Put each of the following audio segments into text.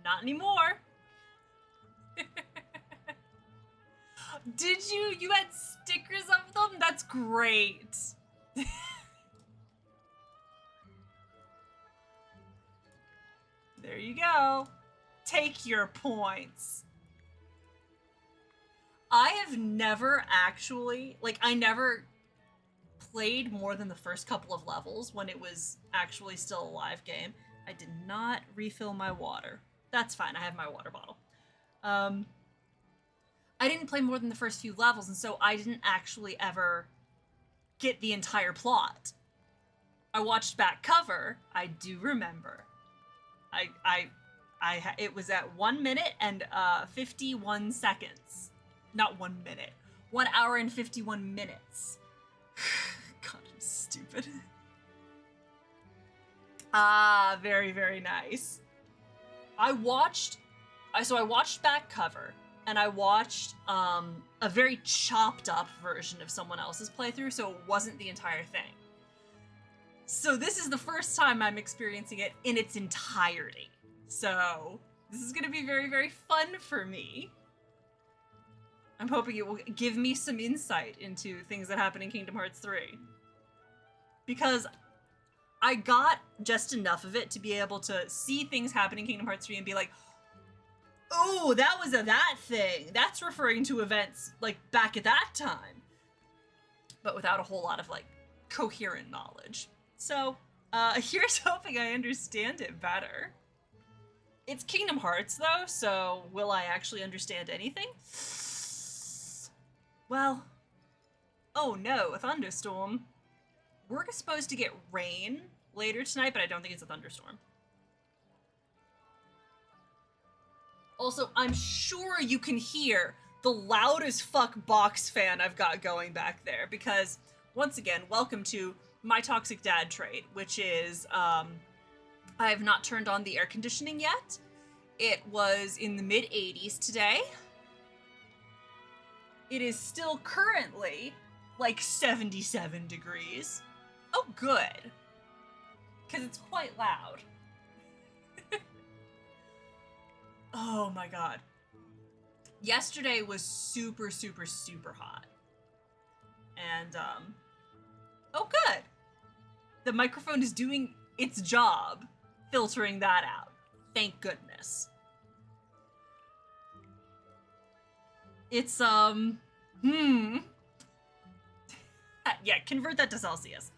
Not anymore. Did you? You had stickers of them? That's great. There you go. Take your points. I have never actually, like, I never played more than the first couple of levels when it was actually still a live game. I did not refill my water. That's fine, I have my water bottle. I didn't play more than the first few levels, and so I didn't actually ever get the entire plot. I watched back cover, I do remember. It was at 1 minute and 51 seconds. Not 1 minute. 1 hour and 51 minutes. God, I'm stupid. Ah, very, very nice. I watched back cover, and I watched a very chopped up version of someone else's playthrough, so it wasn't the entire thing. So this is the first time I'm experiencing it in its entirety. So this is gonna be very, very fun for me. I'm hoping it will give me some insight into things that happen in Kingdom Hearts 3. Because I got just enough of it to be able to see things happen in Kingdom Hearts 3 and be like, oh, that was that thing. That's referring to events, like, back at that time. But without a whole lot of, like, coherent knowledge. So, here's hoping I understand it better. It's Kingdom Hearts, though, so will I actually understand anything? Well, oh no, a thunderstorm. We're supposed to get rain later tonight, but I don't think it's a thunderstorm. Also, I'm sure you can hear the loud as fuck box fan I've got going back there, because, once again, welcome to my toxic dad trait, which is, I have not turned on the air conditioning yet. It was in the mid-80s today. It is still currently like 77 degrees. Oh, good. Because it's quite loud. Oh my god. Yesterday was super, super, super hot. And, oh good. The microphone is doing its job, filtering that out. Thank goodness. It's, yeah, convert that to Celsius.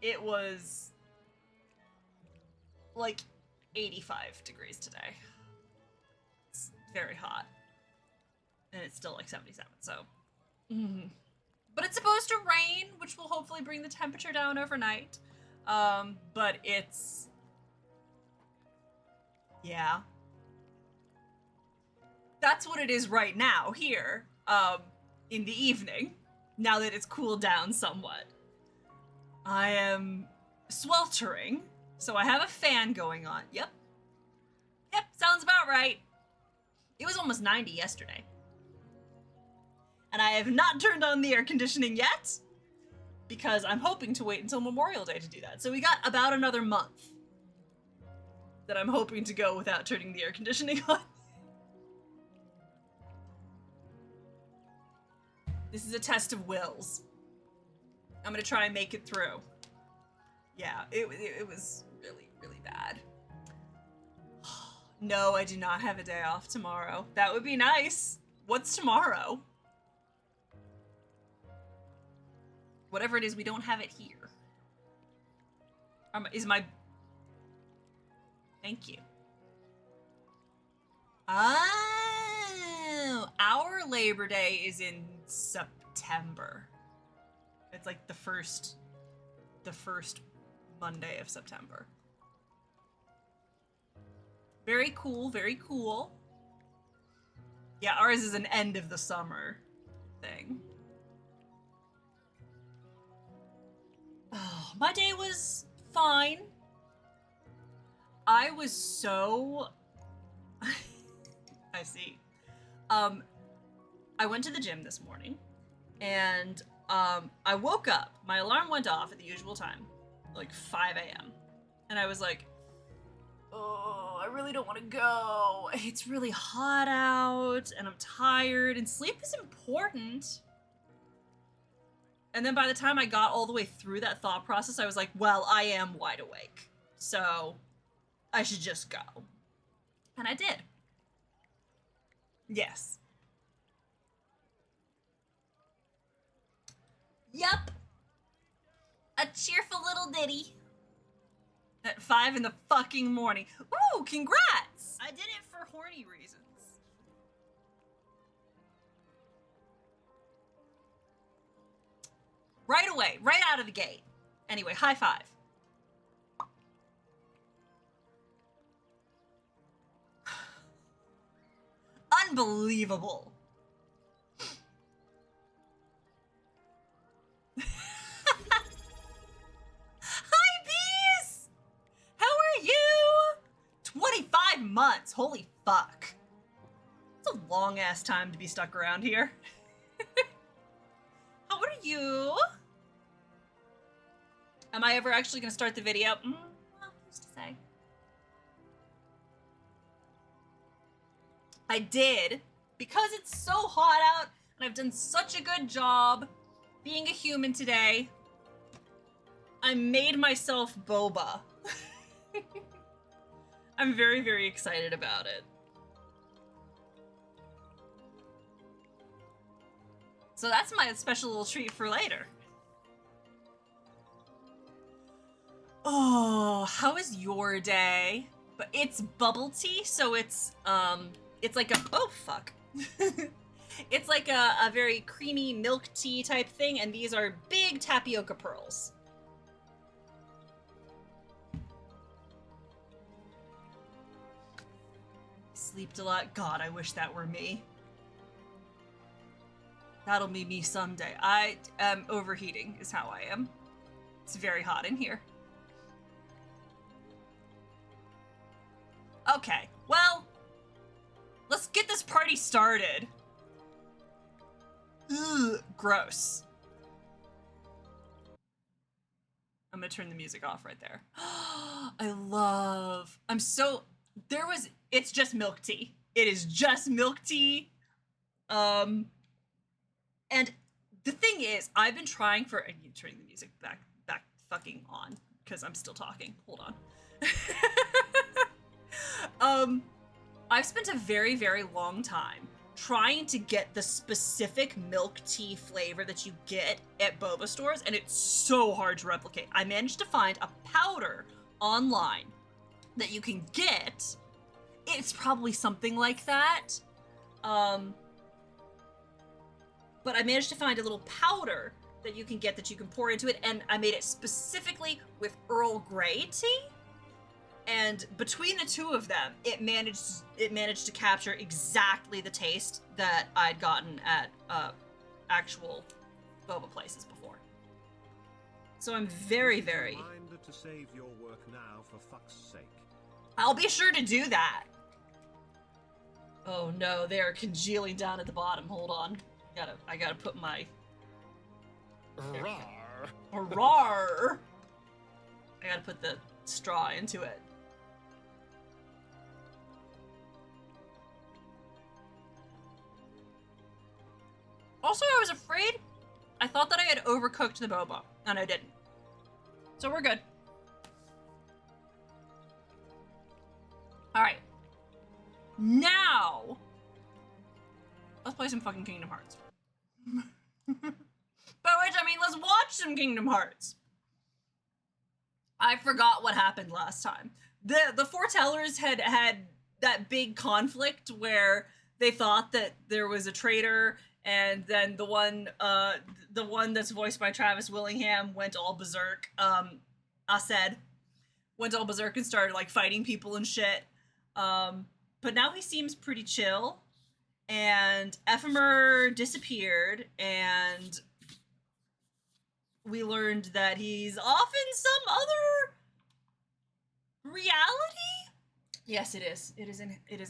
It was like 85 degrees today. It's very hot. And it's still like 77, so. But it's supposed to rain, which will hopefully bring the temperature down overnight. But it's, yeah. That's what it is right now, here, in the evening, now that it's cooled down somewhat. I am sweltering, so I have a fan going on. Yep, sounds about right. It was almost 90 yesterday. And I have not turned on the air conditioning yet, because I'm hoping to wait until Memorial Day to do that. So we got about another month that I'm hoping to go without turning the air conditioning on. This is a test of wills. I'm gonna try and make it through. Yeah, it was really, really bad. No, I do not have a day off tomorrow. That would be nice. What's tomorrow? Whatever it is, we don't have it here. Is my... Thank you. Oh, our Labor Day is in September. It's like the first Monday of September. Very cool, very cool. Yeah, ours is an end of the summer thing. Oh, my day was fine. I was so... I see. I went to the gym this morning, and I woke up. My alarm went off at the usual time, like 5 a.m. And I was like, oh, I really don't want to go. It's really hot out, and I'm tired, and sleep is important. And then by the time I got all the way through that thought process, I was like, well, I am wide awake, so I should just go. And I did. Yes. Yep. A cheerful little ditty. At 5 in the fucking morning. Ooh, congrats! I did it for horny reasons. Right away, right out of the gate. Anyway, high five. Unbelievable. Hi, Bees! How are you? 25 months, holy fuck. That's a long ass time to be stuck around here. How are you? Am I ever actually gonna start the video? Well, who's to say? I did, because it's so hot out, and I've done such a good job being a human today. I made myself boba. I'm very, very excited about it. So that's my special little treat for later. Oh, how is your day? But it's bubble tea, so it's like a, oh fuck. It's like a very creamy milk tea type thing, and these are big tapioca pearls. Sleeped a lot. God, I wish that were me. That'll be me someday. I am overheating is how I am. It's very hot in here. Okay, well, let's get this party started. Ugh, gross. I'm gonna turn the music off right there. It's just milk tea. It is just milk tea. And the thing is, I've been trying for, I need to turn the music back fucking on, because I'm still talking. Hold on. I've spent a very, very long time trying to get the specific milk tea flavor that you get at boba stores, and it's so hard to replicate. I managed to find a powder online that you can get. It's probably something like that. But I managed to find a little powder that you can get that you can pour into it, and I made it specifically with Earl Grey tea. And between the two of them, it managed to capture exactly the taste that I'd gotten at actual boba places before. So I'm very, very. Reminder to save your work now, for fuck's sake. I'll be sure to do that. Oh no, they are congealing down at the bottom. Hold on, I gotta put my. Rawr. Rawr. I gotta put the straw into it. Also, I was afraid. I thought that I had overcooked the boba, and I didn't. So we're good. All right. Now, let's play some fucking Kingdom Hearts. By which I mean, let's watch some Kingdom Hearts. I forgot what happened last time. The foretellers had that big conflict where they thought that there was a traitor, and then the one that's voiced by Travis Willingham went all berserk. Aced went all berserk and started like fighting people and shit. But now he seems pretty chill. And Ephemer disappeared, and we learned that he's off in some other reality. Yes, it is. It is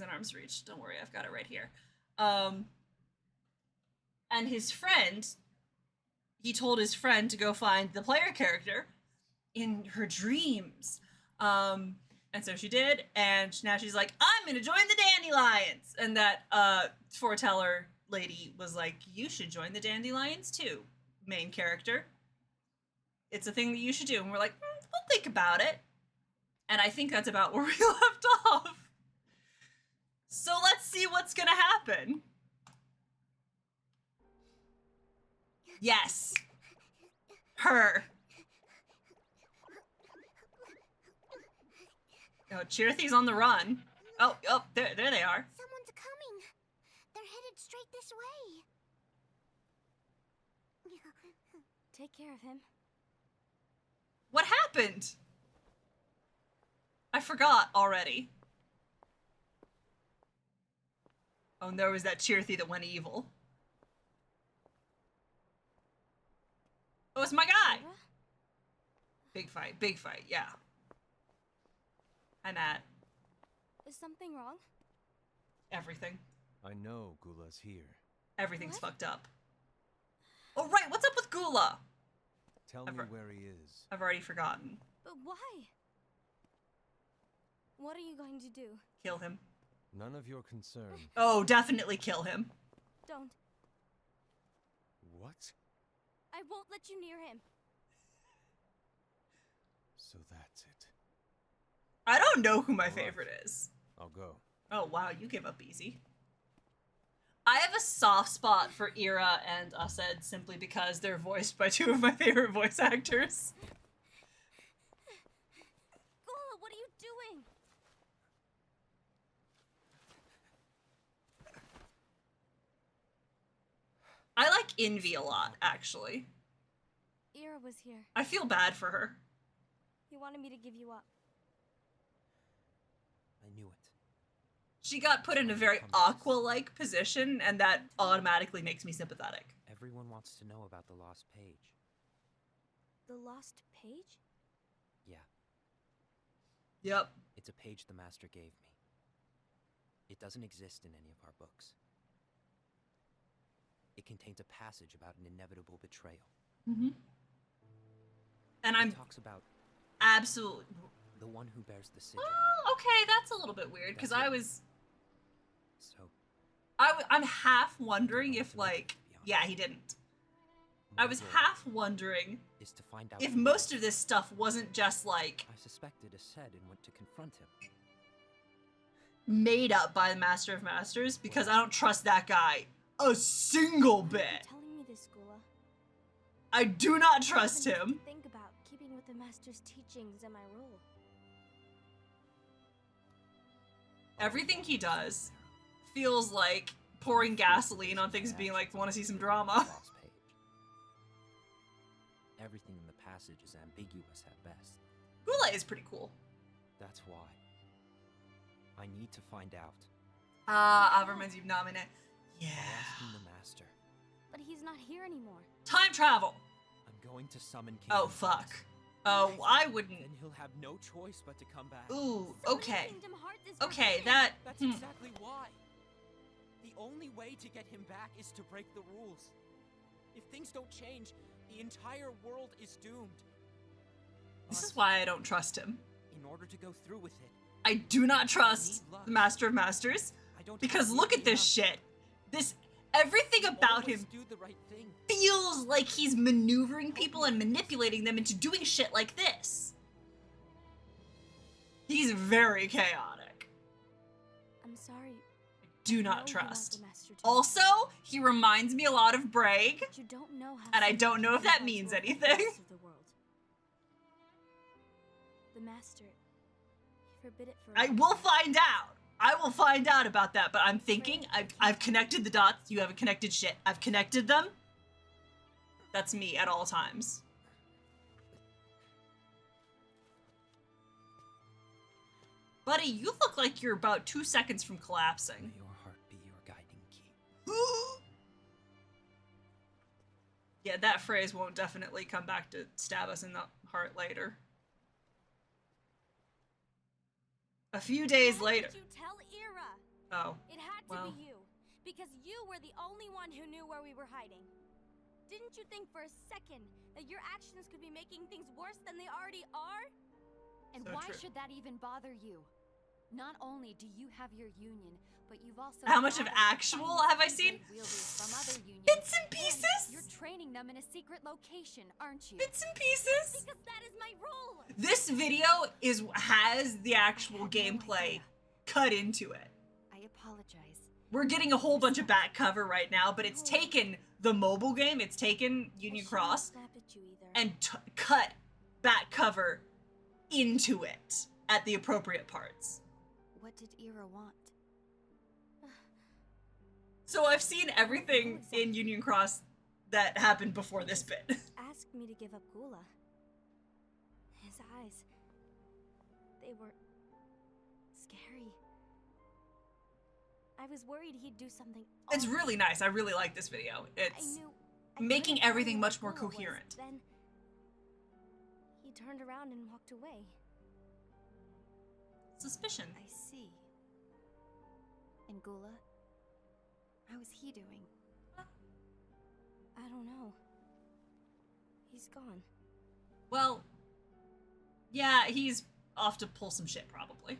in arm's reach. Don't worry, I've got it right here. And his friend, he told his friend to go find the player character in her dreams. And so she did, and now she's like, I'm gonna join the Dandelions! And that foreteller lady was like, you should join the Dandelions too, main character. It's a thing that you should do. And we're like, we'll think about it. And I think that's about where we left off. So let's see what's gonna happen. Yes. Her. Oh, Chirithy's on the run. Oh, there they are. Someone's coming. They're headed straight this way. Take care of him. What happened? I forgot already. Oh, and there was that Chirithy that went evil. Oh, it's my guy! Ira? Big fight, yeah. Hi, Matt. Is something wrong? Everything. I know Gula's here. Everything's What? fucked up. Oh, right, what's up with Gula? Tell me where he is. I've already forgotten. But why? What are you going to do? Kill him. None of your concern. Oh, definitely kill him. Don't. What? I won't let you near him. So that's it. I don't know who my Alright. favorite is. I'll go. Oh, wow, you give up easy. I have a soft spot for Ira and Used simply because they're voiced by two of my favorite voice actors. Gula, what are you doing? I like Envy a lot, actually. Ira was here. I feel bad for her. He wanted me to give you up. I knew it. She got put in a very Aqua-like position, and that automatically makes me sympathetic. Everyone wants to know about the lost page. The lost page? Yeah, Yep. it's a page the Master gave me. It doesn't exist in any of our books. It contains a passage about an inevitable betrayal. Mm-hmm. And I'm It talks about absolutely... the one who bears the sigil. Well, okay, that's a little bit weird, because That's I it. was... So, I'm half wondering if, like... Yeah, he didn't. I was goal half wondering is to find out if who most it of is. this stuff wasn't just, like, I suspected a said and went to confront him. made up by the Master of Masters, because I don't trust that guy a single Why are you bit. telling me this, Gula? I do not I trust haven't him. Think about keeping with the Master's teachings and my rule. Everything he does feels like pouring gasoline on things being like, want to see some drama. Lost page. Everything in the passage is ambiguous at best. Gula is pretty cool. That's why. I need to find out. Ah, reminds you of Namine. Yeah. By asking the Master. But he's not here anymore. Time travel. I'm going to summon King. Oh, fuck. Oh, I wouldn't. Then he'll have no choice but to come back. Ooh, Summoning okay. Kingdom Hearts is Okay, forbidden. that... That's exactly why. The only way to get him back is to break the rules. If things don't change, the entire world is doomed. This is But why I don't trust him. in order to go through with it, I do not trust the Master of Masters, I don't because have look to at this shit. Everything about always him do the right thing. feels like he's maneuvering people and manipulating them into doing shit like this. He's very chaotic. I'm sorry. Do I know not you want trust. the Master to Also, he reminds me a lot of Braig. but you don't know how And I some don't know if that people means will affect anything. the rest of the world. The Master, he forbid it for I will find out. I will find out about that, but I'm thinking, I've connected the dots. You haven't connected shit. I've connected them. That's me at all times. Buddy, you look like you're about 2 seconds from collapsing. May your heart be your guiding key. Yeah, that phrase won't definitely come back to stab us in the heart later. A few days Why later. did you tell Ira? Oh. It had to Well. be you, because you were the only one who knew where we were hiding. Didn't you think for a second that your actions could be making things worse than they already are? And So why true. should that even bother you? Not only do you have your union, but you've also How much of gathered actual finest have I seen? Keyblade wielders from other unions. Bits and And pieces. you're training them in a secret location, aren't you? Bits and pieces. Because that is my role. This video has the actual I had no gameplay idea. cut into it. I apologize. We're getting a whole bunch of back cover right now, but it's taken the mobile game, it's taken Union Cross, Snap at you either. and cut back cover into it at the appropriate parts. What did Ira want? So I've seen everything in Union Cross that happened before this bit. Asked me to give up Gula. His eyes, they were scary. I was worried he'd do something It's awful. really nice. I really like this video. I It's knew making couldn't tell everything you much what more Gula was. coherent. Then he turned around and walked away. suspicion. I see. And Gula? How is he doing? I don't know. He's gone. Well, yeah, he's off to pull some shit probably.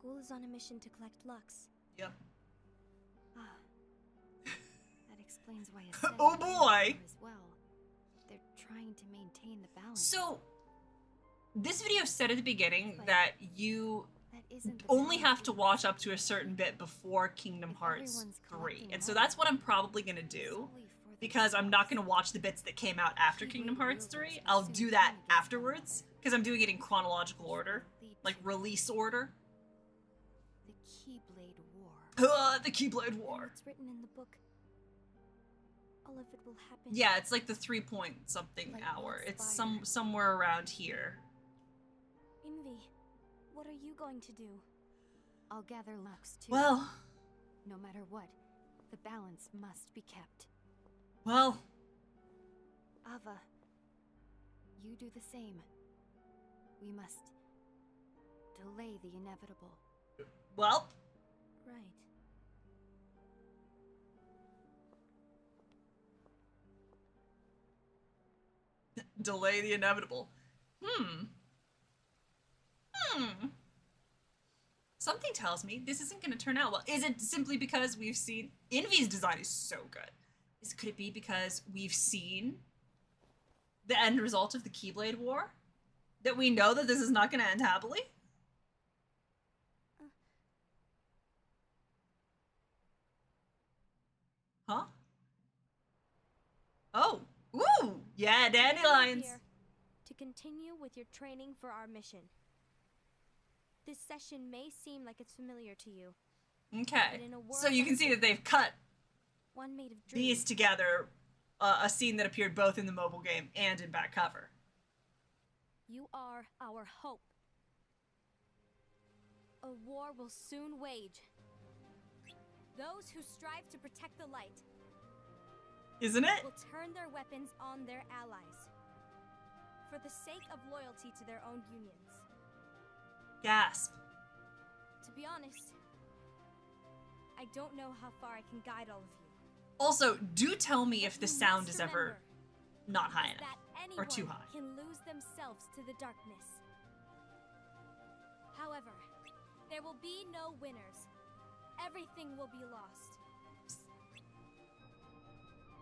Gula's on a mission to collect Lux. Yep. Ah. That explains why Aesthetic Oh is boy. there as well. They're trying to maintain the balance. So, this video said at the beginning But that you that isn't the only balance have to we watch want. up to a certain bit before Kingdom If Hearts everyone's 3. collecting And so money, that's what I'm probably going to do, solely for because I'm not going to themselves. watch the bits that came out after Keyblade Kingdom Hearts wielders 3. will I'll soon do turn that against one afterwards, another. because I'm doing it in chronological order, Lead like to release order. the Keyblade War. The Keyblade And War. what's written in the book, all of it will happen. Yeah, it's like the 3 point something Like hour. Lux It's Fire. somewhere around here. Envy, what are you going to do? I'll gather Lux too. Well, No matter what, the balance must be kept. well, Ava, you do the same. We must delay the inevitable. well. Right. Delay the inevitable. Something tells me this isn't going to turn out well. Is it simply because we've seen Envy's design is so good? Could it be because we've seen the end result of the Keyblade War? That we know that this is not going to end happily? Huh? Oh, ooh, yeah, Today we're dandelions. here to continue with your training for our mission. This session may seem like it's familiar to you. Okay, But in a so world you can that's see that they've cut One made of these dreams. together, a scene that appeared both in the mobile game and in back cover. You are our hope. A war will soon wage. Those who strive to protect the light Isn't it? will turn their weapons on their allies. For the sake of loyalty to their own unions. Gasp. To be honest, I don't know how far I can guide all of you. Also, do tell me if But the you sound must is ever remember not high is enough. that or too anyone high. can lose themselves to the darkness. However, there will be no winners. Everything will be lost.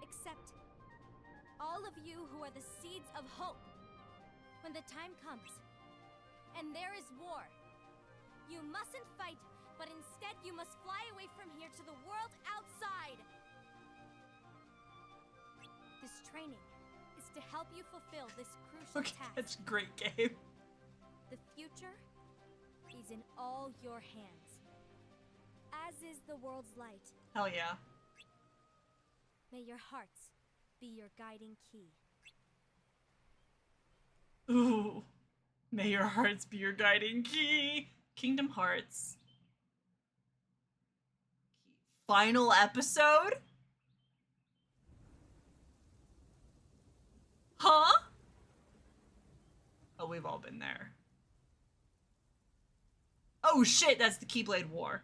Except all of you who are the seeds of hope. When the time comes, and there is war, you mustn't fight, but instead you must fly away from here to the world outside. This training is to help you fulfill this crucial Okay, task. that's a great game. The future is in all your hands, as is the world's light. Hell yeah. May your hearts be your guiding key. Ooh. May your hearts be your guiding key. Kingdom Hearts. Final episode? Huh? Oh, we've all been there. Oh shit, that's the Keyblade War.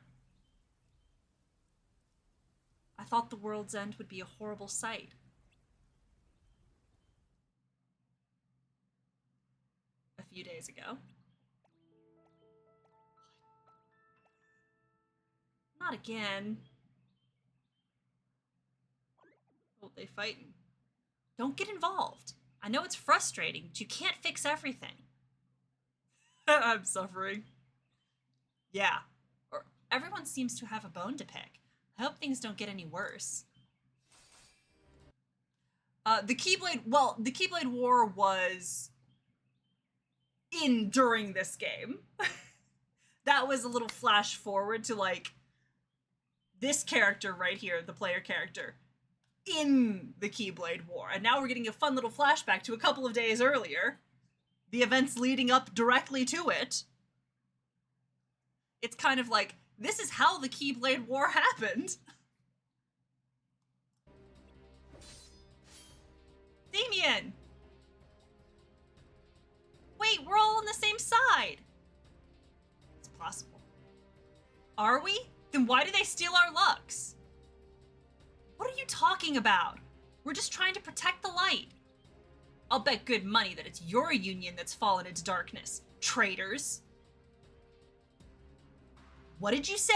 I thought the world's end would be a horrible sight. a few days ago. Not again. Oh, they fighting. Don't get involved. I know it's frustrating, but you can't fix everything. I'm suffering. Yeah. Or everyone seems to have a bone to pick. I hope things don't get any worse. The Keyblade War was during this game. That was a little flash forward to, like, this character right here, the player character, in the Keyblade War. And now we're getting a fun little flashback to a couple of days earlier. The events leading up directly to it. It's kind of like, this is how the Keyblade War happened. Damien! Wait, we're all on the same side! It's possible. Are we? Then why do they steal our Lux? What are you talking about? We're just trying to protect the light. I'll bet good money that it's your union that's fallen into darkness, traitors. What did you say?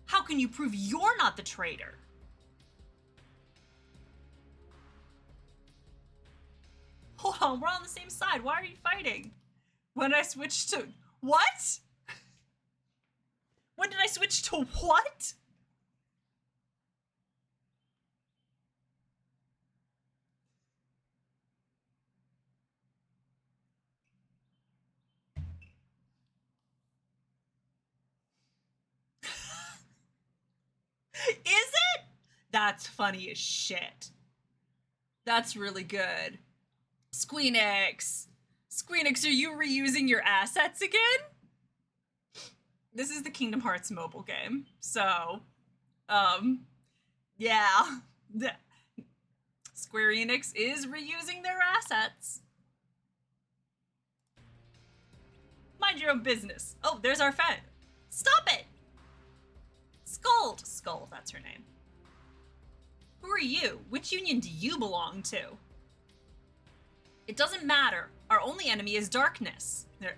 How can you prove you're not the traitor? Hold on, we're on the same side. Why are you fighting? When I switched to... What? When did I switch to what? Is it? That's funny as shit. That's really good. Squeenix. Squeenix, are you reusing your assets again? This is the Kingdom Hearts mobile game. So, yeah. Square Enix is reusing their assets. Mind your own business. Oh, there's our friend. Stop it! Skuld. Skull, that's her name. Who are you? Which union do you belong to? It doesn't matter. Our only enemy is darkness. They're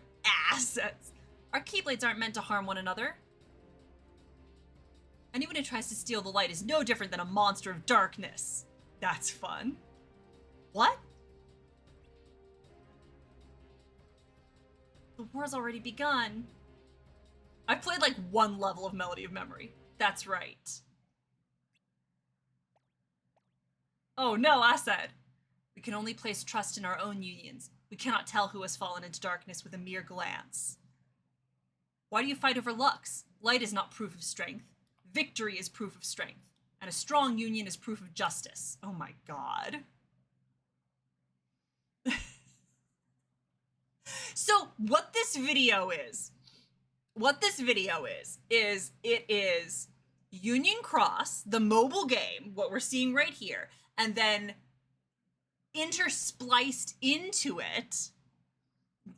assets. Our Keyblades aren't meant to harm one another. Anyone who tries to steal the light is no different than a monster of darkness. That's fun. What? The war's already begun. I've played like one level of Melody of Memory. That's right. Oh no, I said. We can only place trust in our own unions. We cannot tell who has fallen into darkness with a mere glance. Why do you fight over Lux? Light is not proof of strength. Victory is proof of strength. And a strong union is proof of justice. Oh my god. So what this video is it is Union Cross, the mobile game, what we're seeing right here, and then interspliced into it,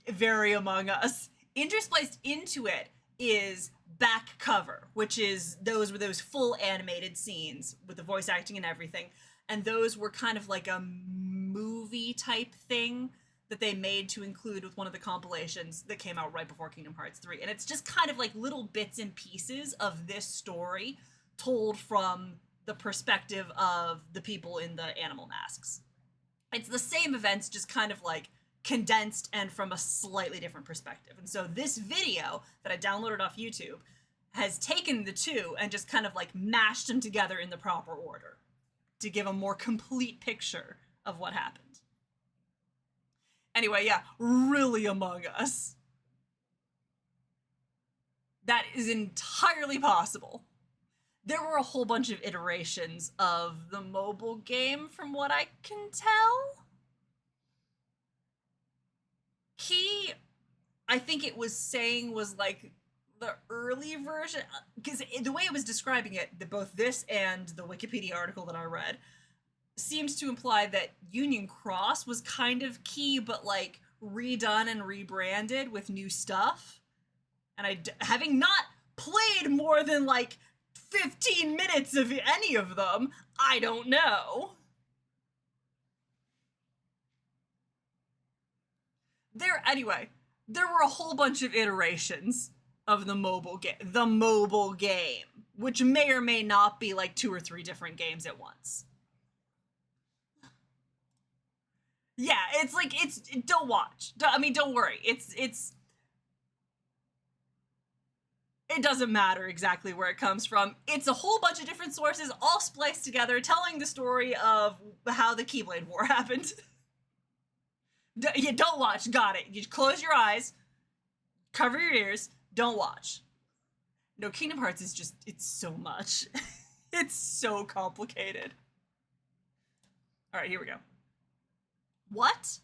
very Among Us, interspliced into it is back cover, which is those full animated scenes with the voice acting and everything. And those were kind of like a movie type thing that they made to include with one of the compilations that came out right before Kingdom Hearts 3. And it's just kind of like little bits and pieces of this story told from the perspective of the people in the animal masks. It's the same events, just kind of like condensed and from a slightly different perspective. And so this video that I downloaded off YouTube has taken the two and just kind of like mashed them together in the proper order to give a more complete picture of what happened. Anyway, yeah, really Among Us. That is entirely possible. There were a whole bunch of iterations of the mobile game from what I can tell. Key, I think it was saying, was like the early version, because the way it was describing it, both this and the Wikipedia article that I read, seems to imply that Union Cross was kind of Key, but like redone and rebranded with new stuff. And having not played more than like 15 minutes of any of them, I don't know. Anyway, there were a whole bunch of iterations of the mobile game, which may or may not be like 2 or 3 different games at once. Yeah, it's like, don't watch. Don't worry. It doesn't matter exactly where it comes from. It's a whole bunch of different sources all spliced together telling the story of how the Keyblade War happened. Yeah, don't watch. Got it. You just close your eyes, cover your ears, don't watch. No, Kingdom Hearts is just, it's so much. It's so complicated. All right, here we go. What?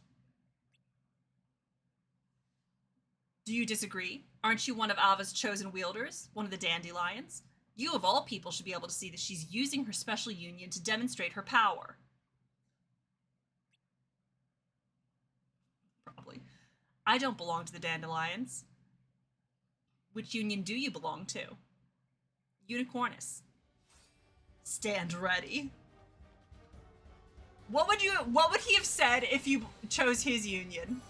Do you disagree? Aren't you one of Ava's chosen wielders? One of the dandelions? You of all people should be able to see that she's using her special union to demonstrate her power. Probably. I don't belong to the dandelions. Which union do you belong to? Unicornus. Stand ready. What would he have said if you chose his union?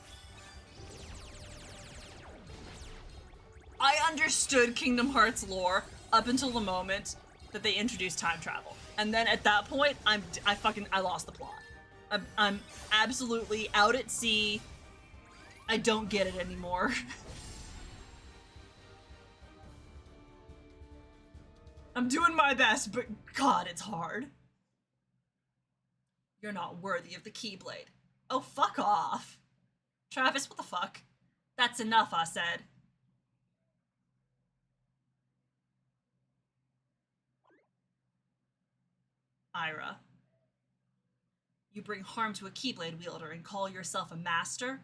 I understood Kingdom Hearts lore up until the moment that they introduced time travel. And then at that point, I lost the plot. I'm absolutely out at sea. I don't get it anymore. I'm doing my best, but God, it's hard. You're not worthy of the Keyblade. Oh, fuck off. Travis, what the fuck? That's enough, I said. Ira. You bring harm to a Keyblade wielder and call yourself a master?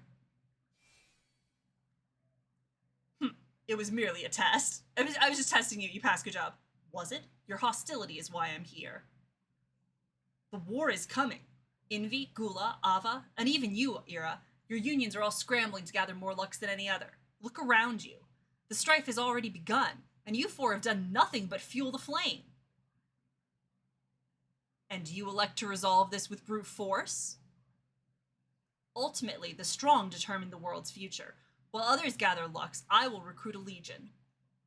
It was merely a test. I was just testing you. You passed. Good job. Was it? Your hostility is why I'm here. The war is coming. Envy, Gula, Ava, and even you, Ira. Your unions are all scrambling to gather more Lux than any other. Look around you. The strife has already begun, and you four have done nothing but fuel the flame. And you elect to resolve this with brute force? Ultimately, the strong determine the world's future. While others gather Lux, I will recruit a legion.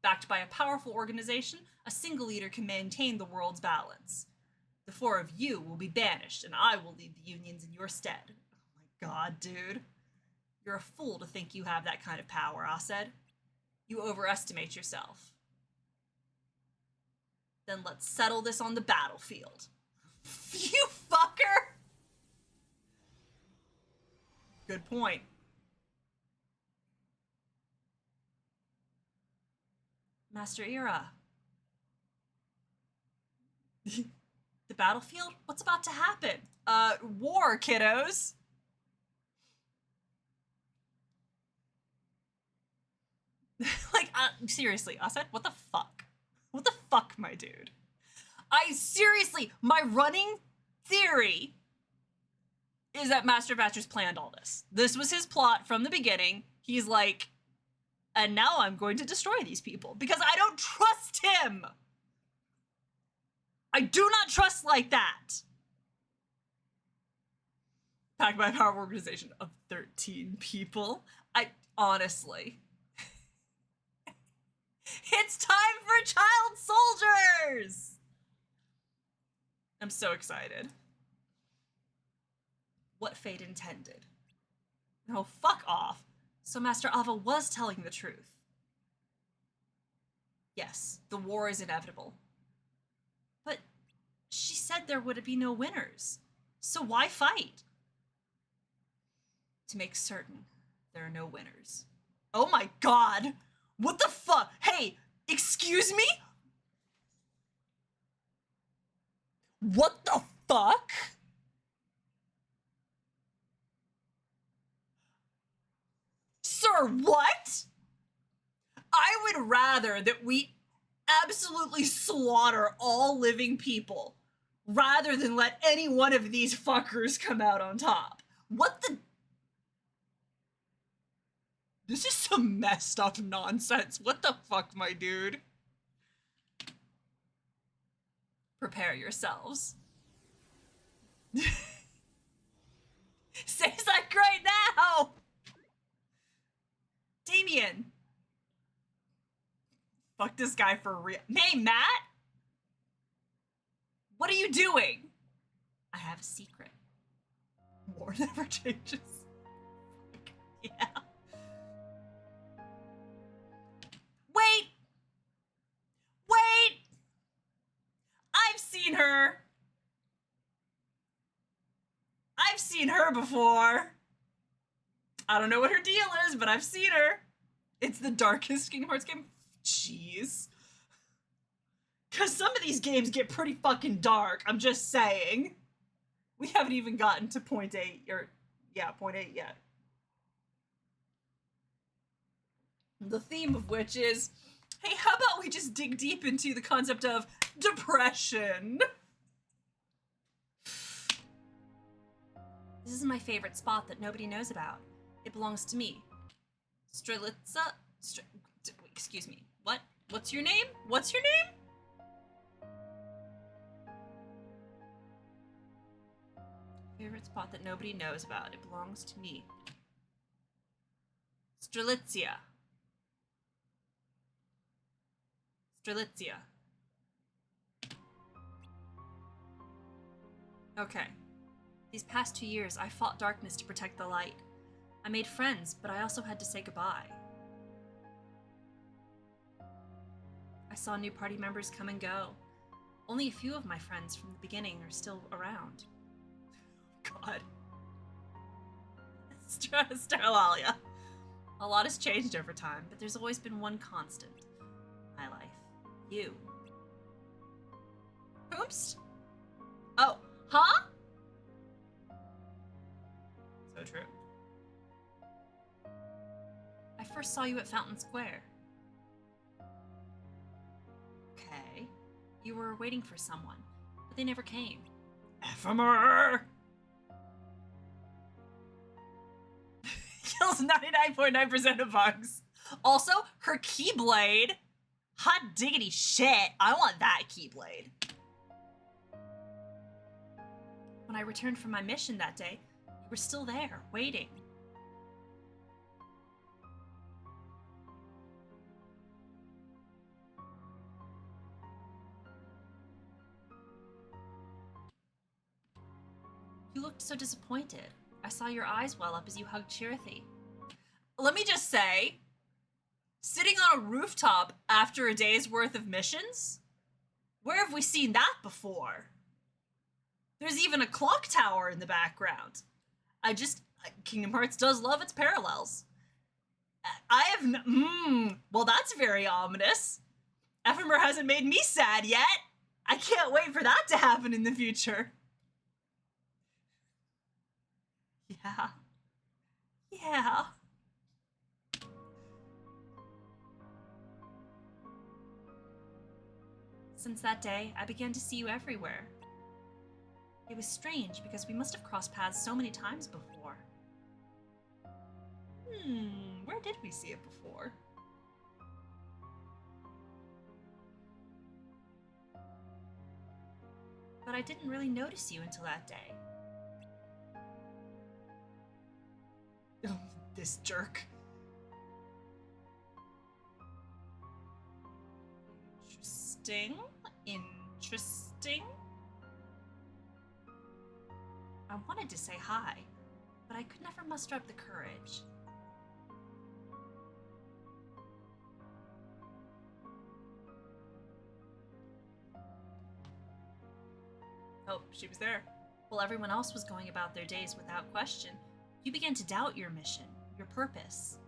Backed by a powerful organization, a single leader can maintain the world's balance. The 4 of you will be banished, and I will lead the unions in your stead. Oh my god, dude. You're a fool to think you have that kind of power, I said. You overestimate yourself. Then let's settle this on the battlefield. You fucker! Good point. Master Ira. The battlefield? What's about to happen? War, kiddos. Seriously, Asad, what the fuck? What the fuck, my dude? My running theory is that Master Batcher's planned all this. This was his plot from the beginning. He's like, and now I'm going to destroy these people because I don't trust him. I do not trust like that. Backed by a powerful organization of 13 people. Honestly. It's time for child soldiers! I'm so excited. What fate intended. No, fuck off. So Master Ava was telling the truth. Yes, the war is inevitable. But she said there would be no winners. So why fight? To make certain there are no winners. Oh my god! What the fuck? Hey, excuse me? What the fuck? Sir, what? I would rather that we absolutely slaughter all living people rather than let any one of these fuckers come out on top. What the... This is some messed up nonsense. What the fuck, my dude? Prepare yourselves. Say that right now! Damien. Fuck this guy for real. Hey, Matt? What are you doing? I have a secret. War never changes. Yeah. Wait! Wait! I've seen her! I've seen her before! I don't know what her deal is, but I've seen her. It's the darkest Kingdom Hearts game. Jeez. Because some of these games get pretty fucking dark, I'm just saying. We haven't even gotten to point 8, point 8 yet. The theme of which is, hey, how about we just dig deep into the concept of depression? This is my favorite spot that nobody knows about. It belongs to me. Strelitsa? Excuse me. What? What's your name? What's your name? Favorite spot that nobody knows about. It belongs to me. Strelitzia. Strelitzia. Okay. These past 2 years, I fought darkness to protect the light. I made friends, but I also had to say goodbye. I saw new party members come and go. Only a few of my friends from the beginning are still around. God. Sterlalia. A lot has changed over time, but there's always been one constant. My life. You. Oops. Oh, huh? So true. I first saw you at Fountain Square. Okay. You were waiting for someone, but they never came. Ephemer! Kills 99.9% of bugs. Also, her Keyblade. Hot diggity shit. I want that Keyblade. When I returned from my mission that day, you were still there, waiting. You looked so disappointed. I saw your eyes well up as you hugged Chirithy. Let me just say, sitting on a rooftop after a day's worth of missions? Where have we seen that before? There's even a clock tower in the background. Kingdom Hearts does love its parallels. Well, that's very ominous. Ephemer hasn't made me sad yet. I can't wait for that to happen in the future. Yeah. Yeah. Since that day, I began to see you everywhere. It was strange because we must have crossed paths so many times before. Where did we see it before? But I didn't really notice you until that day. Oh, this jerk. Interesting. I wanted to say hi, but I could never muster up the courage. Oh, she was there. While everyone else was going about their days without question, you began to doubt your mission, your purpose.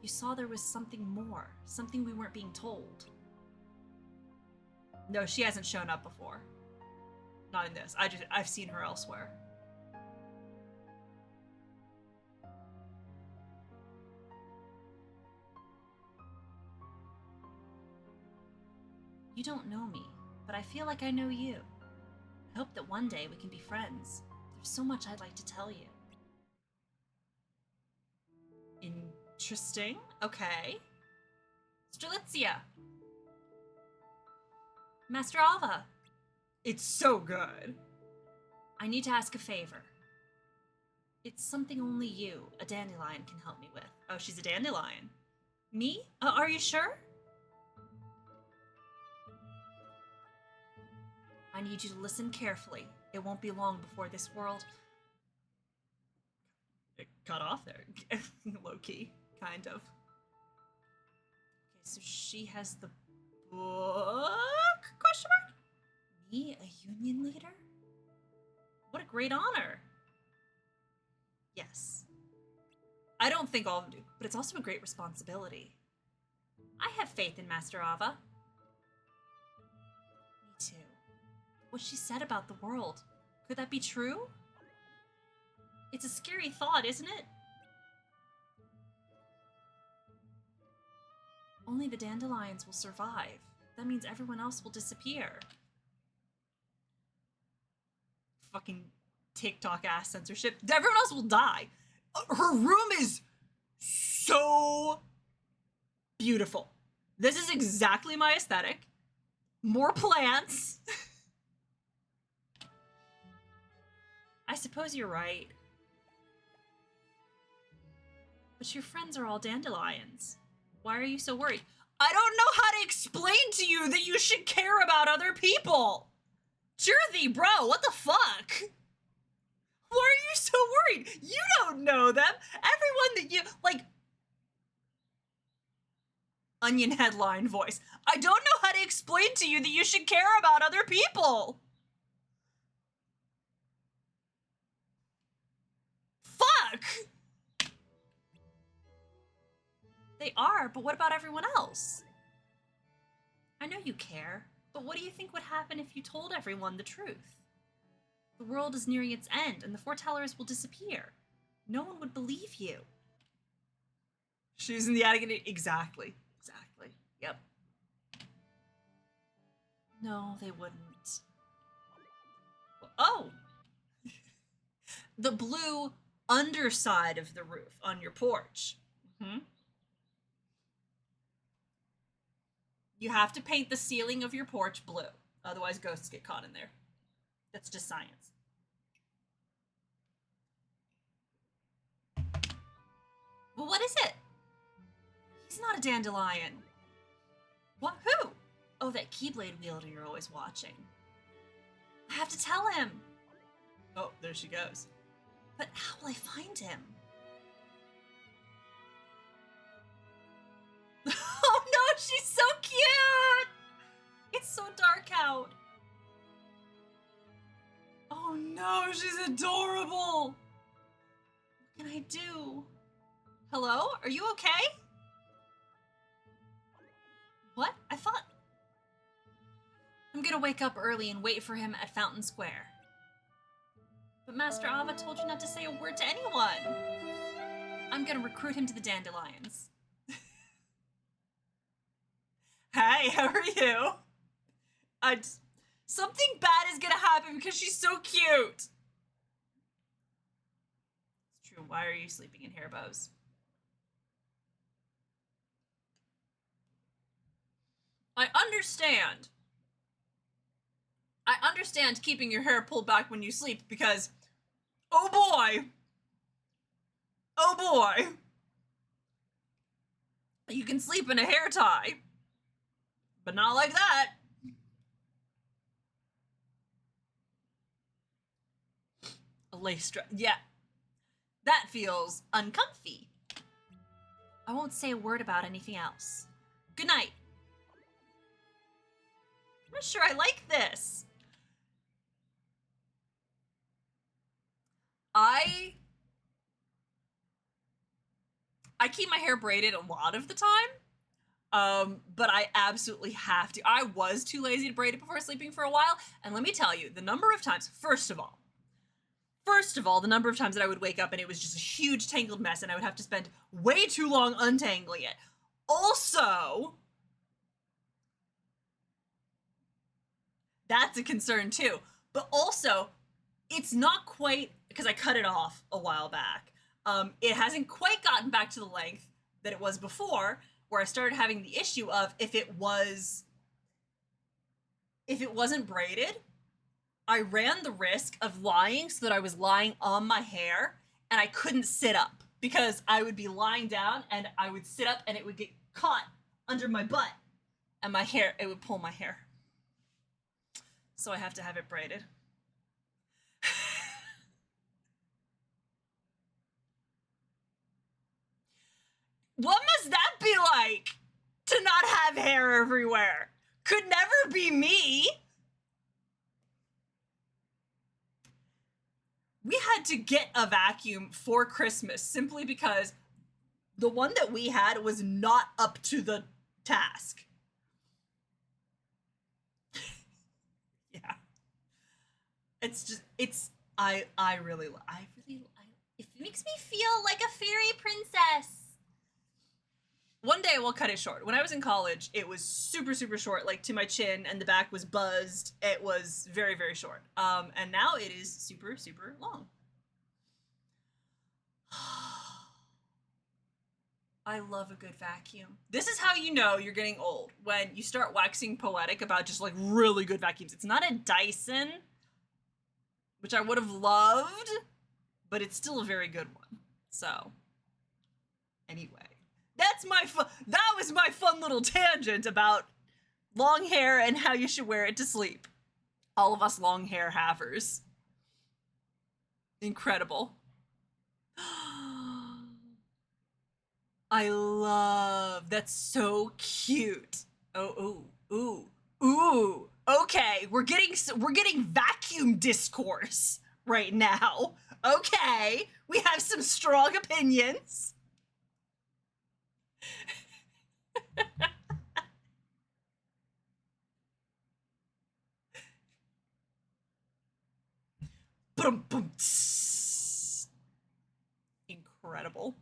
You saw there was something more, something we weren't being told. No, she hasn't shown up before. Not in this. I've seen her elsewhere. You don't know me, but I feel like I know you. I hope that one day we can be friends. There's so much I'd like to tell you. Interesting. Okay. Strelitzia. Master Alva. It's so good. I need to ask a favor. It's something only you, a dandelion, can help me with. Oh, she's a dandelion. Me? Are you sure? I need you to listen carefully. It won't be long before this world... It cut off there. Low-key, kind of. Okay, so she has the book? Question mark? Me, a union leader? What a great honor. Yes. I don't think all of them do, but it's also a great responsibility. I have faith in Master Ava. Me too. What she said about the world, could that be true? It's a scary thought, isn't it? Only the dandelions will survive. That means everyone else will disappear. Fucking TikTok ass censorship. Everyone else will die. Her room is so beautiful. This is exactly my aesthetic. More plants. I suppose you're right. But your friends are all dandelions. Why are you so worried? I don't know how to explain to you that you should care about other people. Jerthy, bro, what the fuck? Why are you so worried? You don't know them. Everyone that you, like... Onion headline voice. I don't know how to explain to you that you should care about other people. Fuck! They are, but what about everyone else? I know you care, but what do you think would happen if you told everyone the truth? The world is nearing its end, and the foretellers will disappear. No one would believe you. She's in the attic and exactly. Exactly. Yep. No, they wouldn't. Oh! The blue underside of the roof on your porch. You have to paint the ceiling of your porch blue. Otherwise, ghosts get caught in there. That's just science. Well, what is it? He's not a dandelion. What? Who? Oh, that Keyblade wielder you're always watching. I have to tell him. Oh, there she goes. But how will I find him? Oh no, she's so cute! It's so dark out. Oh no, she's adorable! What can I do? Hello? Are you okay? What? I thought... I'm gonna wake up early and wait for him at Fountain Square. But Master Ava told you not to say a word to anyone. I'm gonna recruit him to the dandelions. Hey, how are you? Something bad is gonna happen because she's so cute. It's true. Why are you sleeping in hair bows? I understand. I understand keeping your hair pulled back when you sleep because, oh boy. Oh boy. You can sleep in a hair tie. But not like that. A lace strap. Yeah. That feels uncomfy. I won't say a word about anything else. Good night. I'm not sure I like this. I keep my hair braided a lot of the time. But I absolutely have to. I was too lazy to braid it before sleeping for a while, and let me tell you, the number of times, first of all, the number of times that I would wake up and it was just a huge tangled mess and I would have to spend way too long untangling it. Also, that's a concern too. But also, it's not quite, because I cut it off a while back, it hasn't quite gotten back to the length that it was before, where I started having the issue of if it wasn't braided, I ran the risk of lying so that I was lying on my hair and I couldn't sit up because I would be lying down and I would sit up and it would get caught under my butt and my hair, it would pull my hair. So I have to have it braided. What must that be like to not have hair everywhere? Could never be me. We had to get a vacuum for Christmas simply because the one that we had was not up to the task. Yeah. It's just, it's, I really, it makes me feel like a fairy princess. One day we'll cut it short. When I was in college, it was super, super short, like to my chin, and the back was buzzed. It was very, very short. And now it is super, super long. I love a good vacuum. This is how you know you're getting old, when you start waxing poetic about just like really good vacuums. It's not a Dyson, which I would have loved, but it's still a very good one. So, anyway. That was my fun little tangent about long hair and how you should wear it to sleep. All of us long hair havers. Incredible. I love, that's so cute. Oh, ooh. Okay, we're getting vacuum discourse right now. Okay, we have some strong opinions. Boom, boom, incredible.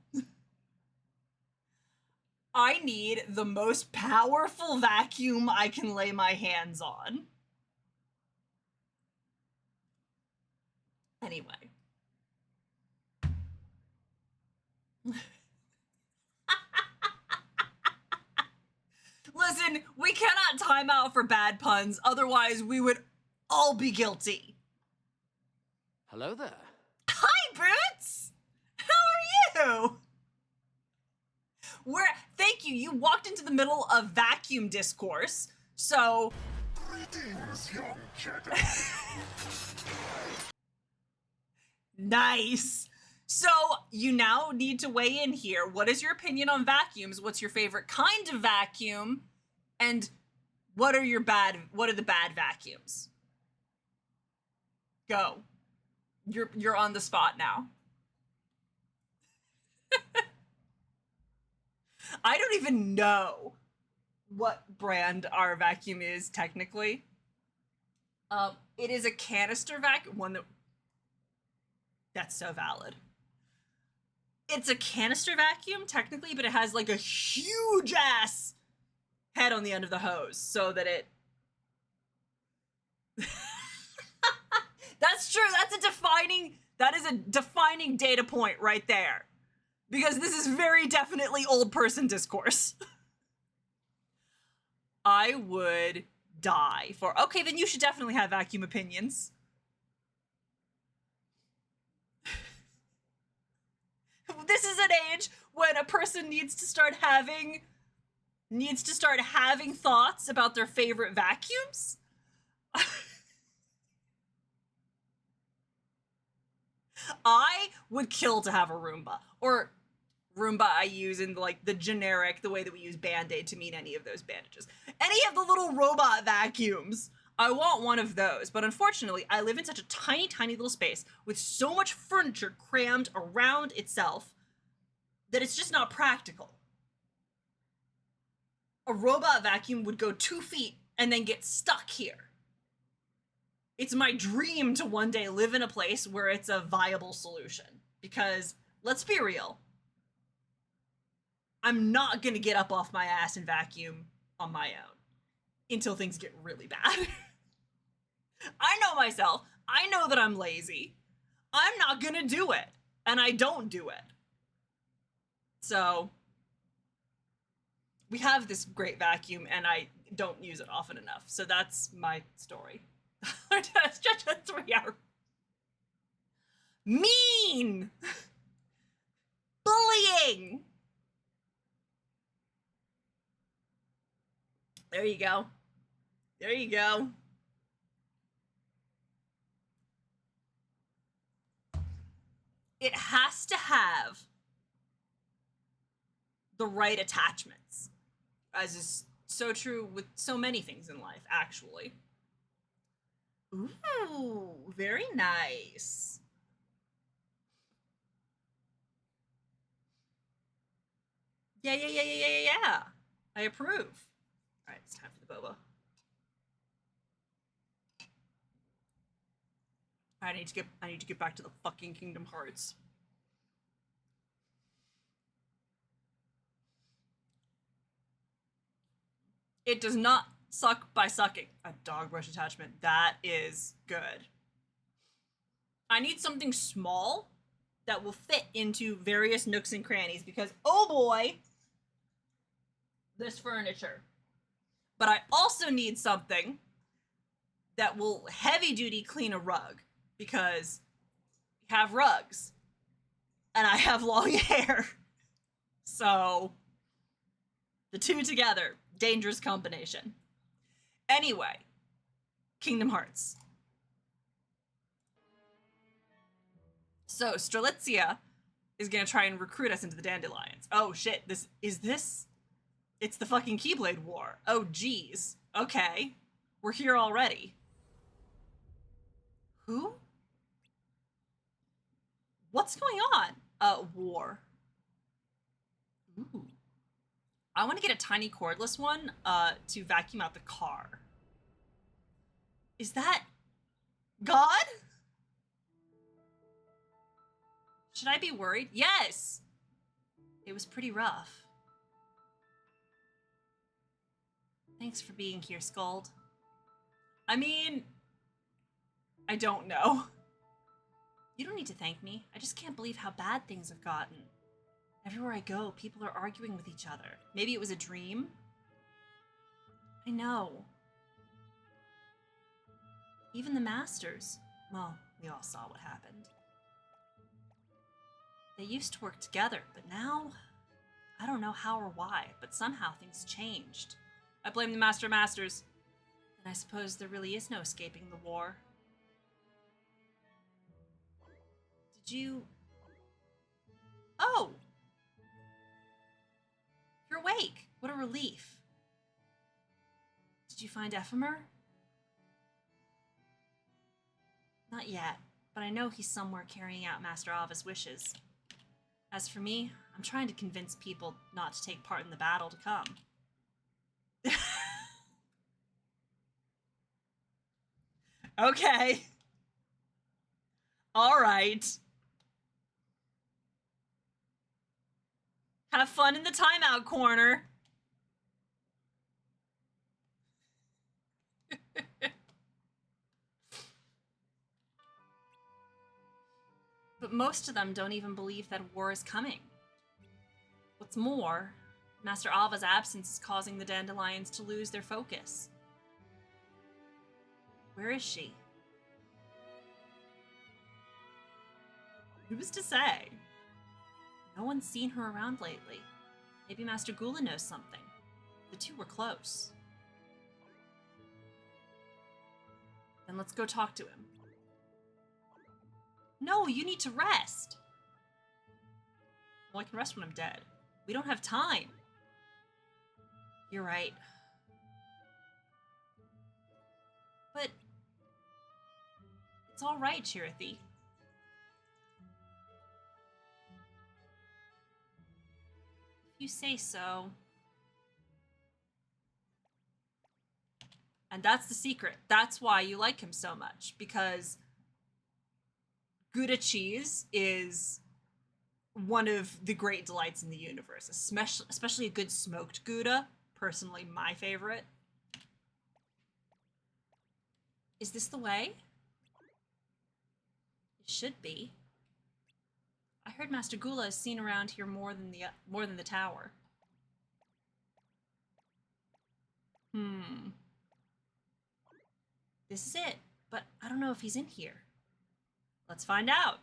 I need the most powerful vacuum I can lay my hands on. Anyway. Listen, we cannot time out for bad puns, otherwise we would all be guilty. Hello there. Hi, Boots! How are you? Thank you, you walked into the middle of vacuum discourse, so... Greetings, young Jedi. Nice. So, you now need to weigh in here. What is your opinion on vacuums? What's your favorite kind of vacuum? And what are the bad vacuums? Go. You're on the spot now. I don't even know what brand our vacuum is technically. It is a canister vacuum, that's so valid. It's a canister vacuum technically, but it has like a huge ass head on the end of the hose so that it That's true. That is a defining data point right there. Because this is very definitely old person discourse. I would die for... Okay, then you should definitely have vacuum opinions. This is an age when a person needs to start having thoughts about their favorite vacuums. I would kill to have a Roomba. Or Roomba I use in like the generic, the way that we use Band-Aid to mean any of those bandages. Any of the little robot vacuums. I want one of those, but unfortunately I live in such a tiny, tiny little space with so much furniture crammed around itself that it's just not practical. A robot vacuum would go 2 feet and then get stuck here. It's my dream to one day live in a place where it's a viable solution. Because, let's be real, I'm not gonna get up off my ass and vacuum on my own until things get really bad. I know myself. I know that I'm lazy. I'm not gonna do it. And I don't do it. So, we have this great vacuum and I don't use it often enough. So that's my story. It's just a 3 hour. Mean! bullying. There you go. There you go. It has to have the right attachments, as is so true with so many things in life, actually. Ooh, very nice. Yeah. I approve. All right, it's time for the boba. I need to get back to the fucking Kingdom Hearts. It does not suck by sucking. A dog brush attachment. That is good. I need something small that will fit into various nooks and crannies because, oh boy, this furniture. But I also need something that will heavy duty clean a rug because I have rugs and I have long hair. So the two together, dangerous combination. Anyway, Kingdom Hearts. So Strelitzia is gonna try and recruit us into the Dandelions. Oh shit, it's the fucking Keyblade War. Oh geez. Okay. We're here already. Who? What's going on? War. Ooh. I want to get a tiny cordless one, to vacuum out the car. Is that God? Should I be worried? Yes! It was pretty rough. Thanks for being here, Skuld. I mean, I don't know. You don't need to thank me. I just can't believe how bad things have gotten. Everywhere I go, people are arguing with each other. Maybe it was a dream? I know. Even the masters. Well, we all saw what happened. They used to work together, but now, I don't know how or why, but somehow things changed. I blame the Masters. And I suppose there really is no escaping the war. Did you... Oh! You're awake. What a relief. Did you find Ephemer? Not yet, but I know he's somewhere carrying out Master Ava's wishes. As for me, I'm trying to convince people not to take part in the battle to come. Okay. All right. Have fun in the timeout corner. But most of them don't even believe that war is coming. What's more, Master Ava's absence is causing the Dandelions to lose their focus. Where is she? Who's to say? No one's seen her around lately. Maybe Master Gula knows something. The two were close. Then let's go talk to him. No, you need to rest. Well, I can rest when I'm dead. We don't have time. You're right. But it's all right, Chirithy. If you say so. And that's the secret. That's why you like him so much, because Gouda cheese is one of the great delights in the universe, especially a good smoked Gouda. Personally, my favorite. Is this the way? It should be. I heard Master Gula is seen around here more than the tower. This is it, but I don't know if he's in here. Let's find out.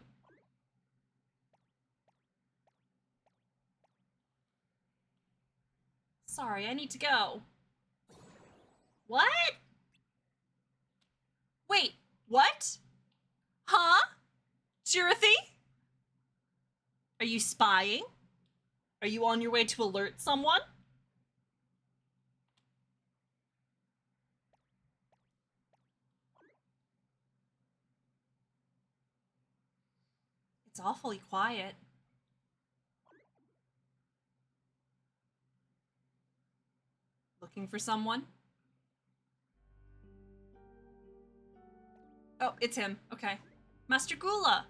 Sorry, I need to go. What? Wait, what? Huh? Tirothy? Are you spying? Are you on your way to alert someone? It's awfully quiet. Looking for someone? Oh, it's him. Okay. Master Gula.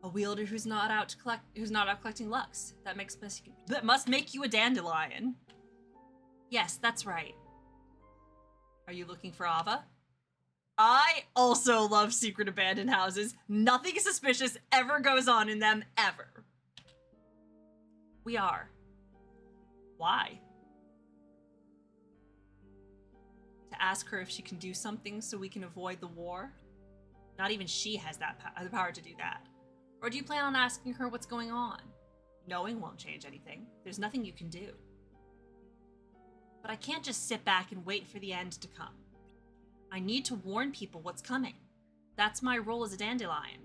A wielder who's not out collecting lux. That must make you a dandelion. Yes, that's right. Are you looking for Ava? I also love secret abandoned houses. Nothing suspicious ever goes on in them, ever. We are. Why? To ask her if she can do something so we can avoid the war? Not even she has the power to do that. Or do you plan on asking her what's going on? Knowing won't change anything. There's nothing you can do. But I can't just sit back and wait for the end to come. I need to warn people what's coming. That's my role as a dandelion.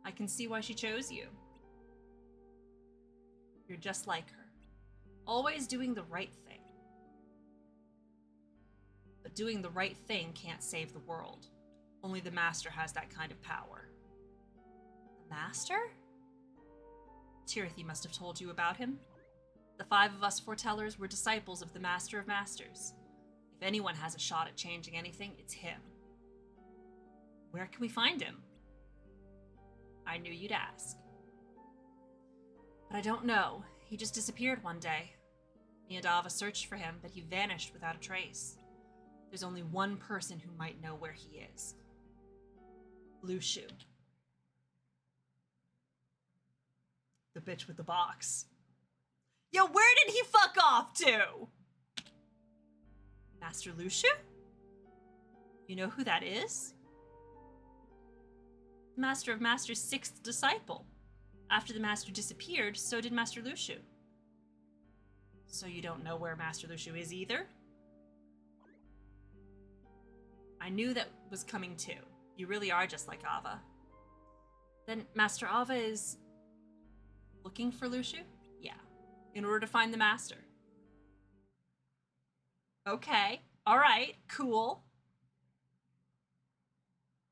I can see why she chose you. You're just like her. Always doing the right thing. But doing the right thing can't save the world. Only the Master has that kind of power. The Master? Tirothy must have told you about him. The 5 of us foretellers were disciples of the Master of Masters. If anyone has a shot at changing anything, it's him. Where can we find him? I knew you'd ask. But I don't know. He just disappeared one day. Me and Ava searched for him, but he vanished without a trace. There's only one person who might know where he is. Lushu. The bitch with the box. Yo, where did he fuck off to? Master Lushu? You know who that is? The Master of Masters' 6th disciple. After the Master disappeared, so did Master Lushu. So you don't know where Master Lushu is either? I knew that was coming too. You really are just like Ava. Then Master Ava is looking for Lushu? Yeah, in order to find the Master. Okay, all right, cool.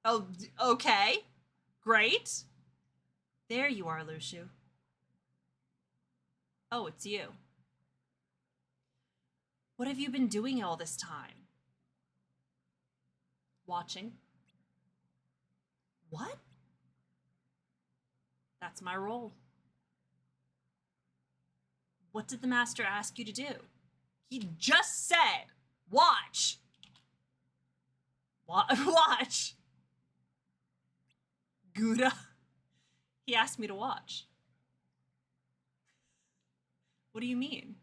Oh, okay, great. There you are, Lushu. Oh, it's you. What have you been doing all this time? Watching. What? That's my role. What did the Master ask you to do? He just said, watch. Watch. Gouda. He asked me to watch. What do you mean?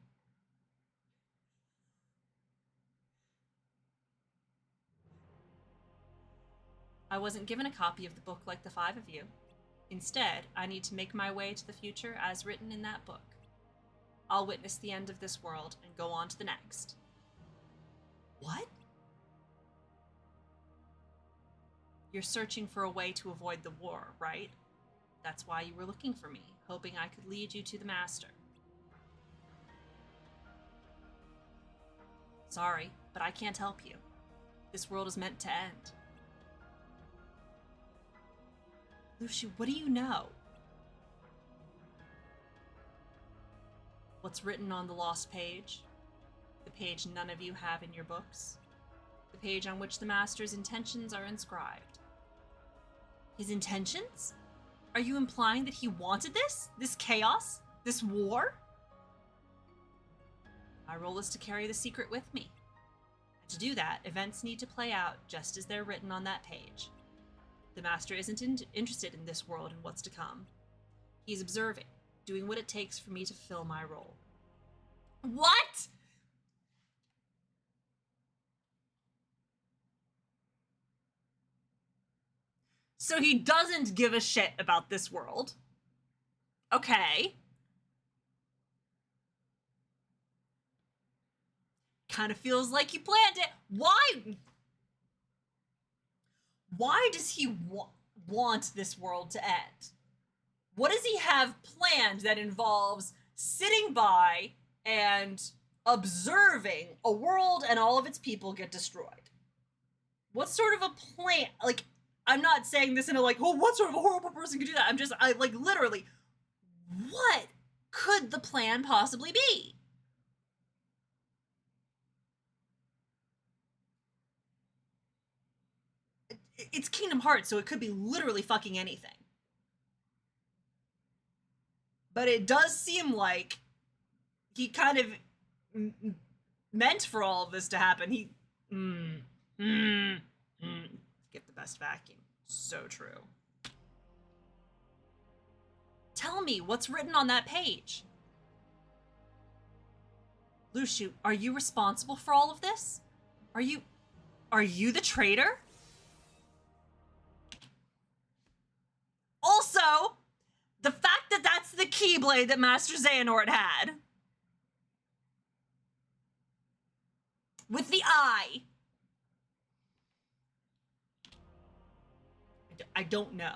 I wasn't given a copy of the book like the 5 of you. Instead, I need to make my way to the future as written in that book. I'll witness the end of this world and go on to the next. What? You're searching for a way to avoid the war, right? That's why you were looking for me, hoping I could lead you to the Master. Sorry, but I can't help you. This world is meant to end. Lushu, what do you know? What's written on the lost page? The page none of you have in your books? The page on which the Master's intentions are inscribed? His intentions? Are you implying that he wanted this? This chaos? This war? My role is to carry the secret with me. And to do that, events need to play out just as they're written on that page. The Master isn't interested in this world and what's to come. He's observing, doing what it takes for me to fill my role. What? So he doesn't give a shit about this world. Okay. kind of feels like he planned it. Why does he want this world to end? What does he have planned that involves sitting by and observing a world and all of its people get destroyed? What sort of a plan? Like, I'm not saying this in a like, oh, what sort of a horrible person could do that? I like, literally, what could the plan possibly be? It's Kingdom Hearts, so it could be literally fucking anything. But it does seem like he kind of meant for all of this to happen. Get the best vacuum. So true. Tell me, what's written on that page? Luciu, are you responsible for all of this? Are you the traitor? Also, the fact that that's the Keyblade that Master Xehanort had. With the eye. I don't know.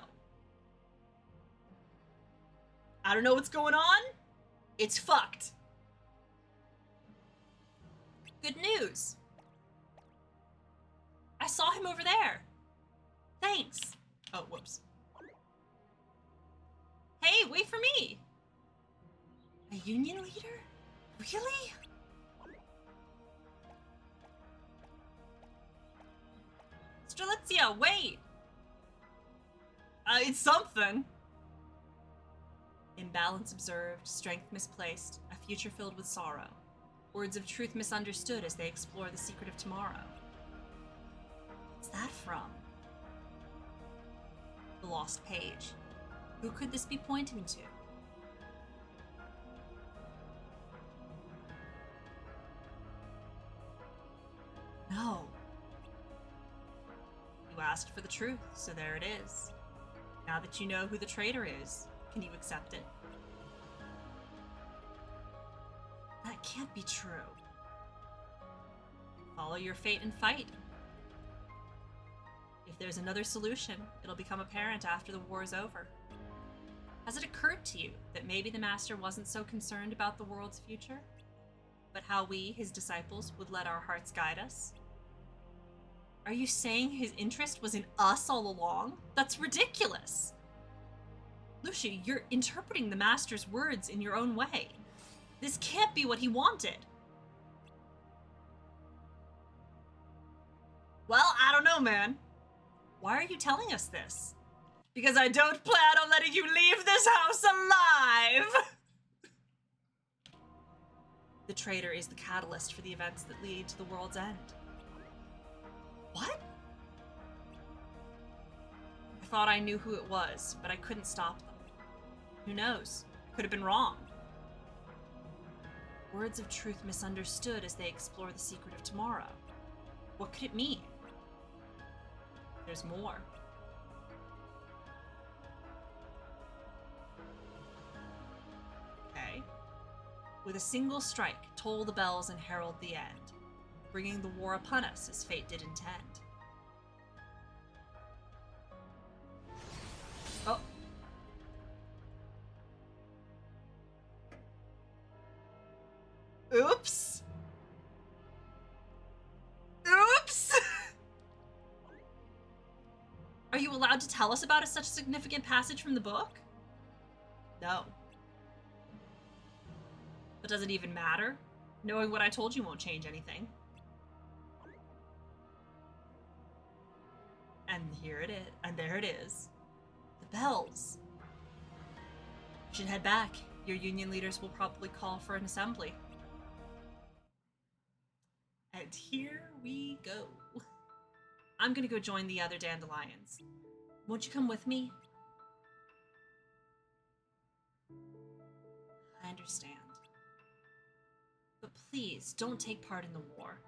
I don't know what's going on. It's fucked. Good news. I saw him over there. Thanks. Oh, whoops. Hey, wait for me. A union leader? Really? Strelitzia, wait. It's something. Imbalance observed, strength misplaced, a future filled with sorrow. Words of truth misunderstood as they explore the secret of tomorrow. What's that from? The lost page. Who could this be pointing to? No. You asked for the truth, so there it is. Now that you know who the traitor is, can you accept it? That can't be true. Follow your fate and fight. If there's another solution, it'll become apparent after the war is over. Has it occurred to you that maybe the Master wasn't so concerned about the world's future, but how we, his disciples, would let our hearts guide us? Are you saying his interest was in us all along? That's ridiculous. Lucia, you're interpreting the Master's words in your own way. This can't be what he wanted. Well, I don't know, man. Why are you telling us this? Because I don't plan on letting you leave this house alive! The traitor is the catalyst for the events that lead to the world's end. What? I thought I knew who it was, but I couldn't stop them. Who knows? Could have been wrong. Words of truth misunderstood as they explore the secret of tomorrow. What could it mean? There's more. Okay. With a single strike, toll the bells and herald the end, bringing the war upon us as fate did intend. Oh. Oops. Oops. Are you allowed to tell us about such a significant passage from the book? No. But does it even matter? Knowing what I told you won't change anything. And here it is. And there it is. The bells. You should head back. Your union leaders will probably call for an assembly. And here we go. I'm gonna go join the other dandelions. Won't you come with me? I understand. But please, don't take part in the war.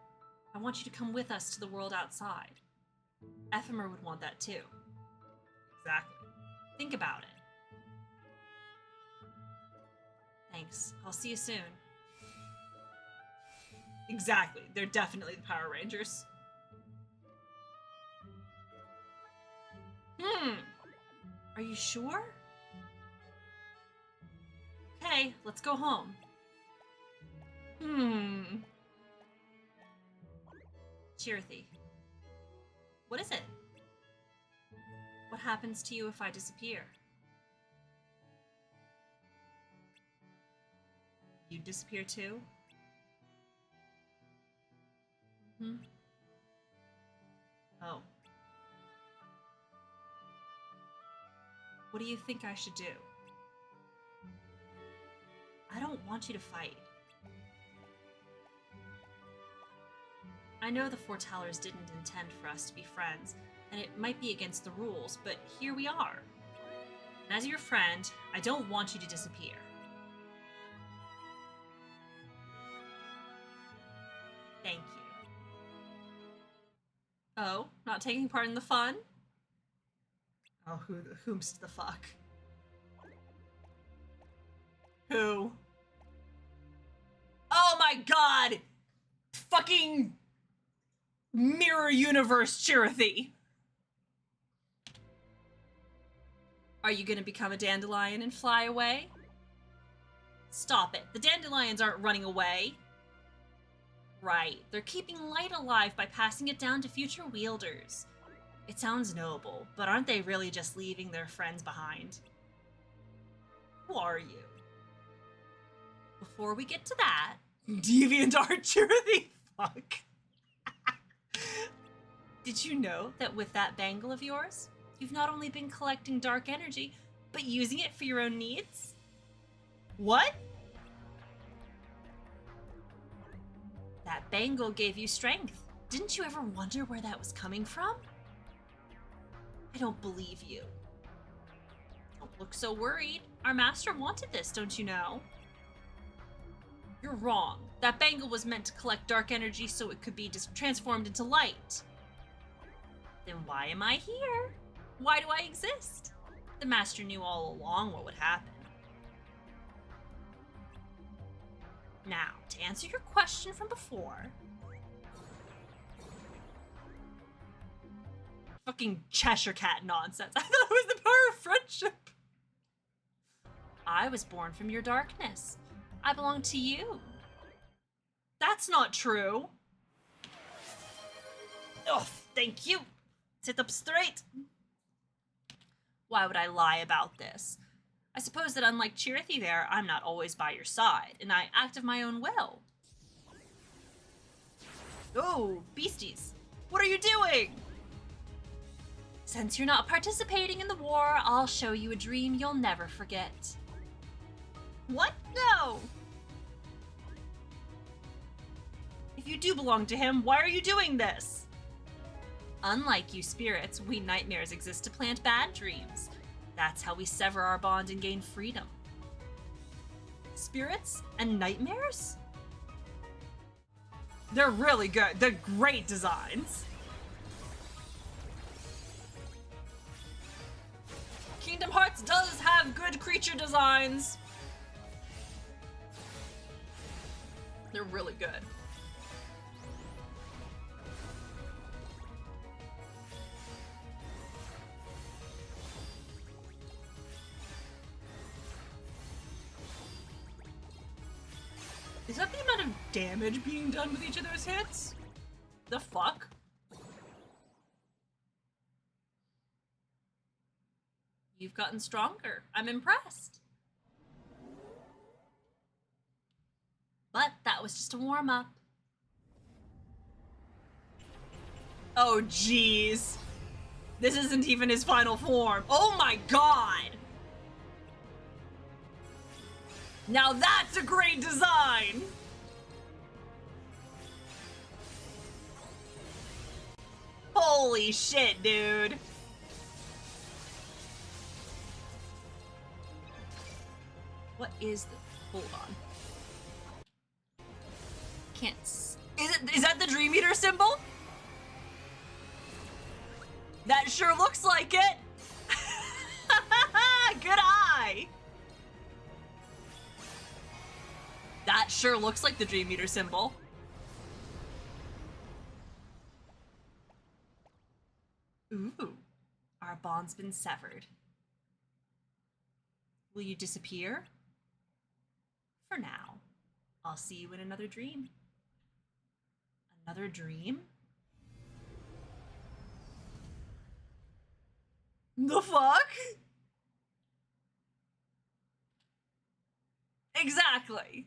I want you to come with us to the world outside. Ephemer would want that too. Exactly. Think about it. Thanks. I'll see you soon. Exactly. They're definitely the Power Rangers. Are you sure? Okay, let's go home. Chirithy. What is it? What happens to you if I disappear? You disappear too? Oh. What do you think I should do? I don't want you to fight. I know the Foretellers didn't intend for us to be friends, and it might be against the rules, but here we are. And as your friend, I don't want you to disappear. Thank you. Oh, not taking part in the fun? Oh, whomst the fuck? Who? Oh my god! Fucking Mirror Universe Chirithy! Are you gonna become a dandelion and fly away? Stop it. The dandelions aren't running away. Right. They're keeping light alive by passing it down to future wielders. It sounds noble, but aren't they really just leaving their friends behind? Who are you? Before we get to that, DeviantArt Chirithy, fuck. Did you know that with that bangle of yours, you've not only been collecting dark energy, but using it for your own needs? What? That bangle gave you strength. Didn't you ever wonder where that was coming from? I don't believe you. Don't look so worried. Our master wanted this, don't you know? You're wrong. That bangle was meant to collect dark energy so it could be transformed into light. Then why am I here? Why do I exist? The master knew all along what would happen. Now, to answer your question from before... Fucking Cheshire Cat nonsense. I thought it was the power of friendship. I was born from your darkness. I belong to you. That's not true. Oh, thank you. Sit up straight. Why would I lie about this? I suppose that unlike Chirithy there, I'm not always by your side, and I act of my own will. Oh, beasties. What are you doing? Since you're not participating in the war, I'll show you a dream you'll never forget. What? No! If you do belong to him, why are you doing this? Unlike you spirits, we nightmares exist to plant bad dreams. That's how we sever our bond and gain freedom. Spirits and nightmares? They're really good. They're great designs. Kingdom Hearts does have good creature designs. They're really good. Is that the amount of damage being done with each of those hits? The fuck? You've gotten stronger. I'm impressed. But that was just a warm-up. Oh, jeez. This isn't even his final form. Oh my god! Now that's a great design! Holy shit, dude. What is the... Hold on. Can't... Is that the Dream Eater symbol? That sure looks like it! Good eye! That sure looks like the Dream Eater symbol. bond's been severed. Will you disappear? For now. I'll see you in another dream. Another dream? The fuck? Exactly.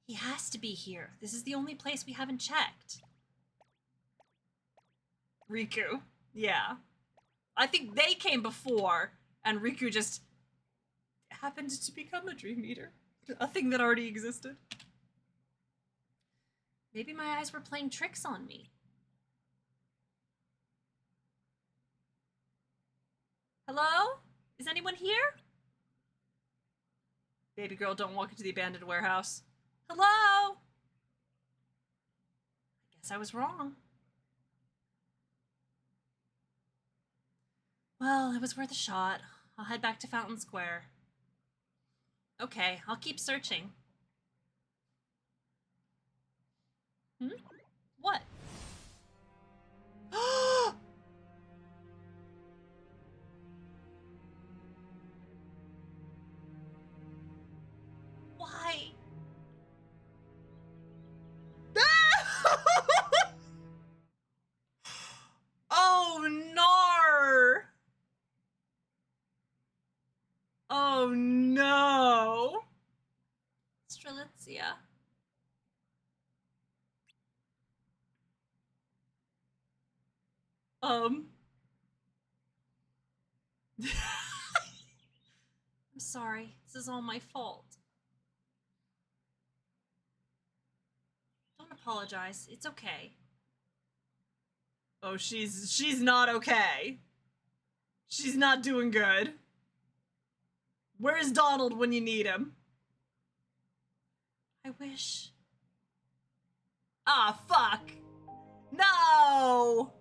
He has to be here. This is the only place we haven't checked. Riku. Yeah. I think they came before, and Riku just happened to become a Dream Eater. A thing that already existed. Maybe my eyes were playing tricks on me. Hello? Is anyone here? Baby girl, don't walk into the abandoned warehouse. Hello? I guess I was wrong. Well, it was worth a shot. I'll head back to Fountain Square. Okay, I'll keep searching. Hmm? What? Why? Oh, no! Oh, no! Strelitzia. I'm sorry. This is all my fault. Don't apologize. It's okay. Oh, she's not okay. She's not doing good. Where's Donald when you need him? I wish. Ah, fuck. No!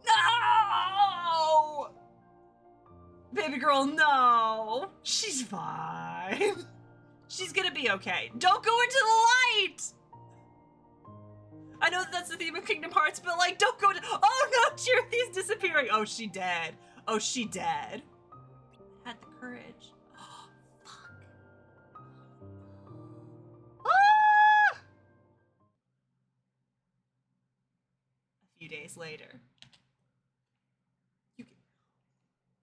No! Baby girl, no! She's fine. She's gonna be okay. Don't go into the light! I know that's the theme of Kingdom Hearts, but like, don't go to- Oh no, Chirithy's disappearing! Oh, she dead. Oh, she dead. Had the courage. Oh, fuck. Ah! A few days later.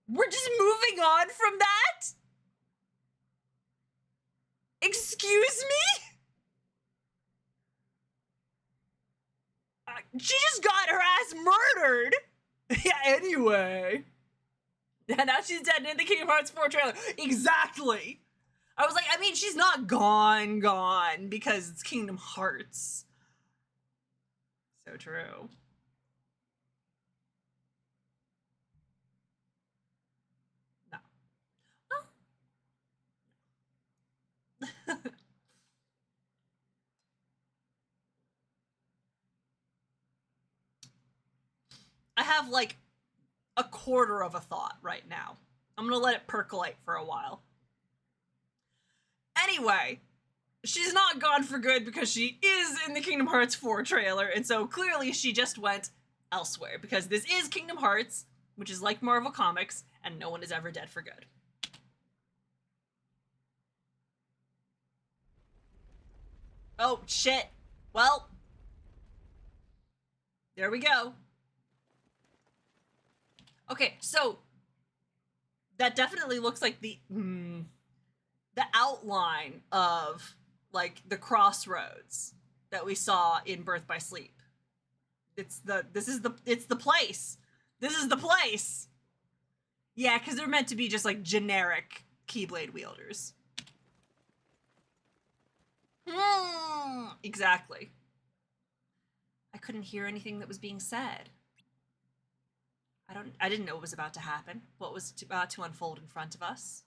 We're just moving on from that? Excuse me? She just got her ass murdered. Yeah, anyway. Yeah, now she's dead in the Kingdom Hearts 4 trailer. Exactly. I was like, I mean, she's not gone because it's Kingdom Hearts. So true. No. Oh. I have like a quarter of a thought right now. I'm gonna let it percolate for a while. Anyway, she's not gone for good because she is in the Kingdom Hearts 4 trailer, and so clearly she just went elsewhere because this is Kingdom Hearts, which is like Marvel Comics, and no one is ever dead for good. Oh, shit. Well, there we go. Okay, so that definitely looks like the outline of like the crossroads that we saw in Birth by Sleep. It's the place. This is the place. Yeah, because they're meant to be just like generic Keyblade wielders. Exactly. I couldn't hear anything that was being said. I didn't know what was about to happen. What was about to unfold in front of us.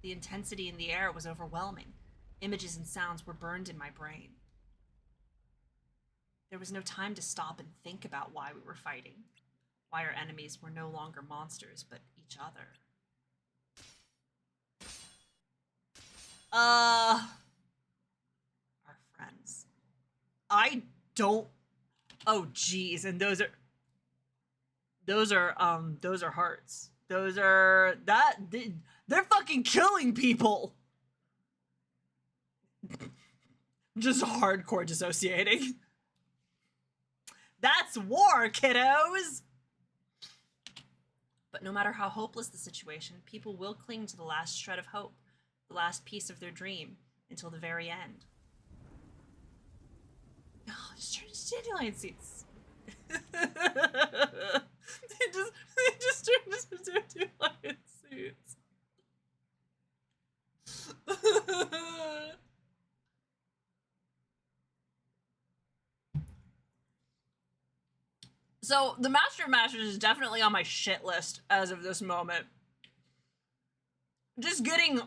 The intensity in the air was overwhelming. Images and sounds were burned in my brain. There was no time to stop and think about why we were fighting. Why our enemies were no longer monsters, but each other. Our friends. I don't. Oh, geez, and those are hearts. They're fucking killing people. Just hardcore dissociating. That's war, kiddos! But no matter how hopeless the situation, people will cling to the last shred of hope, the last piece of their dream, until the very end. Oh, just turn into dandelion seeds. they just turned into dandelion seeds. So, the Master of Masters is definitely on my shit list as of this moment. Just getting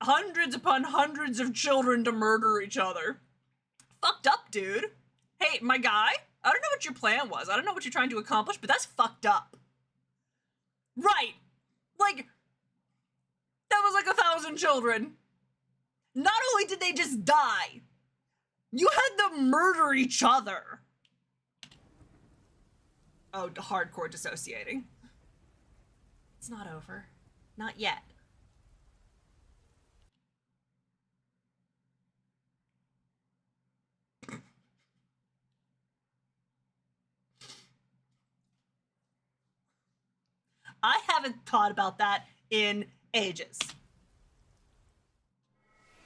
hundreds upon hundreds of children to murder each other. Fucked up, dude. Hey, my guy, I don't know what your plan was. I don't know what you're trying to accomplish, but that's fucked up. Right. Like, that was like 1,000 children. Not only did they just die, you had them murder each other. Oh, hardcore dissociating. It's not over. Not yet. I haven't thought about that in ages.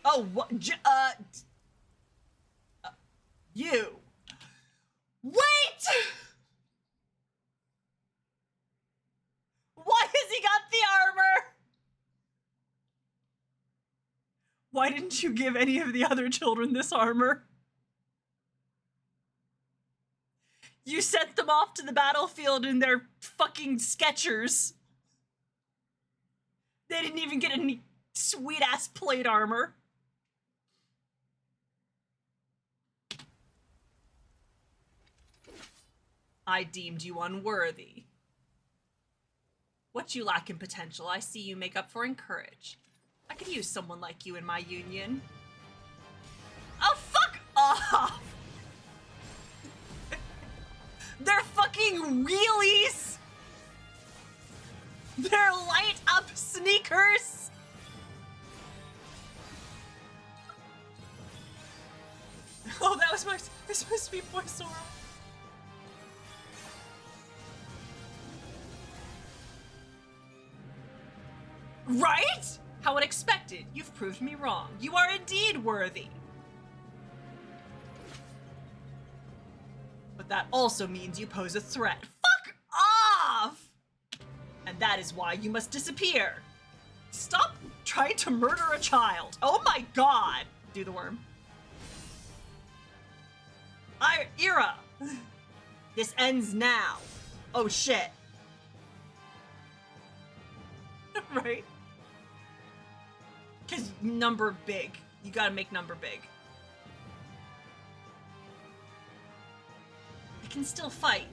Oh, what? You. Wait! Why has he got the armor? Why didn't you give any of the other children this armor? You sent them off to the battlefield in their fucking Skechers. They didn't even get any sweet-ass plate armor. I deemed you unworthy. What you lack in potential, I see you make up for in courage. I could use someone like you in my union. Oh, fuck off! They're fucking wheelies! They're light up sneakers! Oh, that was my sweet boy Sora. Right? How unexpected. You've proved me wrong. You are indeed worthy. But that also means you pose a threat. Fuck off! And that is why you must disappear. Stop trying to murder a child. Oh my god. Do the worm. Ira. This ends now. Oh shit. Right? Because number big. You gotta make number big. I can still fight.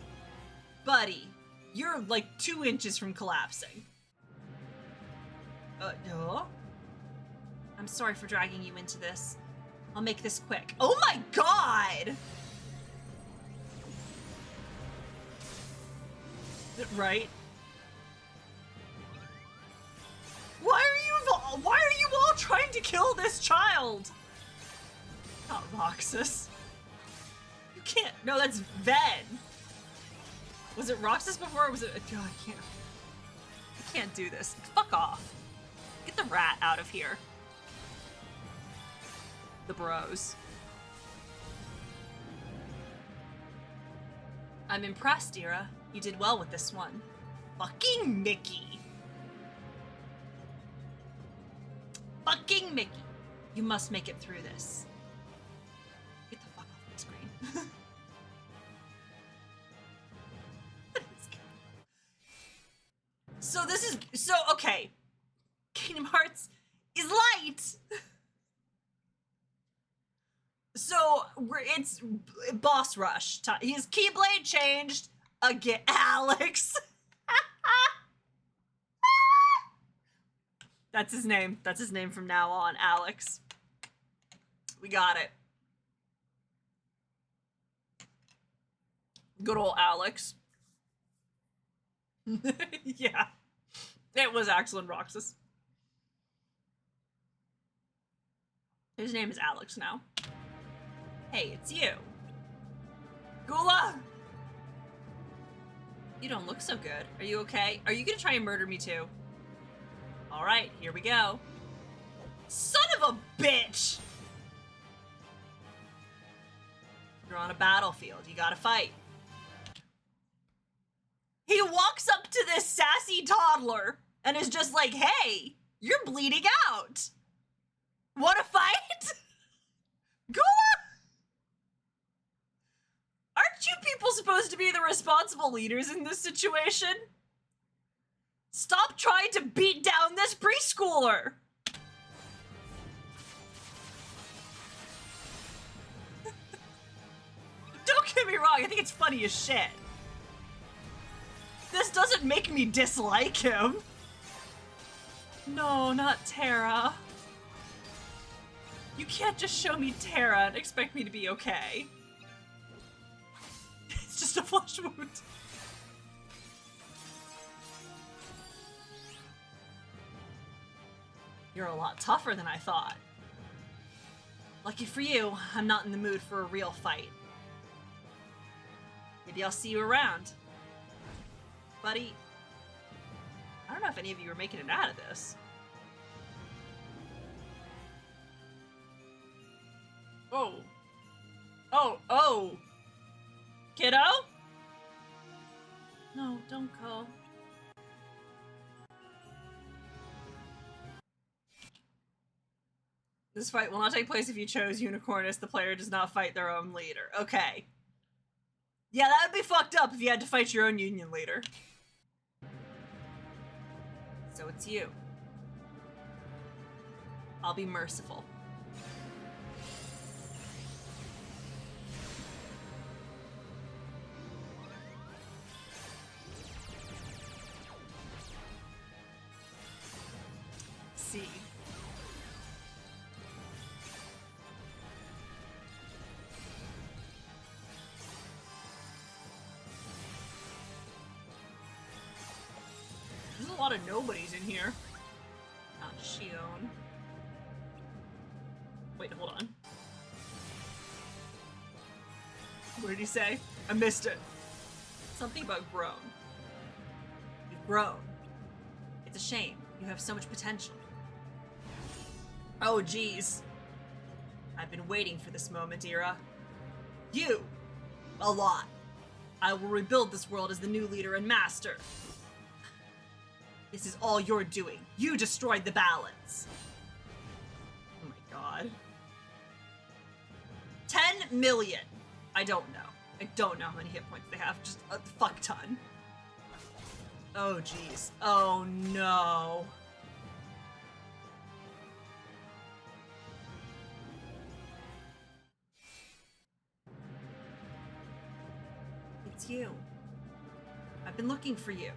Buddy, you're like 2 inches from collapsing. No? I'm sorry for dragging you into this. I'll make this quick. Oh my god! Right? Why are you all trying to kill this child? Not Roxas. You can't. No, that's Ven. Was it Roxas before or was it? Oh, I can't do this. Fuck off. Get the rat out of here. The bros. I'm impressed, Ira. You did well with this one. Fucking Mickey. Fucking Mickey. You must make it through this. Get the fuck off my screen. Okay. Kingdom Hearts is light. So it's boss rush time. His Keyblade changed again. Alex. That's his name. That's his name from now on. Alex. We got it. Good old Alex. Yeah. It was Axel and Roxas. His name is Alex now. Hey, it's you. Gula! You don't look so good. Are you okay? Are you gonna try and murder me too? Alright, here we go. Son of a bitch! You're on a battlefield. You gotta fight. He walks up to this sassy toddler and is just like, hey, you're bleeding out. Wanna fight? Gula? Aren't you people supposed to be the responsible leaders in this situation? Stop trying to beat down this preschooler. Don't get me wrong, I think it's funny as shit. This doesn't make me dislike him. No, not Tara. You can't just show me Tara and expect me to be okay. It's just a flesh wound. You're a lot tougher than I thought. Lucky for you, I'm not in the mood for a real fight. Maybe I'll see you around. Buddy, I don't know if any of you are making it out of this. Oh. Oh. Kiddo? No, don't go. This fight will not take place if you chose Unicornus. The player does not fight their own leader. Okay. Yeah, that would be fucked up if you had to fight your own union leader. So it's you. I'll be merciful. See. There's a lot of nobodies in here. Not Shion. Wait, hold on. What did he say? I missed it. Something about grown. You've grown. It's a shame. You have so much potential. Oh, geez. I've been waiting for this moment, Ira. You! A lot. I will rebuild this world as the new leader and master. This is all you're doing. You destroyed the balance. Oh my god. 10 million. I don't know. I don't know how many hit points they have. Just a fuck ton. Oh jeez. Oh no. It's you. I've been looking for you.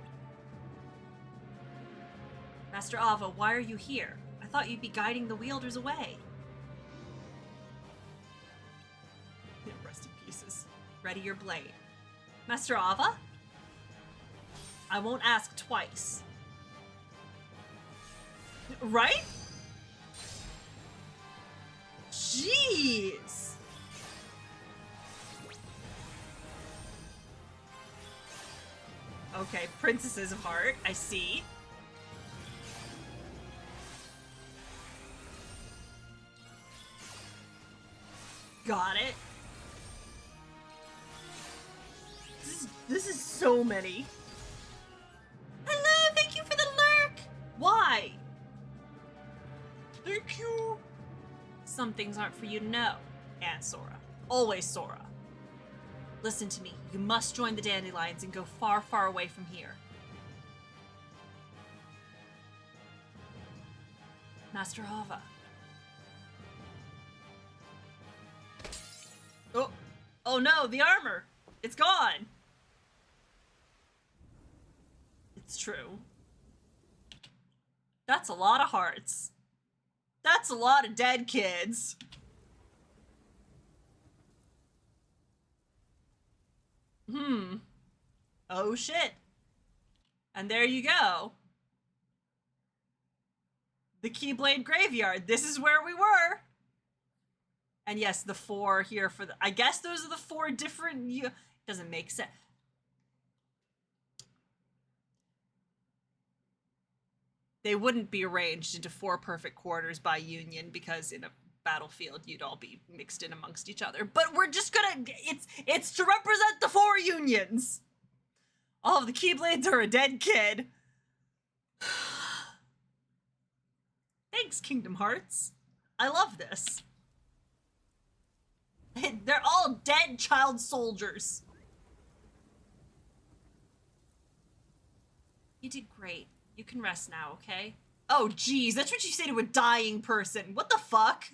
Master Ava, why are you here? I thought you'd be guiding the wielders away. Rest in pieces. Ready your blade. Master Ava? I won't ask twice. Right? Jeez. Okay, Princesses of Heart, I see. Got it. This is so many. Hello, thank you for the lurk. Why? Thank you. Some things aren't for you to know. And Sora. Always Sora. Listen to me. You must join the Dandelions and go far, far away from here. Master Ava. Oh, oh no, the armor! It's gone! It's true. That's a lot of hearts. That's a lot of dead kids. Oh shit. And there you go. The Keyblade Graveyard. This is where we were. And yes, the 4 here for the... I guess those are the 4 different... Doesn't make sense. They wouldn't be arranged into 4 perfect quarters by union because in a battlefield you'd all be mixed in amongst each other. But we're just gonna... It's to represent the 4 unions. All of the Keyblades are a dead kid. Thanks, Kingdom Hearts. I love this. They're all dead child soldiers. You did great. You can rest now, okay? Oh, geez, that's what you say to a dying person. What the fuck?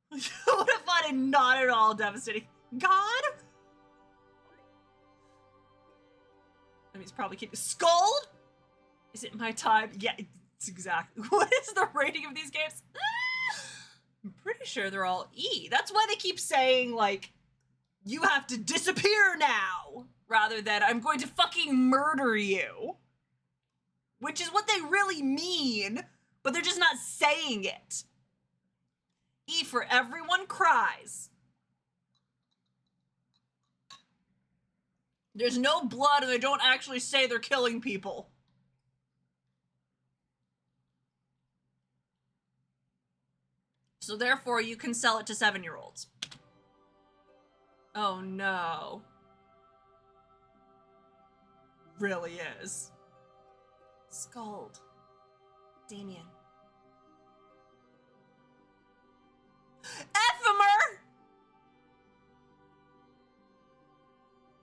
What if I did not at all devastating? God? I mean, it's probably keep Scold? Is it my time? Yeah, it's exactly. What is the rating of these games? I'm pretty sure they're all E. That's why they keep saying, like, you have to disappear now, rather than I'm going to fucking murder you. Which is what they really mean, but they're just not saying it. E for everyone cries. There's no blood and they don't actually say they're killing people. So therefore you can sell it to 7-year-olds. Oh no. Really is. Scold. Damien. Ephemer!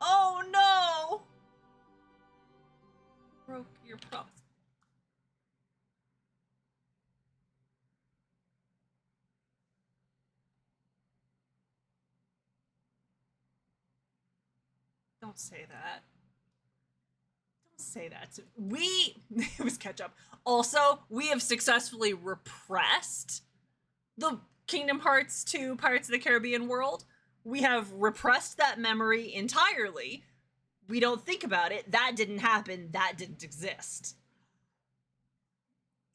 Oh no! Broke your promise. Don't say that. Don't say that. It was catch up. Also, we have successfully repressed the Kingdom Hearts 2 Pirates of the Caribbean world. We have repressed that memory entirely. We don't think about it. That didn't happen. That didn't exist.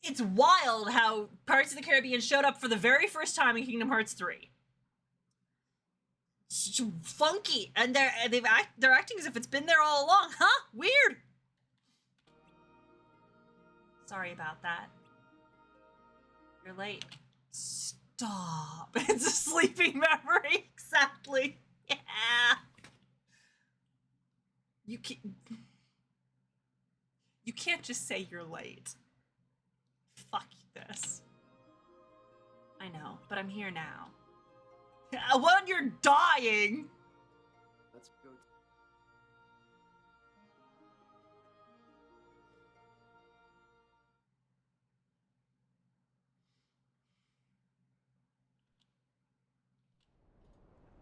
It's wild how Pirates of the Caribbean showed up for the very first time in Kingdom Hearts 3. It's funky, and they're acting as if it's been there all along. Huh? Weird. Sorry about that. You're late. Stop. It's a sleeping memory. Exactly. Yeah. You can't just say you're late. Fuck this. I know, but I'm here now. When you're dying. Let's go.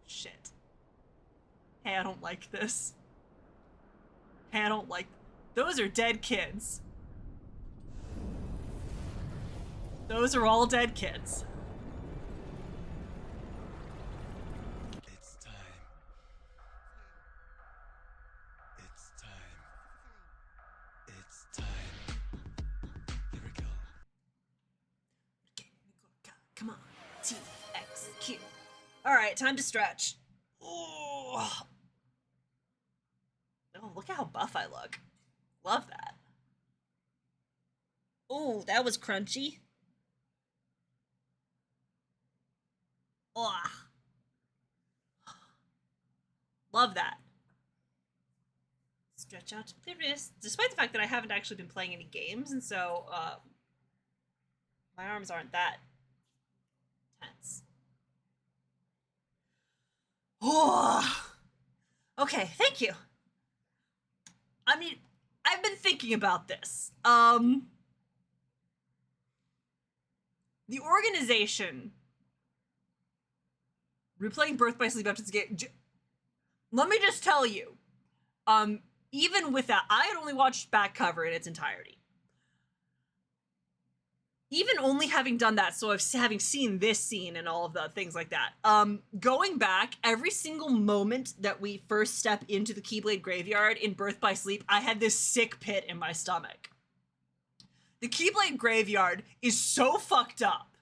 Shit. Hey, I don't like this. Hey, I don't like... Those are dead kids. Those are all dead kids. It's time. It's time. It's time. Here we go. Come on. TXQ. Alright, time to stretch. Oh, look at how buff I look. Love that. Oh, that was crunchy. Oh. Love that. Stretch out the wrist. Despite the fact that I haven't actually been playing any games, and so my arms aren't that tense. Oh. Okay, thank you. I mean, I've been thinking about this. The organization replaying Birth by Sleep after this game. Let me just tell you, even with that, I had only watched back cover in its entirety. even only having done that, so having seen this scene and all of the things like that, going back, every single moment that we first step into the Keyblade Graveyard in Birth by Sleep, I had this sick pit in my stomach. The Keyblade Graveyard is so fucked up.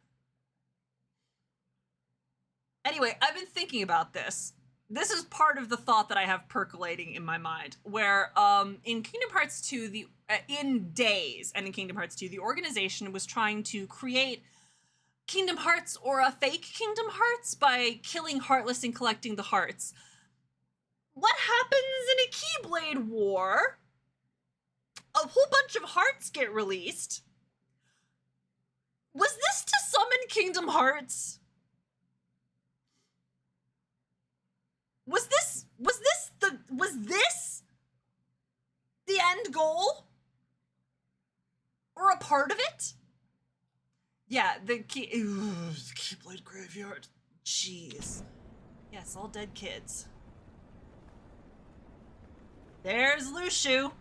Anyway, I've been thinking about this. This is part of the thought that I have percolating in my mind, where in Kingdom Hearts 2, in Days and in Kingdom Hearts 2, the organization was trying to create Kingdom Hearts or a fake Kingdom Hearts by killing Heartless and collecting the hearts. What happens in a Keyblade War? A whole bunch of hearts get released. Was this to summon Kingdom Hearts? Was this the end goal? Or a part of it? Yeah, the Keyblade Graveyard. Jeez. Yes, all dead kids. There's Lushu.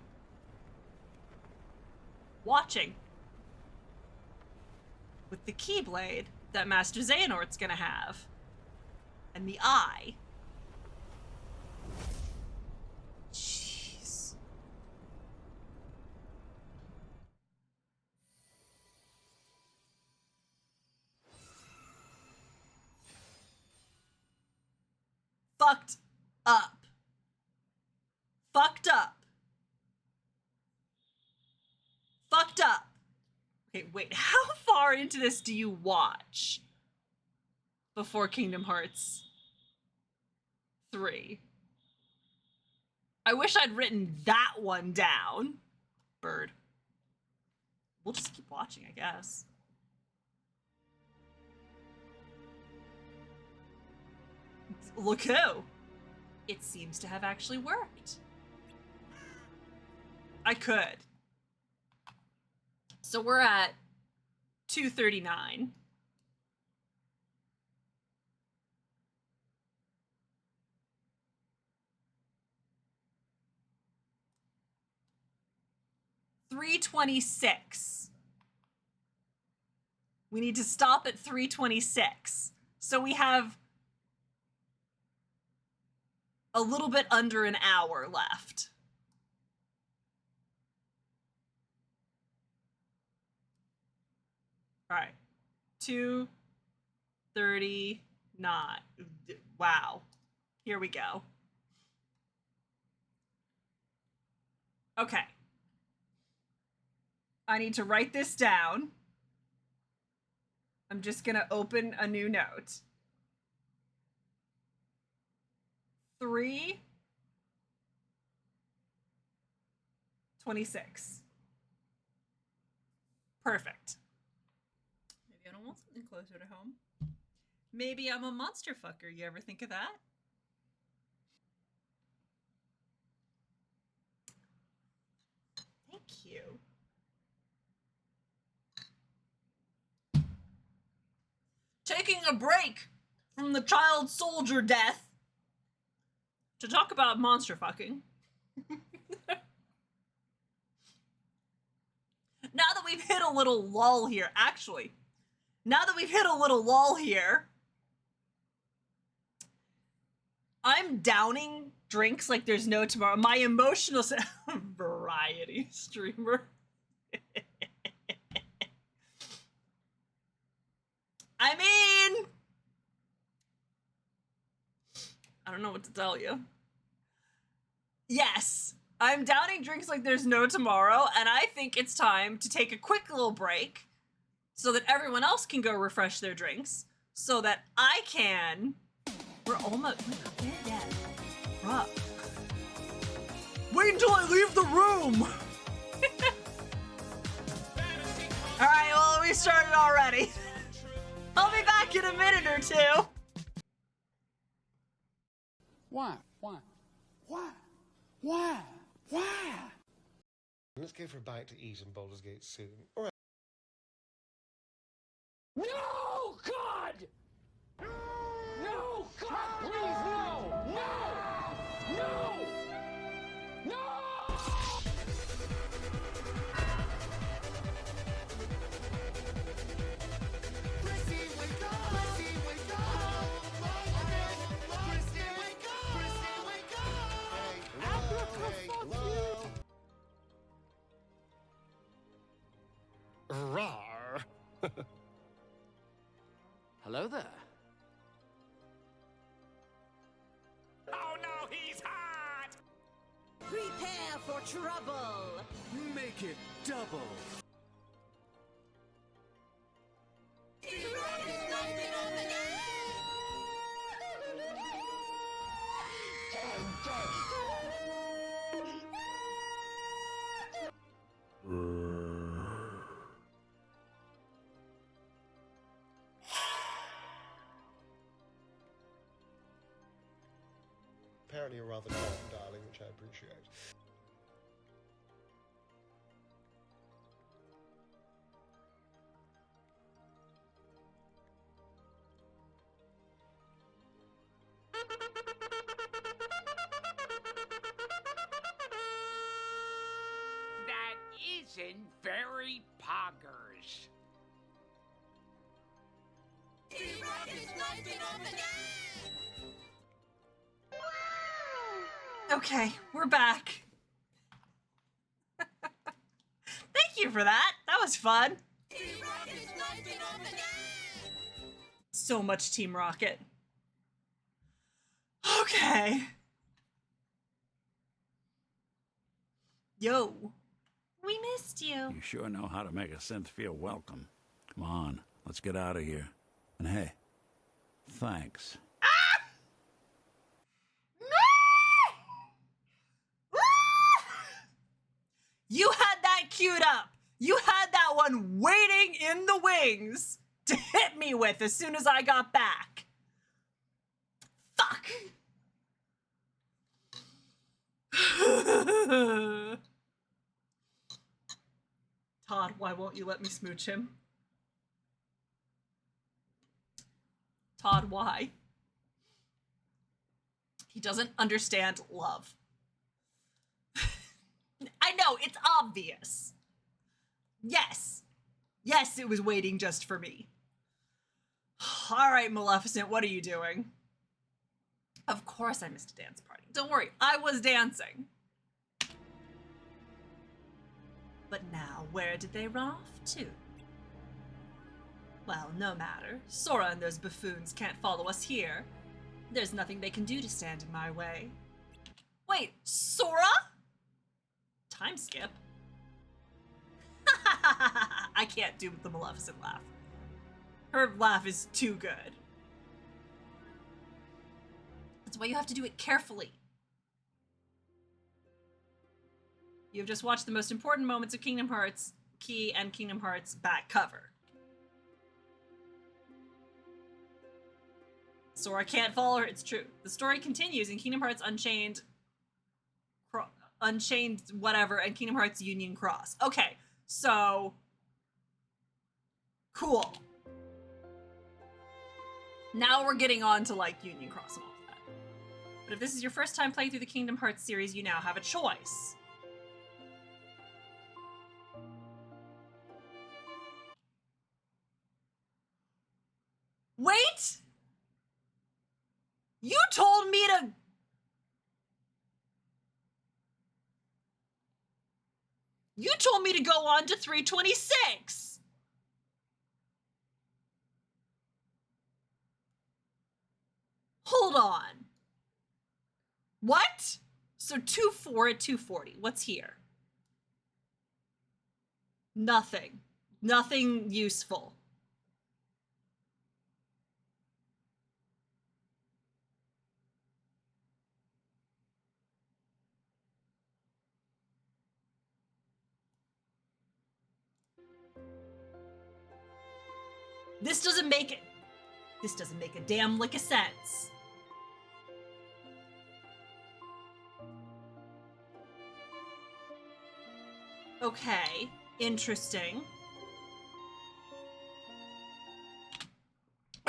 Watching. With the Keyblade that Master Xehanort's gonna have. And the eye. Jeez. Fucked up. Fucked up. Fucked up. Okay, wait, how far into this do you watch before Kingdom Hearts 3? I wish I'd written that one down. Bird. We'll just keep watching, I guess. Look who. It seems to have actually worked. I could. So we're at 239. $326. We need to stop at 326. So we have a little bit under an hour left. All right. 239. Wow. Here we go. Okay. I need to write this down. I'm just gonna open a new note. 326. Perfect. Maybe I don't want something closer to home. Maybe I'm a monster fucker. You ever think of that? Thank you. Taking a break from the child soldier death to talk about monster fucking. Now that we've hit a little lull here, I'm downing drinks like there's no tomorrow. My emotional variety streamer. I mean, I don't know what to tell you. Yes, I'm downing drinks like there's no tomorrow, and I think it's time to take a quick little break so that everyone else can go refresh their drinks, so that I can... We're not there yet. Bruh. Wait until I leave the room! Alright, well, we started already. I'll be back in a minute or two. Why? Let's go for a bite to eat in Baldur's Gate soon. All right. No, God! No, God, please, no! No! No! No! Rawr. Hello there. Oh no, he's hot! Prepare for trouble! Make it double. Apparently a rather calm darling, which I appreciate. That isn't very poggers. Okay, we're back. Thank you for that. That was fun. So much Team Rocket. Okay. Yo, we missed you. You sure know how to make a synth feel welcome. Come on, let's get out of here. And hey, thanks. You had that queued up. You had that one waiting in the wings to hit me with as soon as I got back. Fuck. Todd, why won't you let me smooch him? Todd, why? He doesn't understand love. I know, it's obvious. Yes. Yes, it was waiting just for me. All right, Maleficent, what are you doing? Of course I missed a dance party. Don't worry, I was dancing. But now, where did they run off to? Well, no matter. Sora and those buffoons can't follow us here. There's nothing they can do to stand in my way. Wait, Sora? Time skip? I can't do the Maleficent laugh. Her laugh is too good. That's why you have to do it carefully. You have just watched the most important moments of Kingdom Hearts Key and Kingdom Hearts back cover. Sora can't follow her, it's true. The story continues in Kingdom Hearts Unchained whatever, and Kingdom Hearts Union Cross. Okay, so cool. Now we're getting on to like Union Cross and all of that. But if this is your first time playing through the Kingdom Hearts series, you now have a choice. Wait! You told me to... You told me to go on to 326! Hold on. What? So 2-4 at 240. What's here? Nothing. Nothing useful. This doesn't make a damn lick of sense. Okay, interesting.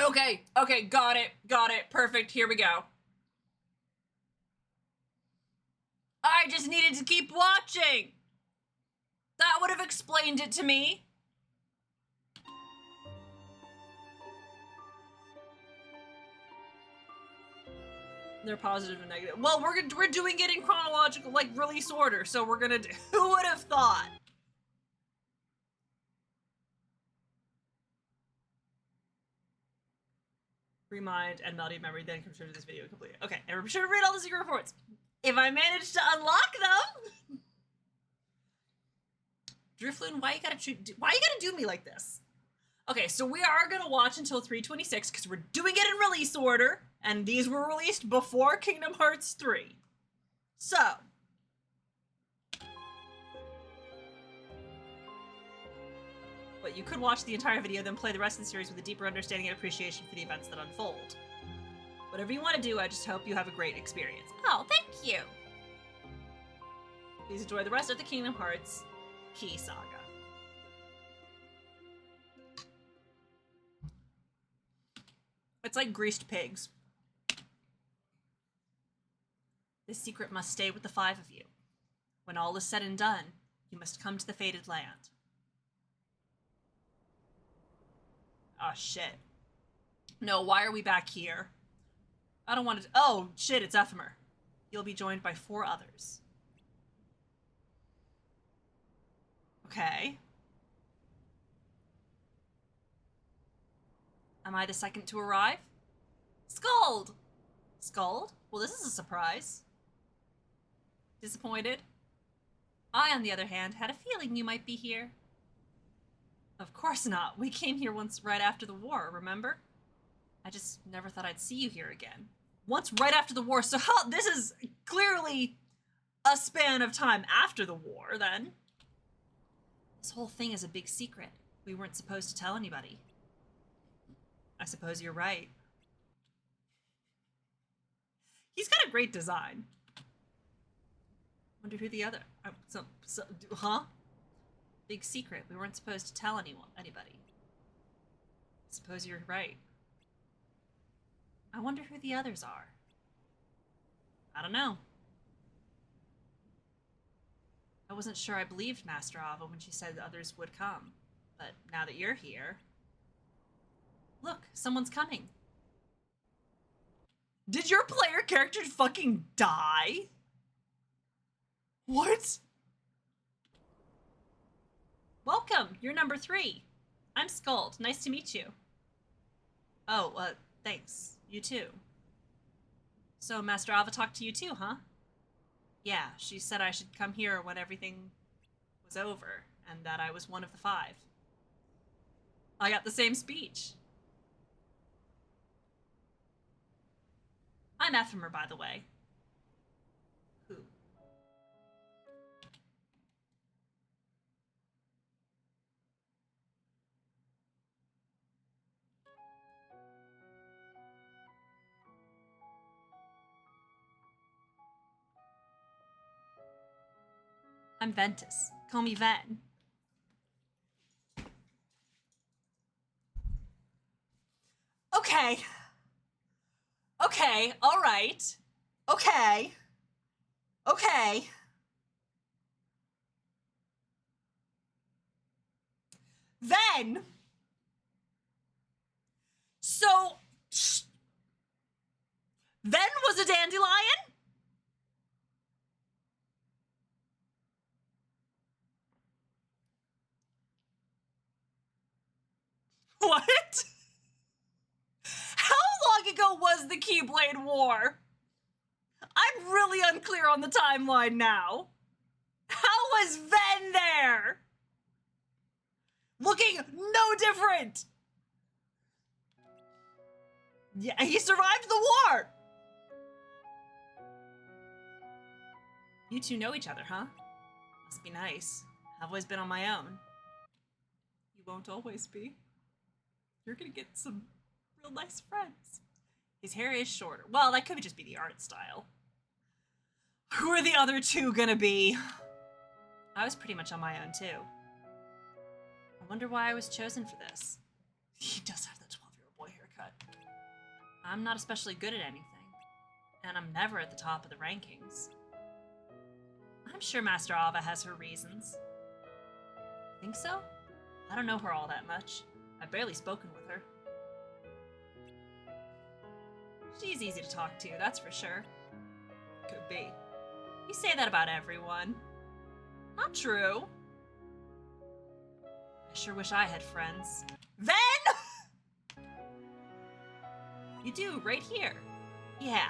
Okay, got it, perfect, here we go. I just needed to keep watching. That would have explained it to me. They're positive and negative. Well, we're doing it in chronological, like, release order, so we're gonna do... Who would have thought? free mind, and melody memory, then consider this video complete. Okay, and be sure to read all the secret reports. If I manage to unlock them... Drifloon, why you gotta do me like this? Okay, so we are gonna watch until 3:26 because we're doing it in release order, and these were released before Kingdom Hearts 3. So... But you could watch the entire video, then play the rest of the series with a deeper understanding and appreciation for the events that unfold. Whatever you want to do, I just hope you have a great experience. Oh, thank you! Please enjoy the rest of the Kingdom Hearts Key Saga. It's like greased pigs. This secret must stay with the 5 of you. When all is said and done, you must come to the fated land. Oh, shit. No, why are we back here? I don't want to... Oh, shit, it's Ephemer. You'll be joined by 4 others. Okay. Am I the second to arrive? Skuld! Skuld? Well, this is a surprise. Disappointed? I, on the other hand, had a feeling you might be here. Of course not. We came here once right after the war, remember? I just never thought I'd see you here again. Once right after the war, so how... This is clearly a span of time after the war, then. This whole thing is a big secret. We weren't supposed to tell anybody. I suppose you're right. He's got a great design. Wonder who the other... huh? Big secret. We weren't supposed to tell anybody. Suppose you're right. I wonder who the others are. I don't know. I wasn't sure I believed Master Ava when she said the others would come. But now that you're here... Look, someone's coming. Did your player character fucking die? What? Welcome, you're number 3. I'm Skuld. Nice to meet you. Oh, thanks. You too. So Master Ava talked to you too, huh? Yeah, she said I should come here when everything was over, and that I was one of the 5. I got the same speech. I'm Ephemer, by the way. Who? I'm Ventus. Call me Ven. Okay. Okay, alright. Okay. Okay. Then... So... Ven was a dandelion? What? How long ago was the Keyblade War? I'm really unclear on the timeline now. How was Ven there? Looking no different. Yeah, he survived the war. You two know each other, huh? Must be nice. I've always been on my own. You won't always be. You're gonna get some real nice friends. His hair is shorter. Well, that could just be the art style. Who are the other 2 gonna be? I was pretty much on my own, too. I wonder why I was chosen for this. He does have the 12-year-old boy haircut. I'm not especially good at anything, and I'm never at the top of the rankings. I'm sure Master Ava has her reasons. Think so? I don't know her all that much. I've barely spoken with her. She's easy to talk to, that's for sure. Could be. You say that about everyone. Not true. I sure wish I had friends. Ven! You do, right here. Yeah.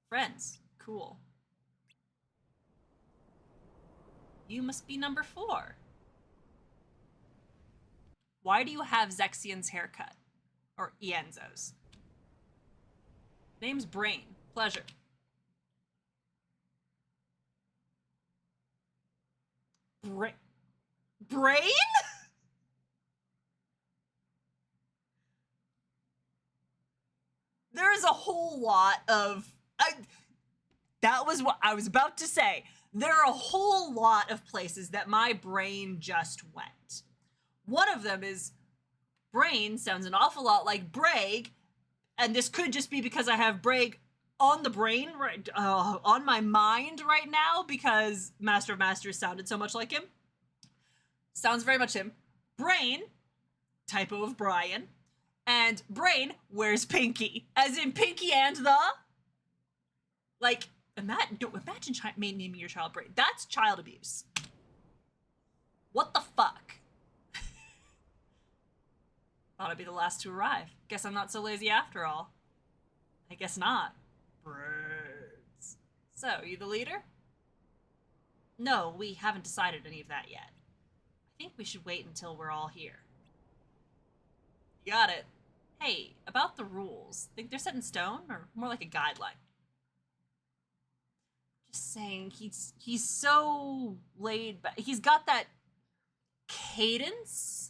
Friends. Cool. You must be number 4. Why do you have Zexian's haircut? Or Ienzo's? Name's Brain. Pleasure. Brain? There is a whole lot of... that was what I was about to say. There are a whole lot of places that my brain just went. One of them is Brain sounds an awful lot like Braig, and this could just be because I have Braig on the brain, right, on my mind right now, because Master of Masters sounded so much like him. Sounds very much him. Brain, typo of Brian, and Brain, where's Pinky? As in Pinky and the... Like, imagine naming your child Brain. That's child abuse. What the fuck? Thought I'd be the last to arrive. Guess I'm not so lazy after all. I guess not. Birds. So, you the leader? No, we haven't decided any of that yet. I think we should wait until we're all here. Got it. Hey, about the rules. Think they're set in stone, or more like a guideline? Just saying, he's so laid back. He's got that cadence.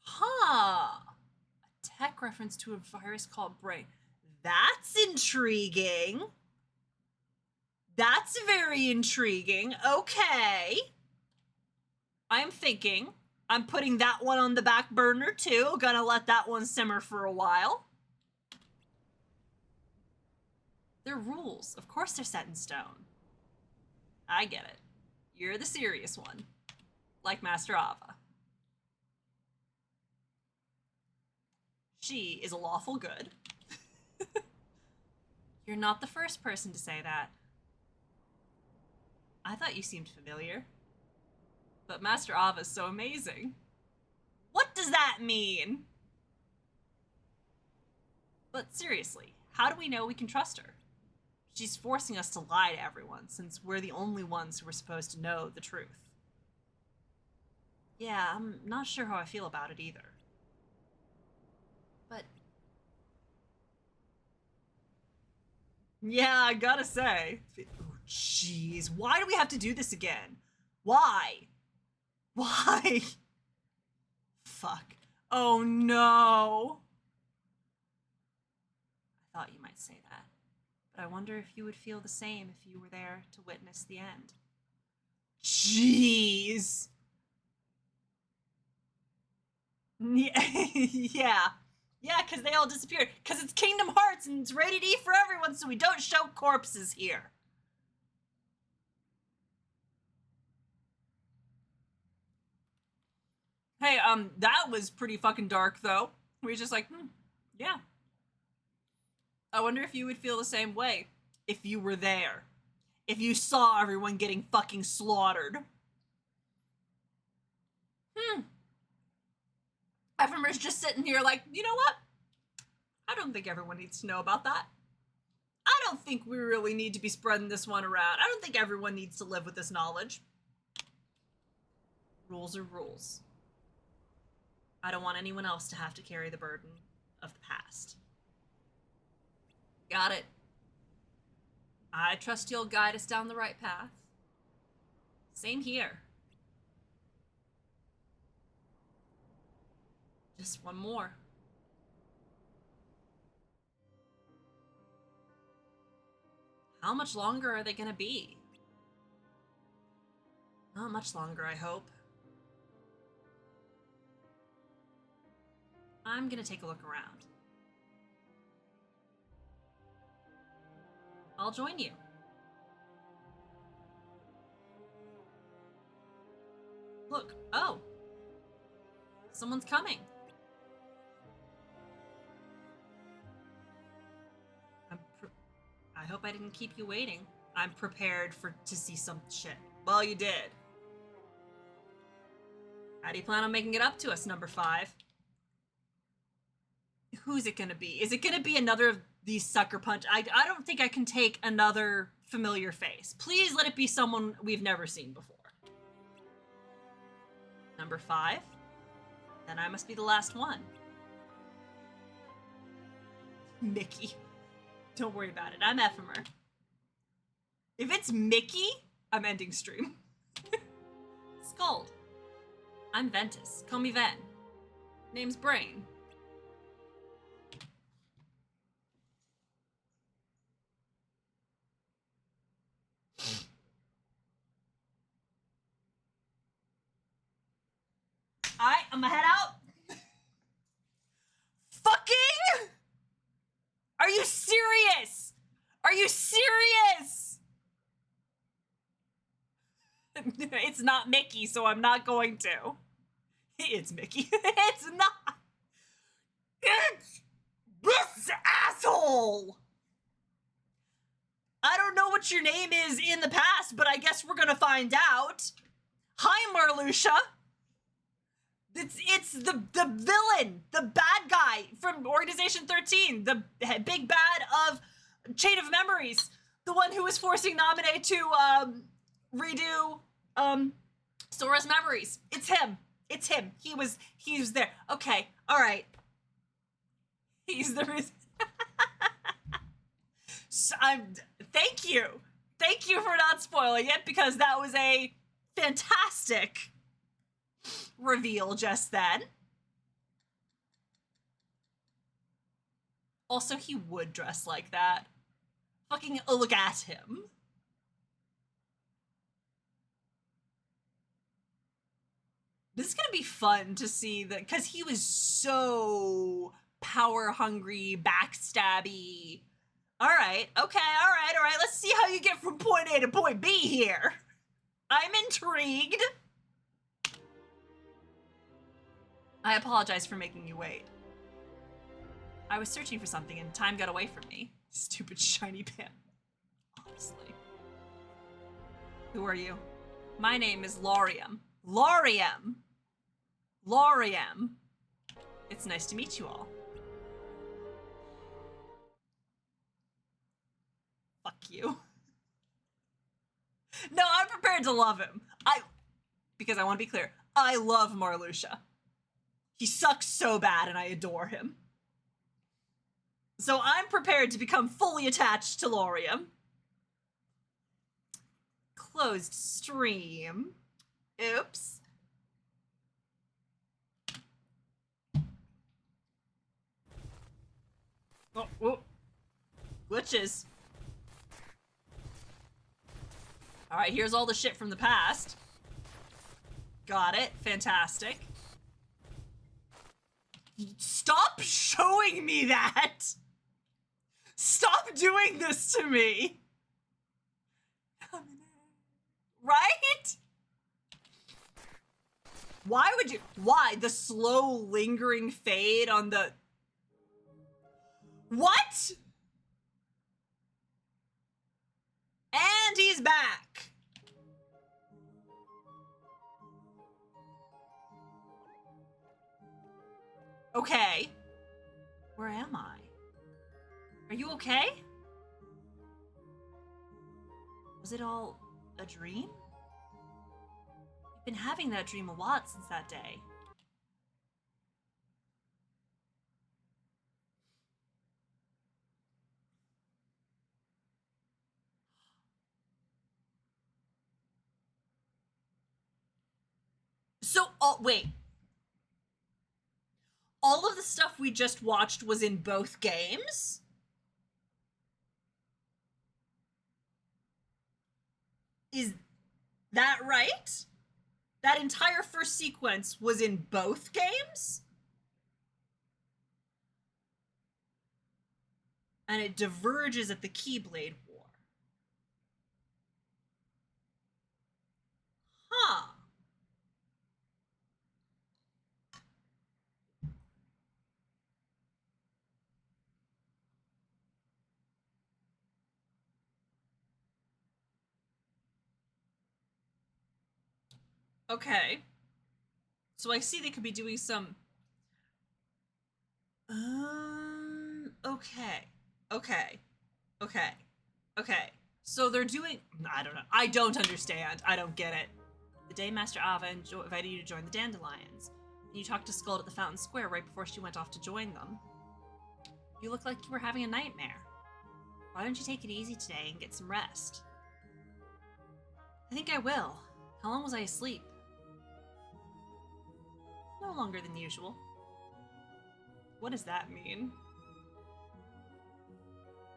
Huh. A tech reference to a virus called Brain. That's intriguing. That's very intriguing. Okay. I'm thinking. I'm putting that one on the back burner too. Gonna let that one simmer for a while. They're rules. Of course they're set in stone. I get it. You're the serious one. Like Master Ava. She is a lawful good. You're not the first person to say that. I thought you seemed familiar. But Master Ava's so amazing. What does that mean? But seriously, how do we know we can trust her? She's forcing us to lie to everyone, since we're the only ones who are supposed to know the truth. Yeah, I'm not sure how I feel about it either. But... yeah, I gotta say. Jeez, why do we have to do this again? Why? Why? Fuck. Oh no. I thought you might say that. But I wonder if you would feel the same if you were there to witness the end. Jeez. Yeah. Yeah, because they all disappeared. Because it's Kingdom Hearts and it's rated E for everyone, so we don't show corpses here. Hey, that was pretty fucking dark, though. We were just like, yeah. I wonder if you would feel the same way if you were there. If you saw everyone getting fucking slaughtered. Ephemer's just sitting here like, you know what? I don't think everyone needs to know about that. I don't think we really need to be spreading this one around. I don't think everyone needs to live with this knowledge. Rules are rules. I don't want anyone else to have to carry the burden of the past. Got it. I trust you'll guide us down the right path. Same here. Just one more. How much longer are they gonna be? Not much longer, I hope. I'm gonna take a look around. I'll join you. Look, oh. Someone's coming. I hope I didn't keep you waiting. I'm prepared to see some shit. Well, you did. How do you plan on making it up to us, number 5? Who's it gonna be? Is it gonna be another of these sucker punch? I don't think I can take another familiar face. Please let it be someone we've never seen before. Number 5? Then I must be the last one. Mickey. Don't worry about it. I'm ephemer. If it's Mickey, I'm ending stream. Scald. I'm Ventus. Call me Ven. Name's Brain. Alright, I'm gonna head out. Fucking! Are you serious? Are you serious? It's not Mickey, so I'm not going to. It's Mickey. It's not. It's this asshole. I don't know what your name is in the past, but I guess we're gonna find out. Hi, Marluxia. It's the villain, the bad guy from Organization 13, the big bad of Chain of Memories, the one who was forcing Naminé to redo Sora's memories. It's him. It's him. He was there. Okay, all right. He's the reason. So thank you. Thank you for not spoiling it, because that was a fantastic reveal just then. Also, he would dress like that. Fucking look at him. This is gonna be fun to see that, because he was so power hungry, backstabby. All right, okay, all right. Let's see how you get from point A to point B here. I'm intrigued. I apologize for making you wait. I was searching for something and time got away from me. Stupid shiny pin. Honestly. Who are you? My name is Laurium. Laurium! Laurium. It's nice to meet you all. Fuck you. No, I'm prepared to love him. Because I want to be clear, I love Marluxia. He sucks so bad and I adore him. So I'm prepared to become fully attached to Laurium. Closed stream. Oops. Oh. Glitches. Alright, here's all the shit from the past. Got it. Fantastic. Stop showing me that! Stop doing this to me! Right? Why would you? Why? The slow, lingering fade on the... What? And he's back. Okay. Where am I? Are you okay? Was it all a dream? I've been having that dream a lot since that day. So, wait. All of the stuff we just watched was in both games? Is that right? That entire first sequence was in both games? And it diverges at the Keyblade War. Huh. Okay. So I see they could be doing some... Okay. So they're doing... I don't know. I don't understand. I don't get it. The day Master Ava invited you to join the Dandelions. And you talked to Skull at the Fountain Square right before she went off to join them. You look like you were having a nightmare. Why don't you take it easy today and get some rest? I think I will. How long was I asleep? No longer than usual. What does that mean?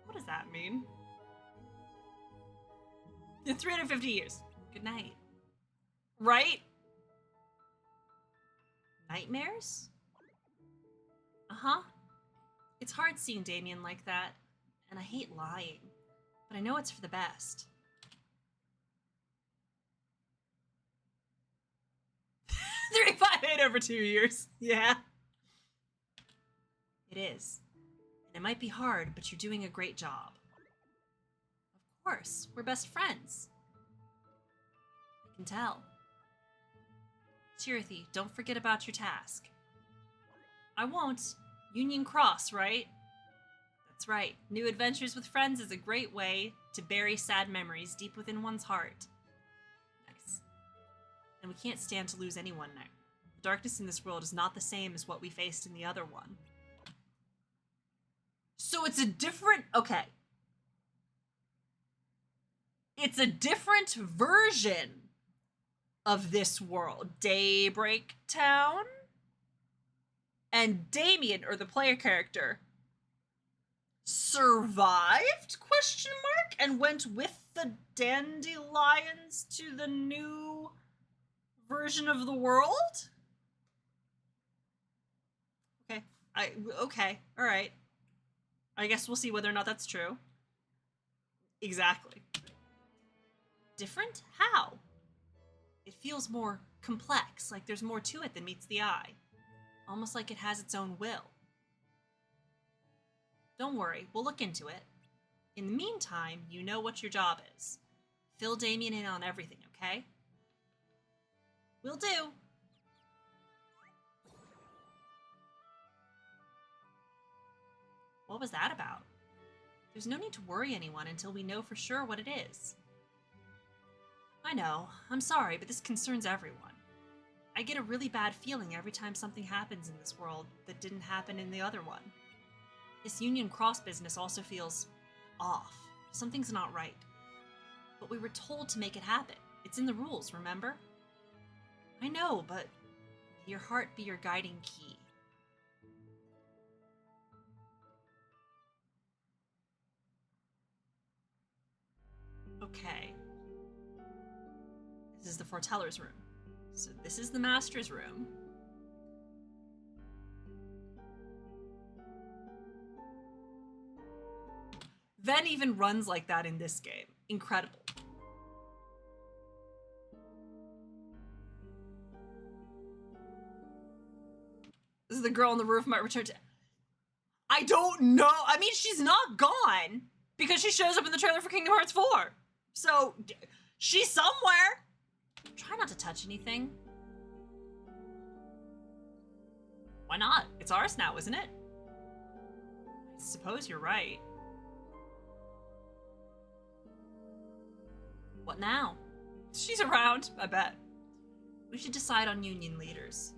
What does that mean? 350 years. Good night. Right? Nightmares? Uh-huh. It's hard seeing Damien like that, and I hate lying, but I know it's for the best. 358 over 2 years. Yeah. It is. And it might be hard, but you're doing a great job. Of course, we're best friends. I can tell. Chirithy, don't forget about your task. I won't. Union Cross, right? That's right. New adventures with friends is a great way to bury sad memories deep within one's heart. Nice. And we can't stand to lose anyone now. The darkness in this world is not the same as what we faced in the other one. So it's a different... Okay. It's a different version of this world. Daybreak Town? And Damien, or the player character, survived, question mark, and went with the Dandelions to the new version of the world? Okay, alright. I guess we'll see whether or not that's true. Exactly. Different? How? It feels more complex, like there's more to it than meets the eye. Almost like it has its own will. Don't worry, we'll look into it. In the meantime, you know what your job is. Fill Damien in on everything, okay? Will do. What was that about? There's no need to worry anyone until we know for sure what it is. I know, I'm sorry, but this concerns everyone. I get a really bad feeling every time something happens in this world that didn't happen in the other one. This Union Cross business also feels off. Something's not right. But we were told to make it happen. It's in the rules, remember? I know, but may your heart be your guiding key. Okay. This is the Foreteller's room. So this is the Master's room. Ven even runs like that in this game. Incredible. This is the girl on the roof might return to... I don't know. I mean, she's not gone because she shows up in the trailer for Kingdom Hearts 4. So, she's somewhere. Try not to touch anything. Why not? It's ours now, isn't it? I suppose you're right. What now? She's around, I bet. We should decide on union leaders.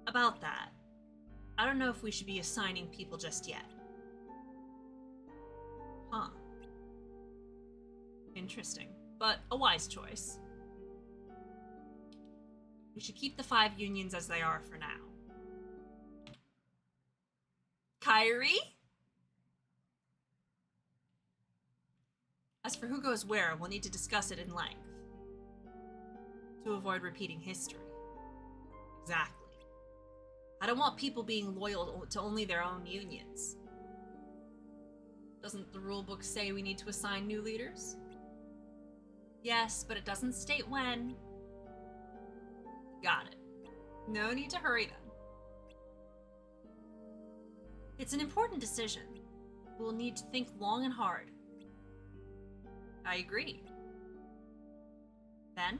About that, I don't know if we should be assigning people just yet. Huh. Interesting, but a wise choice. We should keep the 5 unions as they are for now. Kyrie? As for who goes where, we'll need to discuss it in length. To avoid repeating history. Exactly. I don't want people being loyal to only their own unions. Doesn't the rulebook say we need to assign new leaders? Yes, but it doesn't state when. Got it. No need to hurry then. It's an important decision. We'll need to think long and hard. I agree. Then?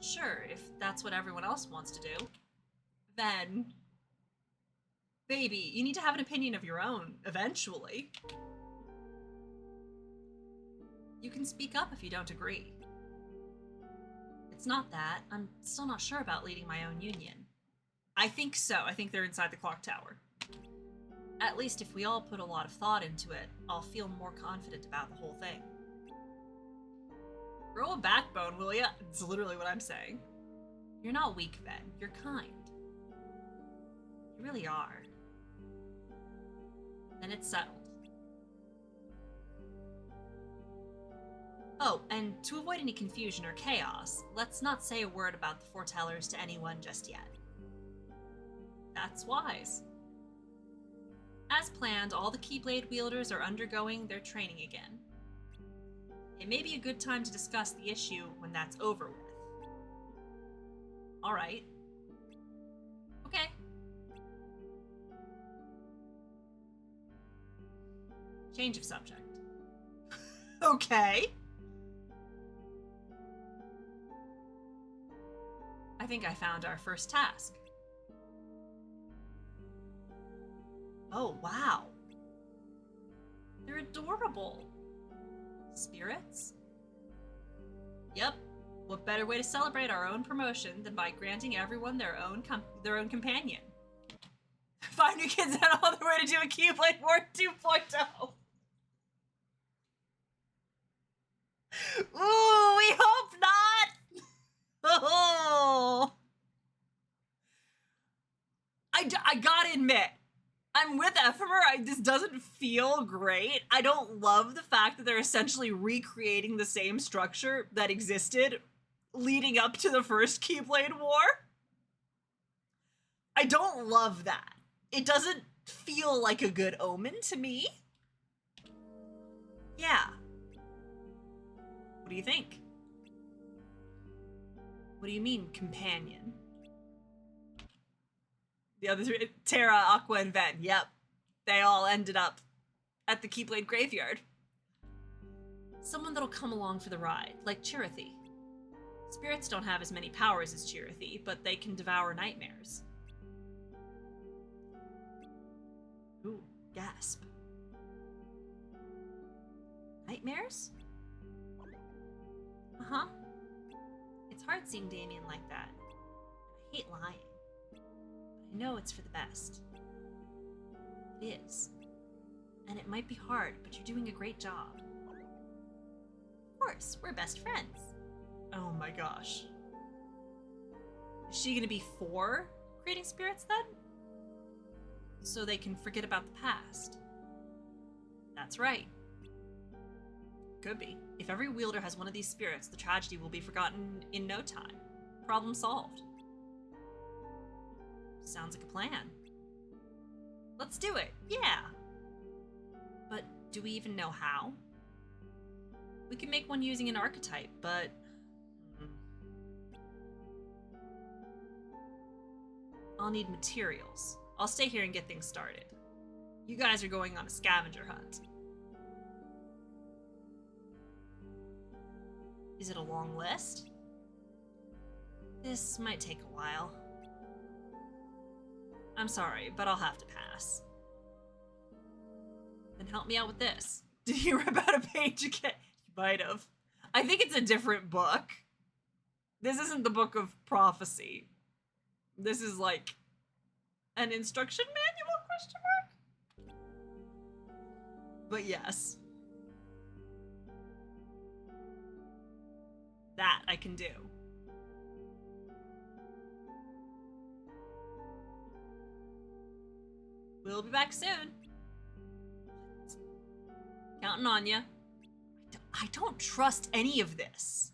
Sure, if that's what everyone else wants to do, then, baby, you need to have an opinion of your own, eventually. You can speak up if you don't agree. It's not that. I'm still not sure about leading my own union. I think so. I think they're inside the clock tower. At least if we all put a lot of thought into it, I'll feel more confident about the whole thing. Grow a backbone, will ya? It's literally what I'm saying. You're not weak, Ven. You're kind. You really are. Then it's settled. Oh, and to avoid any confusion or chaos, let's not say a word about the foretellers to anyone just yet. That's wise. As planned, all the Keyblade wielders are undergoing their training again. It may be a good time to discuss the issue when that's over with. Alright. Okay. Change of subject. Okay. I think I found our first task. Oh, wow. They're adorable. Spirits? Yep. What better way to celebrate our own promotion than by granting everyone their own companion? Five new kids out on the way to do a Keyblade War 2.0. Ooh, we hope not! Oh! I gotta admit, I'm with Ephemer. This doesn't feel great. I don't love the fact that they're essentially recreating the same structure that existed leading up to the first Keyblade War. I don't love that. It doesn't feel like a good omen to me. Yeah. What do you think? What do you mean, companion? The other three, Terra, Aqua, and Ven. Yep. They all ended up at the Keyblade Graveyard. Someone that'll come along for the ride, like Chirithy. Spirits don't have as many powers as Chirithy, but they can devour nightmares. Ooh, gasp. Nightmares? Uh-huh. It's hard seeing Damien like that. I hate lying. But I know it's for the best. It is. And it might be hard, but you're doing a great job. Of course, we're best friends. Oh my gosh. Is she gonna be for creating spirits then? So they can forget about the past. That's right. Could be. If every wielder has one of these spirits, the tragedy will be forgotten in no time. Problem solved. Sounds like a plan. Let's do it. Yeah. But do we even know how? We can make one using an archetype, but... I'll need materials. I'll stay here and get things started. You guys are going on a scavenger hunt. Is it a long list? This might take a while. I'm sorry, but I'll have to pass. Then help me out with this. Did you rip out a page again? You might have. I think it's a different book. This isn't the Book of Prophecy. This is like an instruction manual, question mark? But yes. That I can do. We'll be back soon. Counting on you. I don't trust any of this.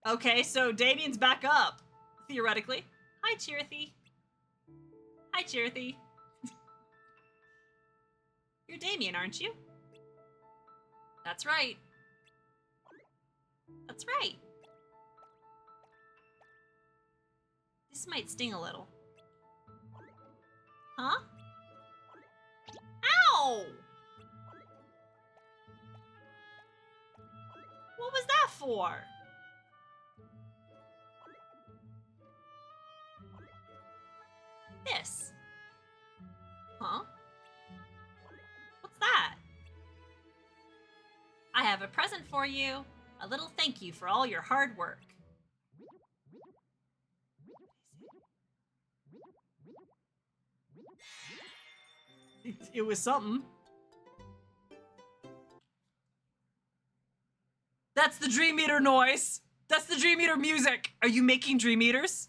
Okay, so Damien's back up, theoretically. Hi, Chirithy. Hi, Chirithy. You're Damien, aren't you? That's right. That's right. This might sting a little. Huh? Ow! for? This. Huh? What's that? I have a present for you. A little thank you for all your hard work. It was something. That's the Dream Eater noise. That's the Dream Eater music. Are you making Dream Eaters?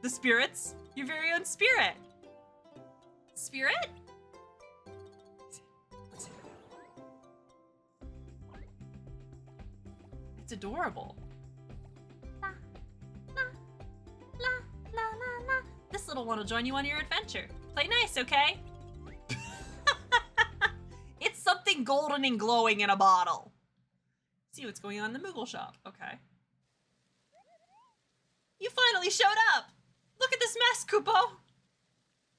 The spirits? Your very own spirit. Spirit? It's adorable. La, la, la, la, la, la. This little one will join you on your adventure. Play nice, okay? It's something golden and glowing in a bottle. See what's going on in the Moogle shop. Okay. You finally showed up! Look at this mess, Kupo!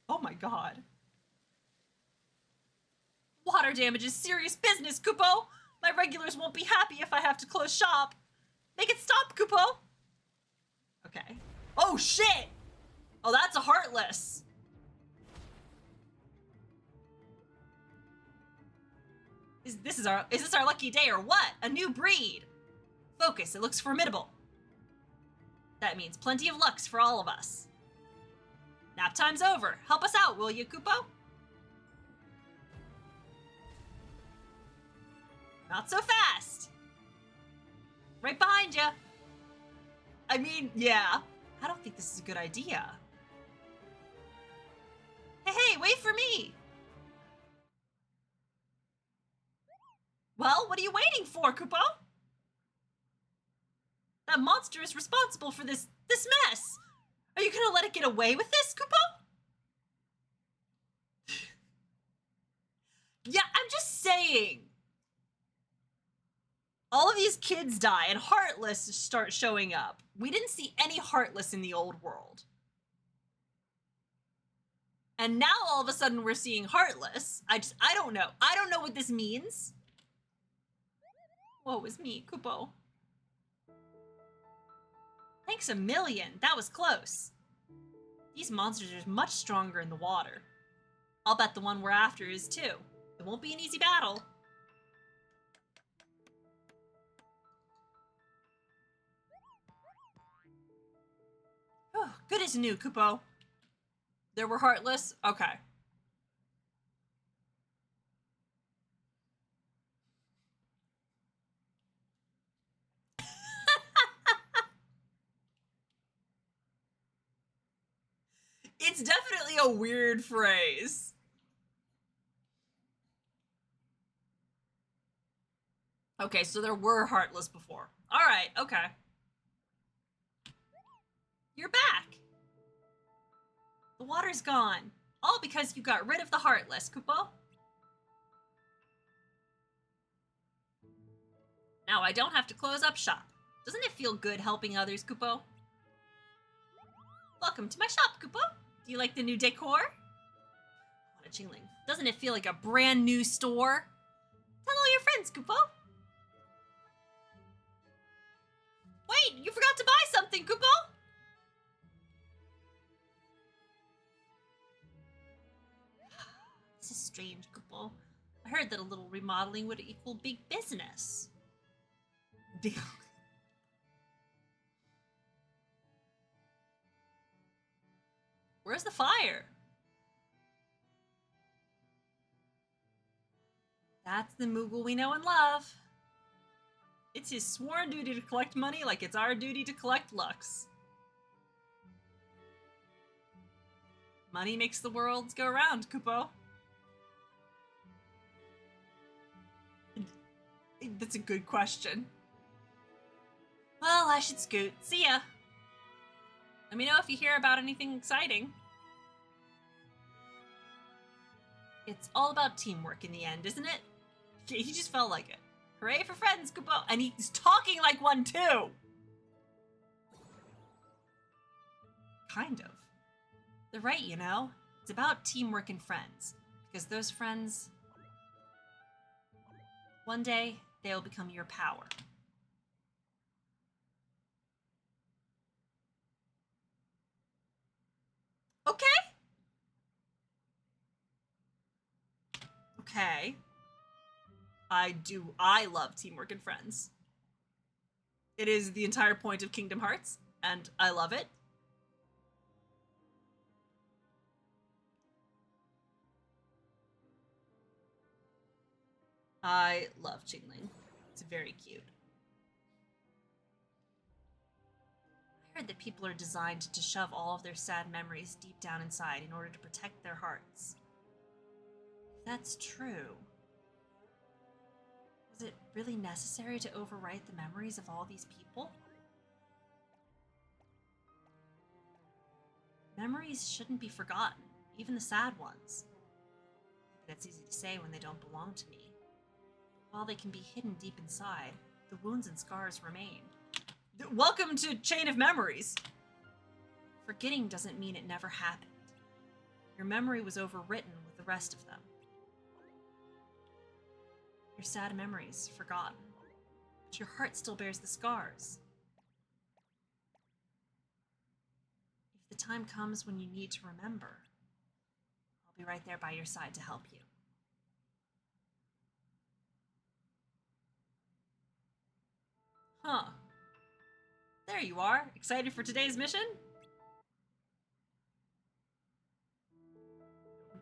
Oh my god. Water damage is serious business, Kupo! My regulars won't be happy if I have to close shop. Make it stop, Kupo! Okay. Oh shit! Oh, that's a Heartless. Is this our lucky day or what? A new breed. Focus, it looks formidable. That means plenty of lucks for all of us. Nap time's over. Help us out, will you, Kupo? Not so fast. Right behind you. I mean, yeah. I don't think this is a good idea. Hey, wait for me. Well, what are you waiting for, Kupo? That monster is responsible for this mess. Are you gonna let it get away with this, Kupo? Yeah, I'm just saying. All of these kids die and Heartless start showing up. We didn't see any Heartless in the old world. And now all of a sudden we're seeing Heartless. I don't know. I don't know what this means. Woe is me, Kupo. Thanks a million. That was close. These monsters are much stronger in the water. I'll bet the one we're after is too. It won't be an easy battle. Oh, good as new, Kupo. There were Heartless? Okay. It's definitely a weird phrase. Okay, so there were Heartless before. All right, okay. You're back. The water's gone. All because you got rid of the Heartless, Kupo. Now I don't have to close up shop. Doesn't it feel good helping others, Kupo? Welcome to my shop, Kupo. Do you like the new decor? What a chingling. Doesn't it feel like a brand new store? Tell all your friends, Kupo. Wait, you forgot to buy something, Kupo! This is strange, Kupo. I heard that a little remodeling would equal big business. Where's the fire? That's the Moogle we know and love. It's his sworn duty to collect money like it's our duty to collect lux. Money makes the world go round, Kupo. That's a good question. Well, I should scoot. See ya. Let me know if you hear about anything exciting. It's all about teamwork in the end, isn't it? He just felt like it. Hooray for friends, Kupo! And he's talking like one too! Kind of. They're right, you know? It's about teamwork and friends. Because those friends... one day, they'll become your power. Okay. Okay. I love teamwork and friends. It is the entire point of Kingdom Hearts, and I love it. I love Qingling. It's very cute. I heard that people are designed to shove all of their sad memories deep down inside in order to protect their hearts. If that's true, was it really necessary to overwrite the memories of all these people? Memories shouldn't be forgotten, even the sad ones. That's easy to say when they don't belong to me. While they can be hidden deep inside, the wounds and scars remain. Welcome to Chain of Memories! Forgetting doesn't mean it never happened. Your memory was overwritten with the rest of them. Your sad memories forgotten, but your heart still bears the scars. If the time comes when you need to remember, I'll be right there by your side to help you. Huh. There you are. Excited for today's mission?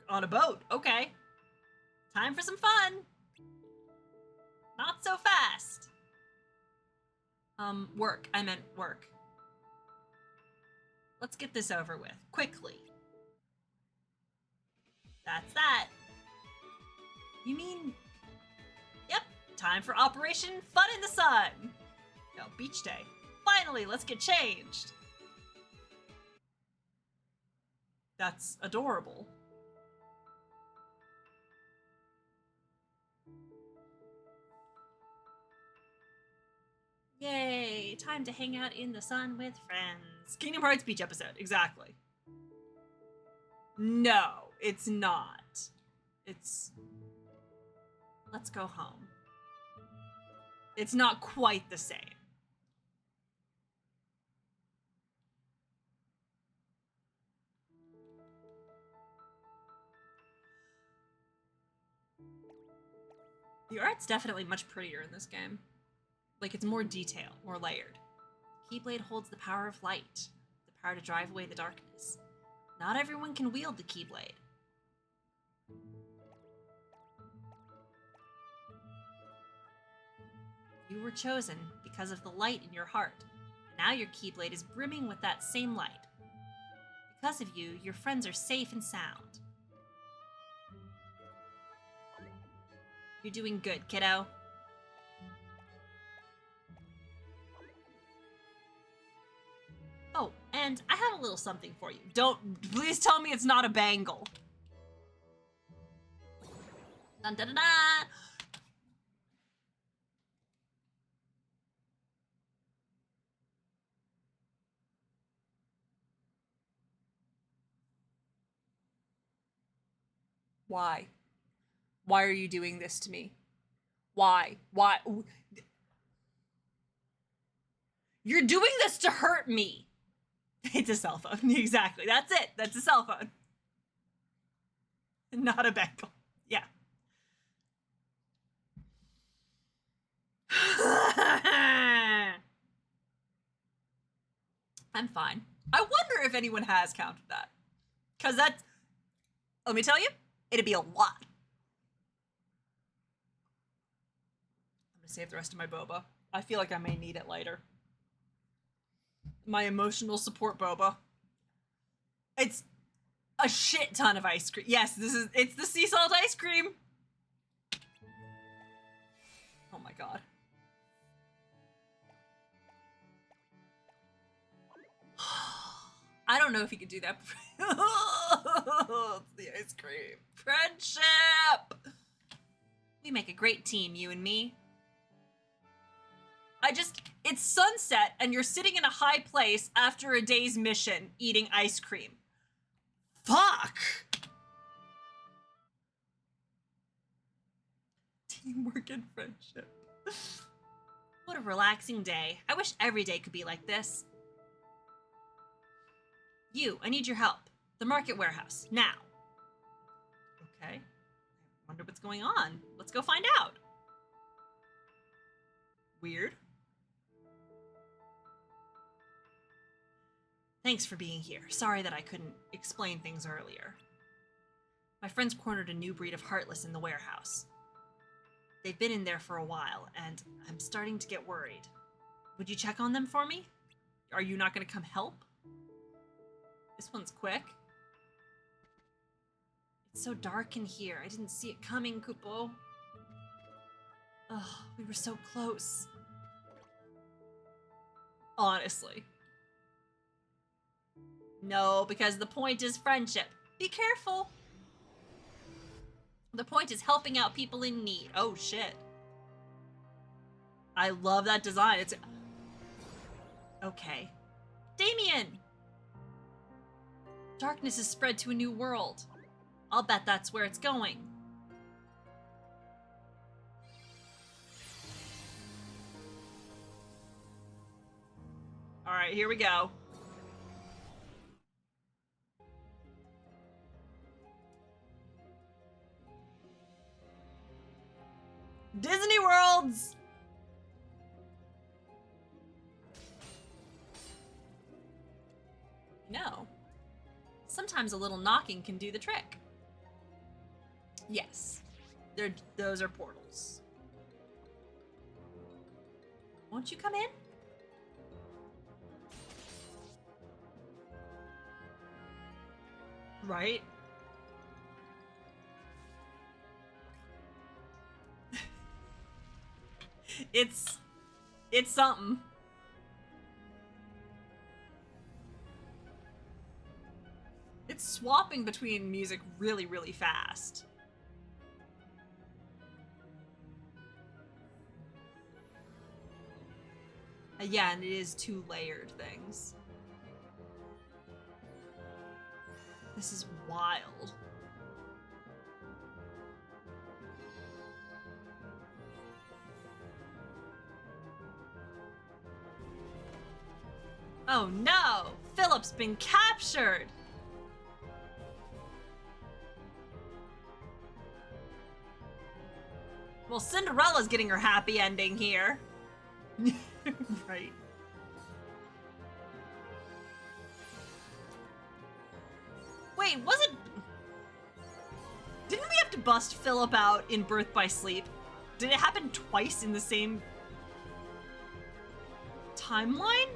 On a boat. Okay. Time for some fun. Not so fast. Work. I meant work. Let's get this over with. Quickly. That's that. You mean... Yep. Time for Operation Fun in the Sun. No, beach day. Finally, let's get changed. That's adorable. Yay, time to hang out in the sun with friends. Kingdom Hearts beach episode, exactly. No, it's not. It's... Let's go home. It's not quite the same. The art's definitely much prettier in this game. Like, it's more detailed, more layered. Keyblade holds the power of light, the power to drive away the darkness. Not everyone can wield the Keyblade. You were chosen because of the light in your heart, and now your Keyblade is brimming with that same light. Because of you, your friends are safe and sound. You're doing good, kiddo. Oh, and I have a little something for you. Please tell me it's not a bangle. Dun dun dun dun! Why? Why are you doing this to me? Why? Why? You're doing this to hurt me. It's a cell phone. Exactly. That's it. That's a cell phone. Not a bangle. Yeah. I'm fine. I wonder if anyone has counted that. Because that's... Let me tell you, it'd be a lot. I'm going to save the rest of my boba. I feel like I may need it later. My emotional support boba. It's a shit ton of ice cream. Yes, it's the sea salt ice cream. Oh my god. I don't know if he could do that. It's the ice cream. Friendship! We make a great team, you and me. It's sunset and you're sitting in a high place after a day's mission eating ice cream. Fuck! Teamwork and friendship. What a relaxing day. I wish every day could be like this. I need your help. The The market warehouse. Now. Okay. I wonder what's going on. Let's go find out. Weird. Thanks for being here. Sorry that I couldn't explain things earlier. My friends cornered a new breed of Heartless in the warehouse. They've been in there for a while, and I'm starting to get worried. Would you check on them for me? Are you not going to come help? This one's quick. It's so dark in here. I didn't see it coming, Kupo. Ugh, we were so close. Honestly. No, because the point is friendship. Be careful. The point is helping out people in need. Oh, shit. I love that design. It's... Okay. Damien! Darkness is spread to a new world. I'll bet that's where it's going. Alright, here we go. Disney Worlds! No. Sometimes a little knocking can do the trick. Yes. Those are portals. Won't you come in? Right? It's something. It's swapping between music really, really fast. Yeah, and it is two layered things. This is wild. Oh no! Philip's been captured! Well, Cinderella's getting her happy ending here. Right. Wait, didn't we have to bust Philip out in Birth by Sleep? Did it happen twice in the same timeline?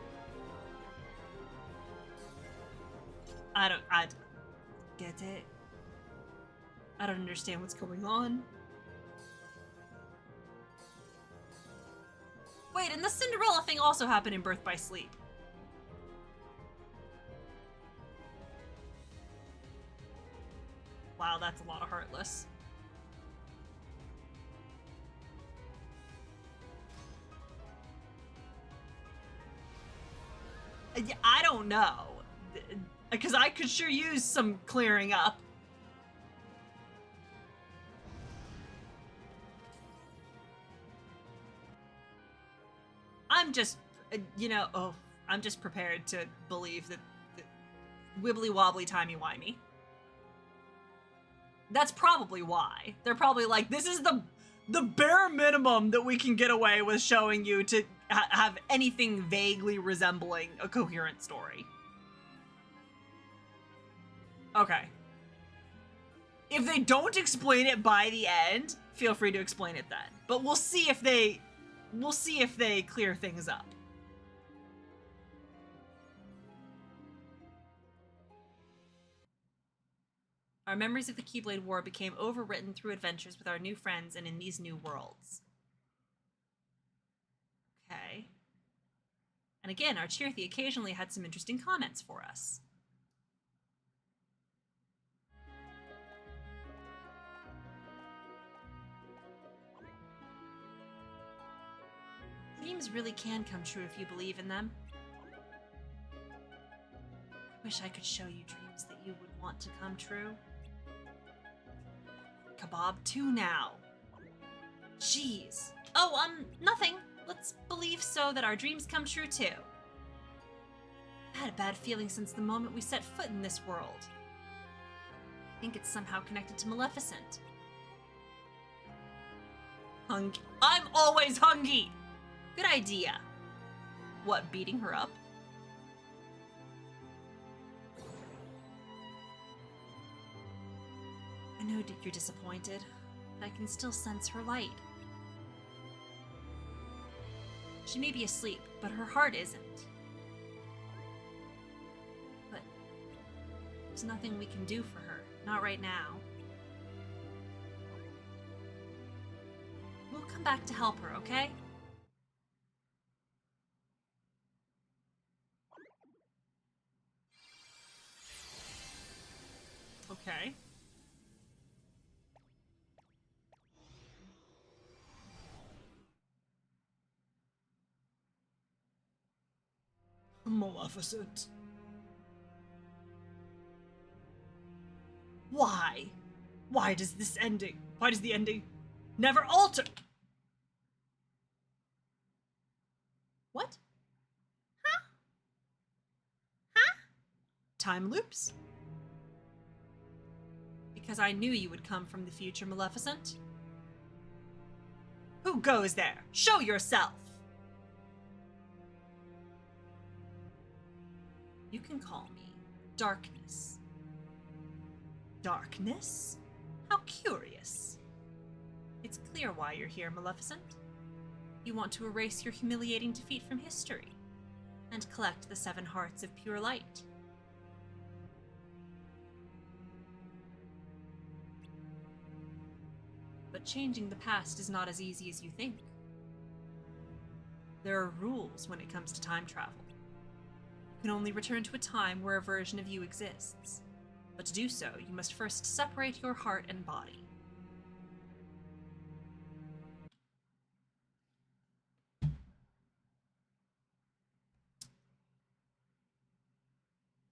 I don't get it. I don't understand what's going on. Wait, and the Cinderella thing also happened in Birth by Sleep. Wow, that's a lot of Heartless. I don't know. Because I could sure use some clearing up. I'm just, I'm just prepared to believe that wibbly wobbly timey wimey. That's probably why. They're probably like, this is the bare minimum that we can get away with showing you to have anything vaguely resembling a coherent story. Okay. If they don't explain it by the end, feel free to explain it then. But we'll see if they clear things up. Our memories of the Keyblade War became overwritten through adventures with our new friends and in these new worlds. Okay. And again, our Cheerthy occasionally had some interesting comments for us. Dreams really can come true if you believe in them. I wish I could show you dreams that you would want to come true. Kebab 2 now. Jeez. Oh, nothing. Let's believe so that our dreams come true too. I had a bad feeling since the moment we set foot in this world. think it's somehow connected to Maleficent. Hungry. I'm always hungry! Good idea. What, beating her up? I know that you're disappointed, but I can still sense her light. She may be asleep, but her heart isn't. But there's nothing we can do for her, not right now. We'll come back to help her, okay? Okay. Maleficent. Why? Why does the ending never alter? What? Huh? Huh? Time loops? Because I knew you would come from the future, Maleficent. Who goes there? Show yourself! You can call me Darkness. Darkness? How curious. It's clear why you're here, Maleficent. You want to erase your humiliating defeat from history and collect the 7 hearts of pure light. But changing the past is not as easy as you think. There are rules when it comes to time travel. You can only return to a time where a version of you exists. But to do so, you must first separate your heart and body.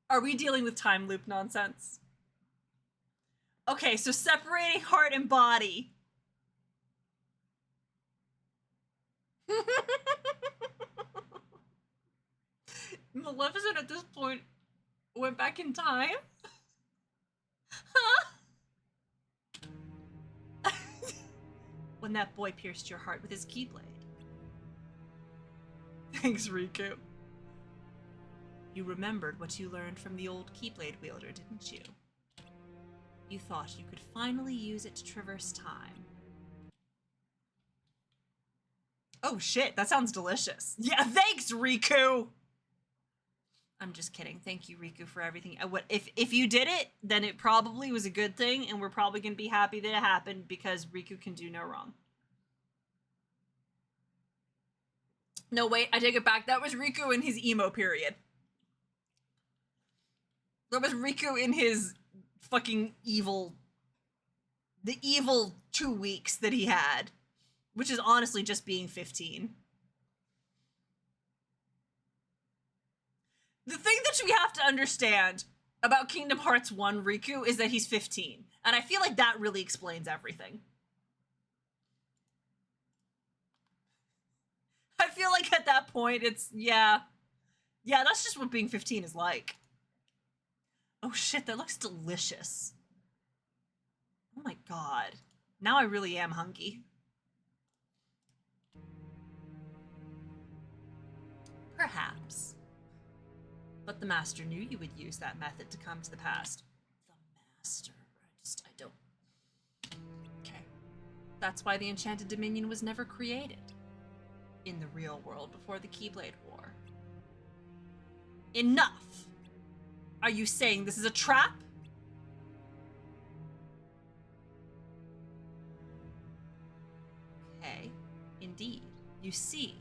Are we dealing with time loop nonsense? Okay, so separating heart and body. Maleficent at this point went back in time? Huh? When that boy pierced your heart with his keyblade. Thanks, Riku. You remembered what you learned from the old keyblade wielder, didn't you? You thought you could finally use it to traverse time. Oh shit, that sounds delicious. Yeah, thanks, Riku! I'm just kidding. Thank you, Riku, for everything. If you did it, then it probably was a good thing, and we're probably going to be happy that it happened because Riku can do no wrong. No, wait, I take it back. That was Riku in his emo period. That was Riku in his fucking evil... The evil 2 weeks that he had. Which is honestly just being 15. The thing that we have to understand about Kingdom Hearts 1 Riku is that he's 15. And I feel like that really explains everything. I feel like at that point it's, yeah. Yeah, that's just what being 15 is like. Oh shit, that looks delicious. Oh my god. Now I really am hungry. Perhaps. But the Master knew you would use that method to come to the past. The Master. I don't... Okay. That's why the Enchanted Dominion was never created. In the real world before the Keyblade War. Enough! Are you saying this is a trap? Okay. Indeed. You see...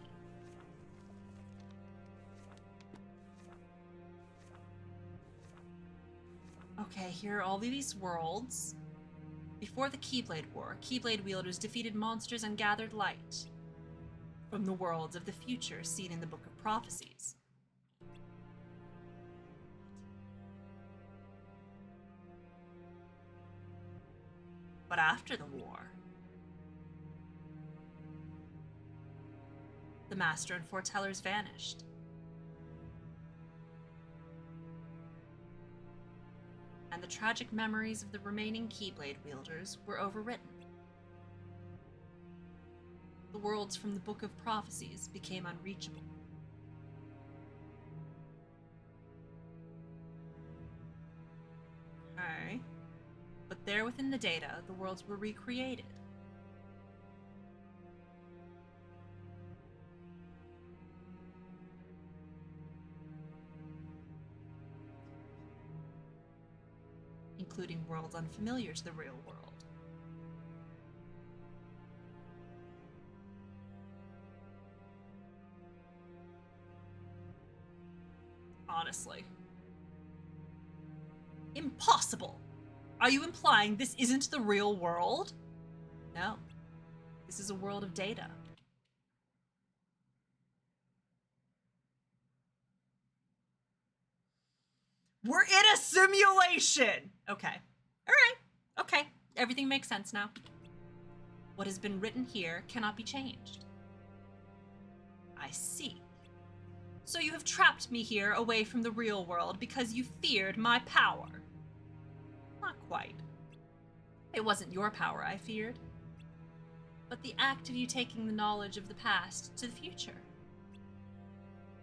Okay, here are all of these worlds. Before the Keyblade War, Keyblade wielders defeated monsters and gathered light from the worlds of the future seen in the Book of Prophecies. But after the war, the Master and Foretellers vanished. and the tragic memories of the remaining Keyblade wielders were overwritten. The worlds from the Book of Prophecies became unreachable. Okay. But there within the data, the worlds were recreated. Including worlds unfamiliar to the real world. Honestly. Impossible! Are you implying this isn't the real world? No. This is a world of data. We're in a simulation! Okay. Alright. Okay. Everything makes sense now. What has been written here cannot be changed. I see. So you have trapped me here away from the real world because you feared my power. Not quite. It wasn't your power I feared, but the act of you taking the knowledge of the past to the future.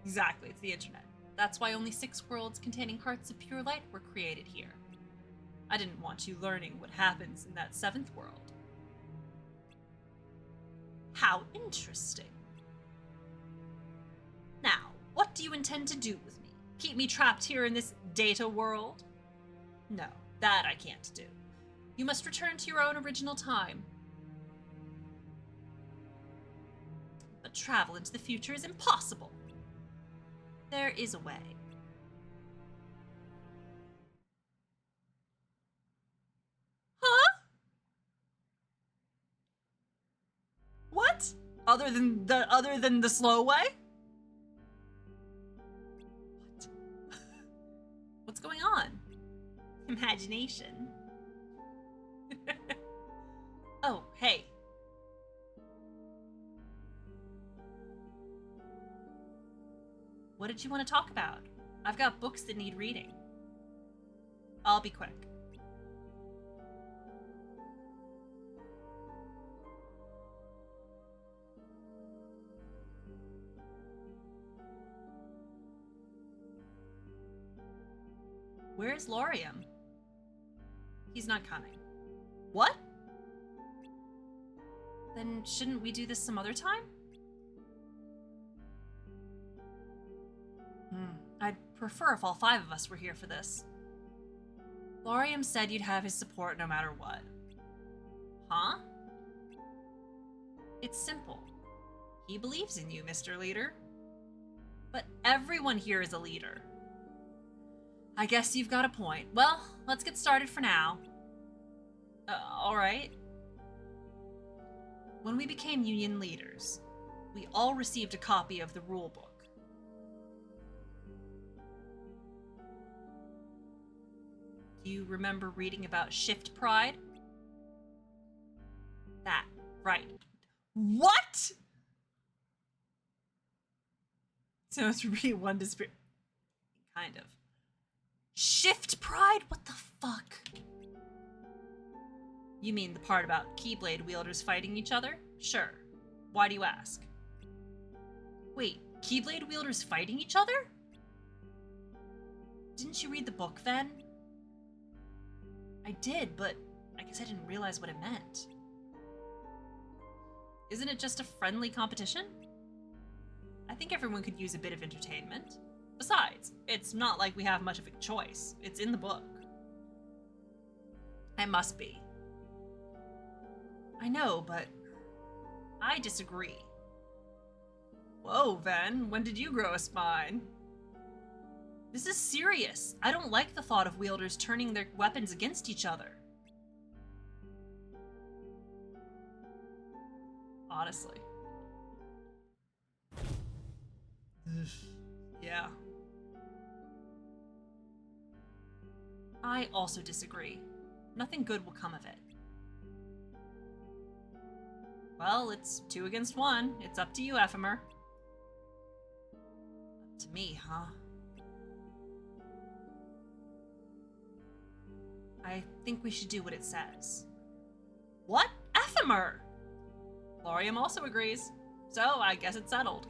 Exactly, it's the internet. That's why only 6 worlds containing hearts of pure light were created here. I didn't want you learning what happens in that 7th world. How interesting. Now, what do you intend to do with me? Keep me trapped here in this data world? No, that I can't do. You must return to your own original time. But travel into the future is impossible. There is a way. Huh? What? Other than the slow way? What? What's going on? Imagination. Oh, hey. What did you want to talk about? I've got books that need reading. I'll be quick. Where's Laurium? He's not coming. What? Then shouldn't we do this some other time? I'd prefer if all 5 of us were here for this. Laurium said you'd have his support no matter what. Huh? It's simple. He believes in you, Mr. Leader. But everyone here is a leader. I guess you've got a point. Well, let's get started for now. Alright. When we became Union leaders, we all received a copy of the rulebook. Do you remember reading about Shift Pride? That, right. What?! So it's really one to spirit. Kind of. Shift Pride? What the fuck? You mean the part about Keyblade wielders fighting each other? Sure. Why do you ask? Wait, Keyblade wielders fighting each other? Didn't you read the book then? I did, but I guess I didn't realize what it meant. Isn't it just a friendly competition? I think everyone could use a bit of entertainment. Besides, it's not like we have much of a choice. It's in the book. I must be. I know, but I disagree. Whoa, Ven, when did you grow a spine? This is serious. I don't like the thought of wielders turning their weapons against each other. Honestly. Yeah. I also disagree. Nothing good will come of it. Well, it's 2 against 1. It's up to you, Ephemer. Up to me, huh? I think we should do what it says. What? Ephemer! Laurium also agrees. So, I guess it's settled.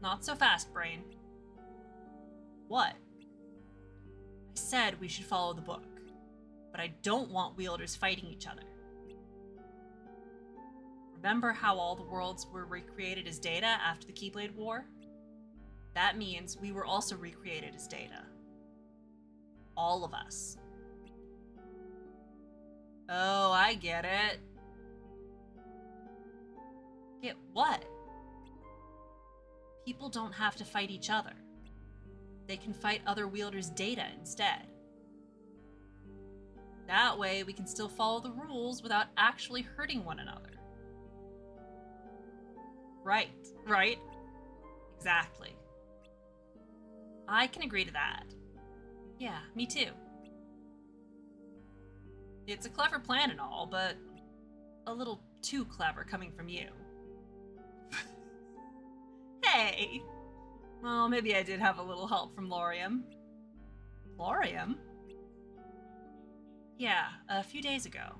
Not so fast, Brain. What? I said we should follow the book, but I don't want wielders fighting each other. Remember how all the worlds were recreated as Data after the Keyblade War? That means we were also recreated as Data. All of us. Oh, I get it. Get what? People don't have to fight each other. They can fight other wielders' Data instead. That way, we can still follow the rules without actually hurting one another. Right, right? Exactly. I can agree to that. Yeah, me too. It's a clever plan and all, but a little too clever coming from you. Hey! Well, maybe I did have a little help from Laurium. Laurium? Yeah, a few days ago.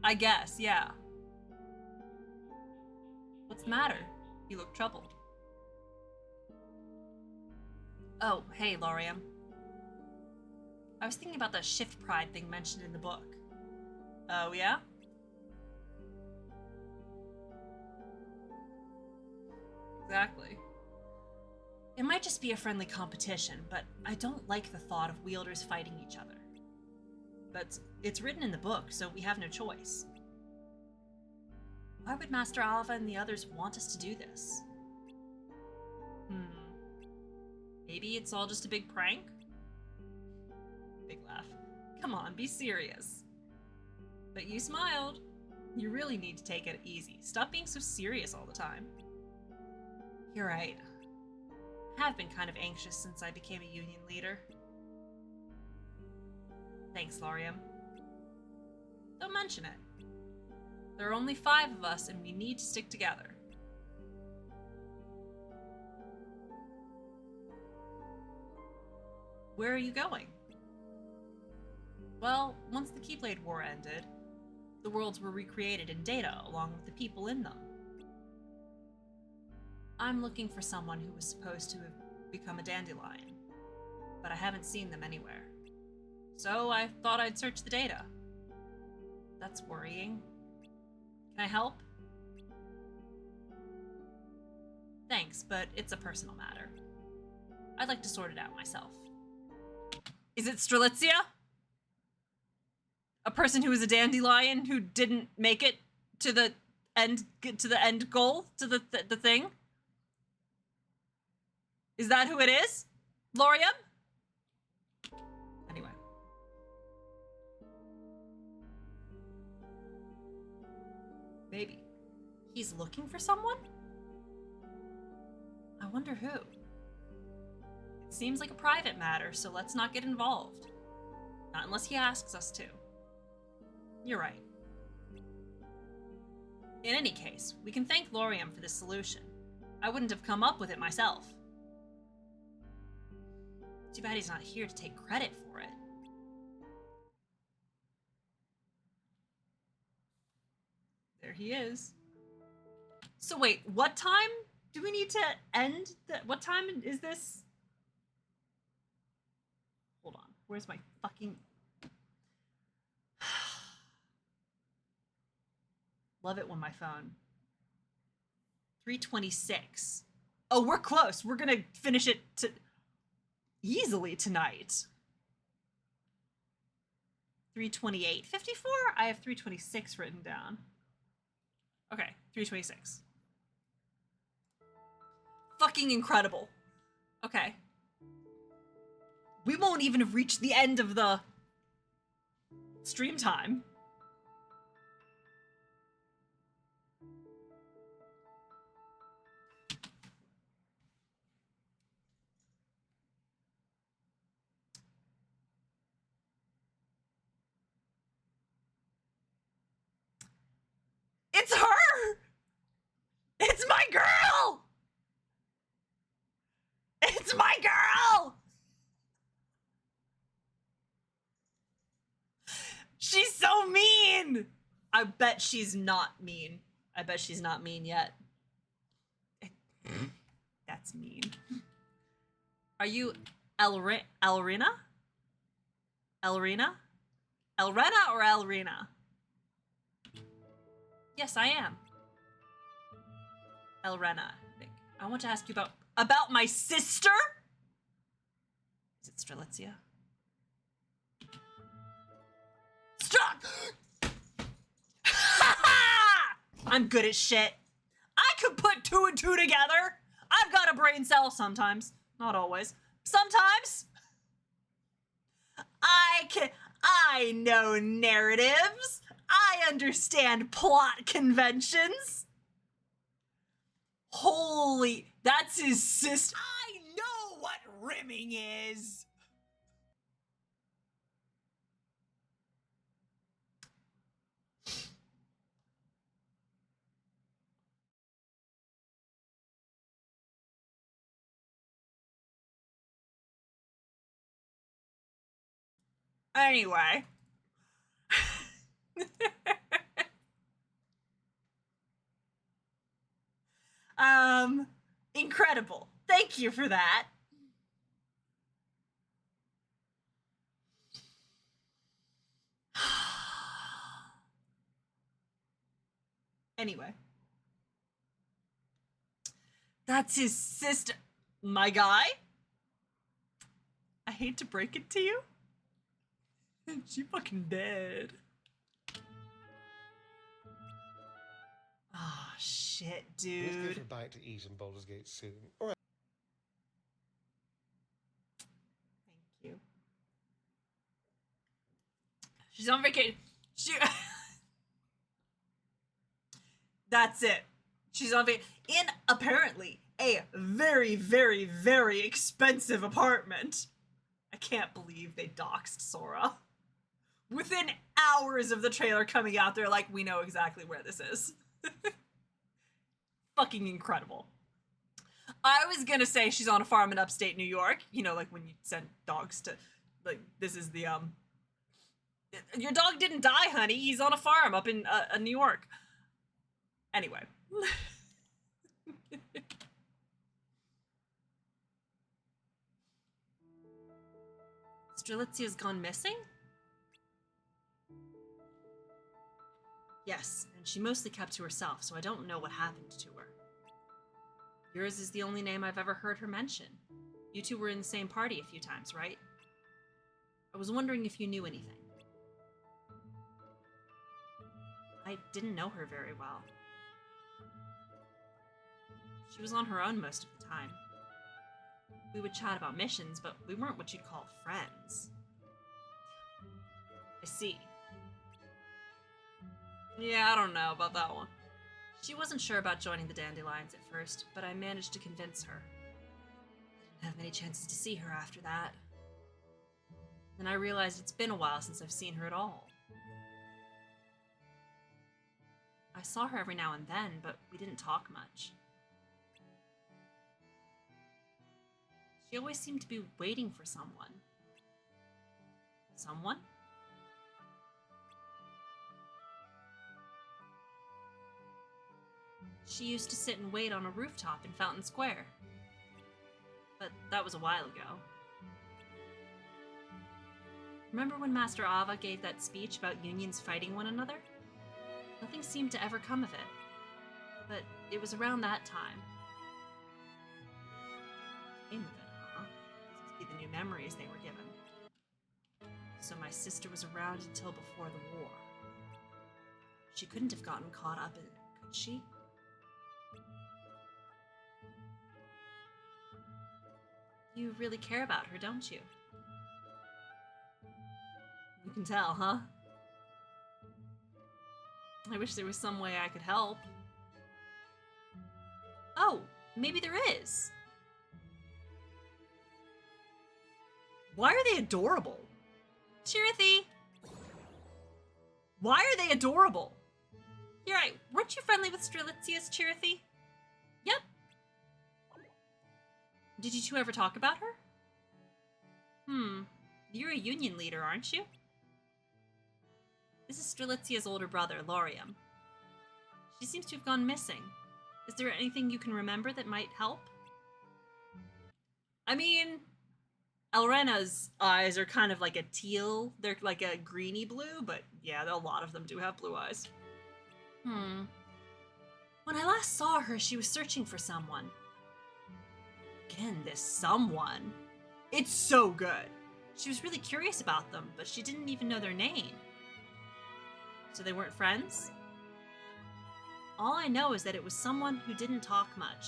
I guess, yeah. What's the matter? You look troubled. Oh, hey, Laurium. I was thinking about the shift pride thing mentioned in the book. Oh, yeah? Exactly. It might just be a friendly competition, but I don't like the thought of wielders fighting each other. But it's written in the book, so we have no choice. Why would Master Alva and the others want us to do this? Maybe it's all just a big prank? Big laugh. Come on, be serious. But you smiled. You really need to take it easy. Stop being so serious all the time. You're right. I have been kind of anxious since I became a union leader. Thanks, Laurium. Don't mention it. There are only 5 of us and we need to stick together. Where are you going? Well, once the Keyblade War ended, the worlds were recreated in Data along with the people in them. I'm looking for someone who was supposed to have become a dandelion, but I haven't seen them anywhere. So I thought I'd search the Data. That's worrying. Can I help? Thanks, but it's a personal matter. I'd like to sort it out myself. Is it Strelitzia? A person who is a dandelion who didn't make it to the end goal, to the thing? Is that who it is? Laurium? Anyway. Maybe. He's looking for someone? I wonder who. It seems like a private matter, so let's not get involved. Not unless he asks us to. You're right. In any case, we can thank Laurium for this solution. I wouldn't have come up with it myself. Too bad he's not here to take credit for it. There he is. So wait, what time do we need to end? What time is this? Hold on. Where's my fucking... Love it when my phone... 3:26. Oh, we're close. We're gonna finish it easily tonight. 3:28. 54? I have 3:26 written down. Okay, 3:26. Fucking incredible. Okay. We won't even have reached the end of the stream time. It's her! It's my girl! I bet she's not mean. I bet she's not mean yet. That's mean. Are you Elrina? Elrina or Elrina? Yes, I am. Elrena, I think. I want to ask you about my sister? Is it Strelitzia? I'm good at shit. I could put 2 and 2 together. I've got a brain cell sometimes. Not always. Sometimes. I know narratives. I understand plot conventions. Holy, that's his sister. I know what rimming is! Anyway. Incredible. Thank you for that. Anyway. That's his sister. My guy? I hate to break it to you. She fucking dead. Oh, shit, dude. Let's get her back to eat in Baldur's Gate soon. All right. Thank you. She's on vacation. That's it. She's on vacation in apparently a very, very, very expensive apartment. I can't believe they doxed Sora. Within hours of the trailer coming out, they're like, we know exactly where this is. Fucking incredible. I was gonna say she's on a farm in upstate New York. You know, like when you send dogs to, like, this is the, your dog didn't die, honey. He's on a farm up in New York. Anyway. Strelitzia's gone missing? Yes, and she mostly kept to herself, so I don't know what happened to her. Yours is the only name I've ever heard her mention. You two were in the same party a few times, right? I was wondering if you knew anything. I didn't know her very well. She was on her own most of the time. We would chat about missions, but we weren't what you'd call friends. I see. Yeah, I don't know about that one. She wasn't sure about joining the Dandelions at first, but I managed to convince her. I didn't have many chances to see her after that. Then I realized it's been a while since I've seen her at all. I saw her every now and then, but we didn't talk much. She always seemed to be waiting for someone. Someone? She used to sit and wait on a rooftop in Fountain Square. But that was a while ago. Remember when Master Ava gave that speech about unions fighting one another? Nothing seemed to ever come of it. But it was around that time. Came of it, huh? These must be the new memories they were given. So my sister was around until before the war. She couldn't have gotten caught up in it, could she? You really care about her, don't you? You can tell, huh? I wish there was some way I could help. Oh, maybe there is. Why are they adorable? Chirithy! Why are they adorable? You're right, weren't you friendly with Strelitzia's Chirithy? Yep. Did you two ever talk about her? You're a union leader, aren't you? This is Strelitzia's older brother, Laurium. She seems to have gone missing. Is there anything you can remember that might help? I mean, Elrena's eyes are kind of like a teal. They're like a greeny blue, but yeah, a lot of them do have blue eyes. When I last saw her, she was searching for someone. Again, this someone. It's so good. She was really curious about them, but she didn't even know their name. So they weren't friends? All I know is that it was someone who didn't talk much,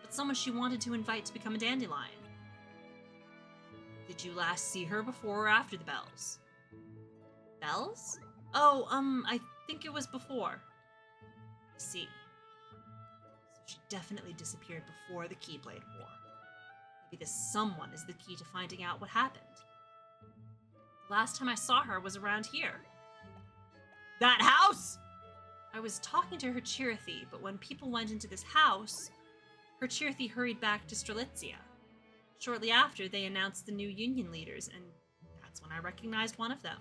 but someone she wanted to invite to become a dandelion. Did you last see her before or after the bells? Bells? Oh, I think it was before. I see. So she definitely disappeared before the Keyblade War. Maybe this someone is the key to finding out what happened. The last time I saw her was around here. That house! I was talking to her Chirithy, but when people went into this house, her Chirithy hurried back to Strelitzia. Shortly after, they announced the new union leaders, and that's when I recognized one of them.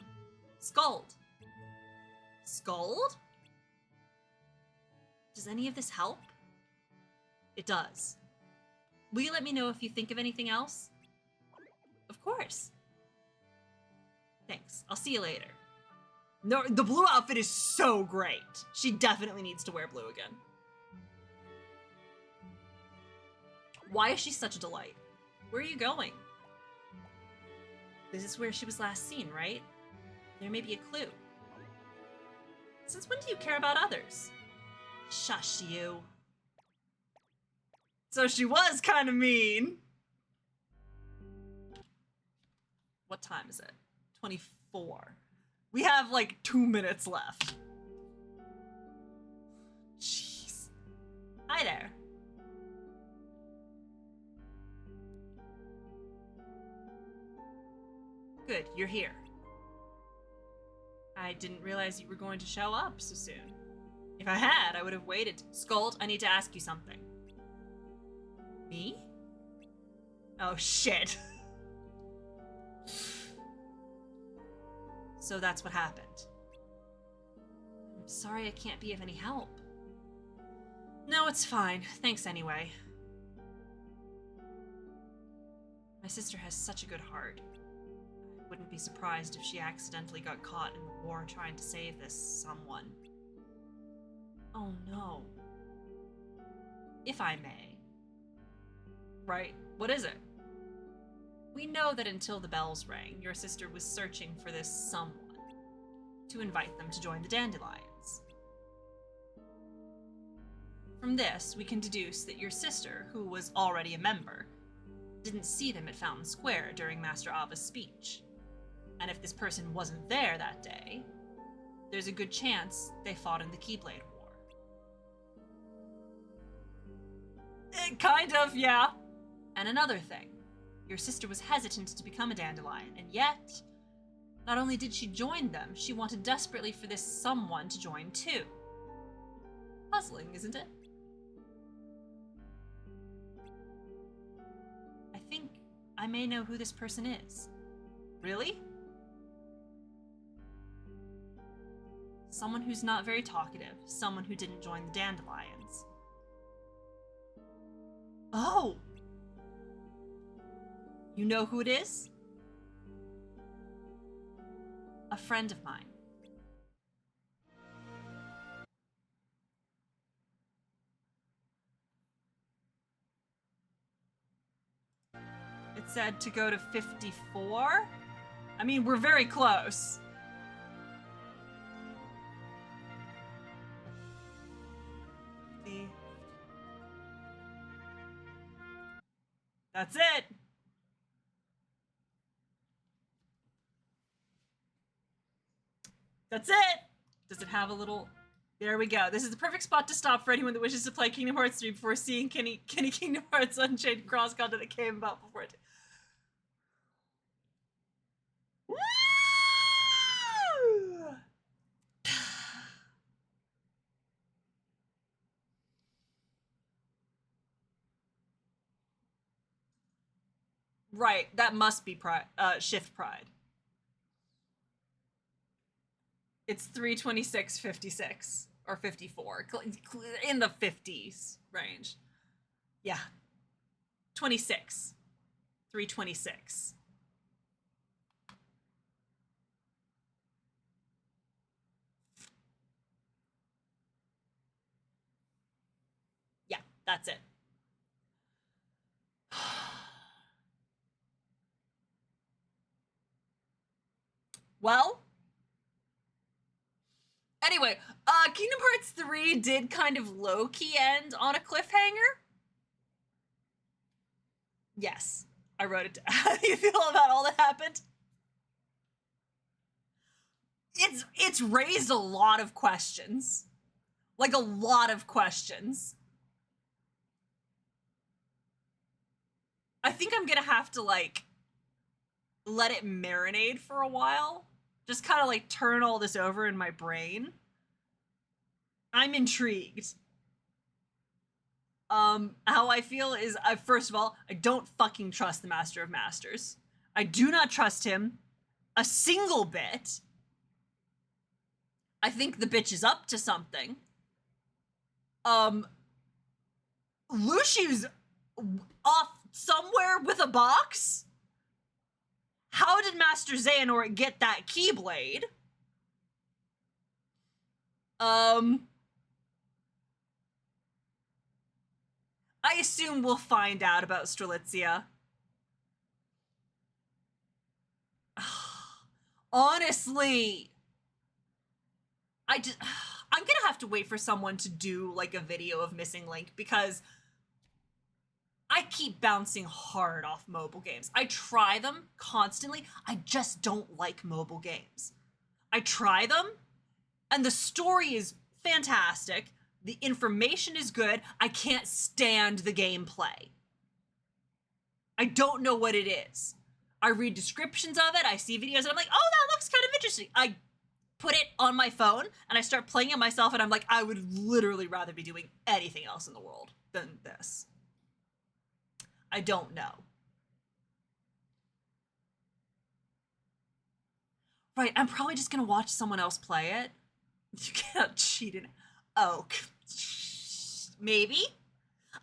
Skuld. Skuld? Does any of this help? It does. Will you let me know if you think of anything else? Of course. Thanks. I'll see you later. No, the blue outfit is so great. She definitely needs to wear blue again. Why is she such a delight? Where are you going? This is where she was last seen, right? There may be a clue. Since when do you care about others? Shush you. So she was kind of mean. What time is it? 24. We have like 2 minutes left. Jeez. Hi there. Good, you're here. I didn't realize you were going to show up so soon. If I had, I would have waited. Skuld, I need to ask you something. Me? Oh, shit. So that's what happened. I'm sorry I can't be of any help. No, it's fine. Thanks anyway. My sister has such a good heart. I wouldn't be surprised if she accidentally got caught in the war trying to save this someone. Oh no. If I may. Right, what is it? We know that until the bells rang, your sister was searching for this someone to invite them to join the dandelions. From this, we can deduce that your sister, who was already a member, didn't see them at Fountain Square during Master Ava's speech. And if this person wasn't there that day, there's a good chance they fought in the Keyblade War. Kind of, yeah. And another thing. Your sister was hesitant to become a dandelion, and yet, not only did she join them, she wanted desperately for this someone to join too. Puzzling, isn't it? I think I may know who this person is. Really? Someone who's not very talkative, someone who didn't join the dandelions. Oh! You know who it is? A friend of mine. It said to go to 54? I mean, we're very close. That's it! That's it! Does it have a little... There we go. This is the perfect spot to stop for anyone that wishes to play Kingdom Hearts 3 before seeing Kenny Kingdom Hearts Unchained Cross content that came about before it. Woo! Right, that must be Shift Pride. It's 326.56 or 54, in the 50s range. Yeah. 26. 326. Yeah, that's it. Well, anyway, Kingdom Hearts 3 did kind of low-key end on a cliffhanger. Yes, I wrote it down. How do you feel about all that happened? It's raised a lot of questions. Like, a lot of questions. I think I'm gonna have to, like, let it marinate for a while. Just kind of, like, turn all this over in my brain. I'm intrigued. How I feel is, first of all, I don't fucking trust the Master of Masters. I do not trust him a single bit. I think the bitch is up to something. Lushiu's off somewhere with a box? How did Master Xehanort get that Keyblade? I assume we'll find out about Strelitzia. Honestly, I'm gonna have to wait for someone to do, like, a video of Missing Link, because I keep bouncing hard off mobile games. I try them constantly. I just don't like mobile games. I try them, and the story is fantastic. The information is good. I can't stand the gameplay. I don't know what it is. I read descriptions of it, I see videos, and I'm like, oh, that looks kind of interesting. I put it on my phone, and I start playing it myself, and I'm like, I would literally rather be doing anything else in the world than this. I don't know. Right, I'm probably just gonna watch someone else play it. You can't cheat it. Oh, maybe?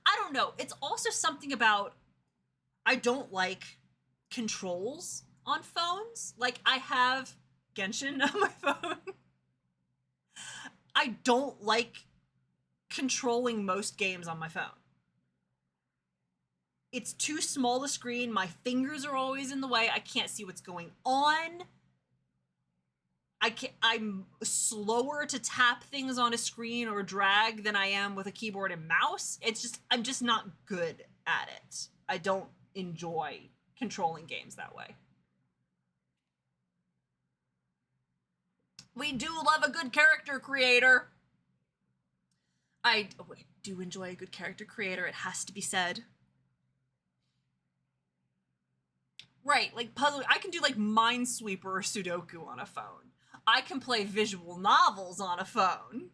I don't know. It's also something about, I don't like controls on phones. Like, I have Genshin on my phone. I don't like controlling most games on my phone. It's too small a screen. My fingers are always in the way. I can't see what's going on. I'm slower to tap things on a screen or drag than I am with a keyboard and mouse. I'm just not good at it. I don't enjoy controlling games that way. We do love a good character creator. I do enjoy a good character creator, it has to be said. Right, like puzzle, I can do like Minesweeper or Sudoku on a phone. I can play visual novels on a phone.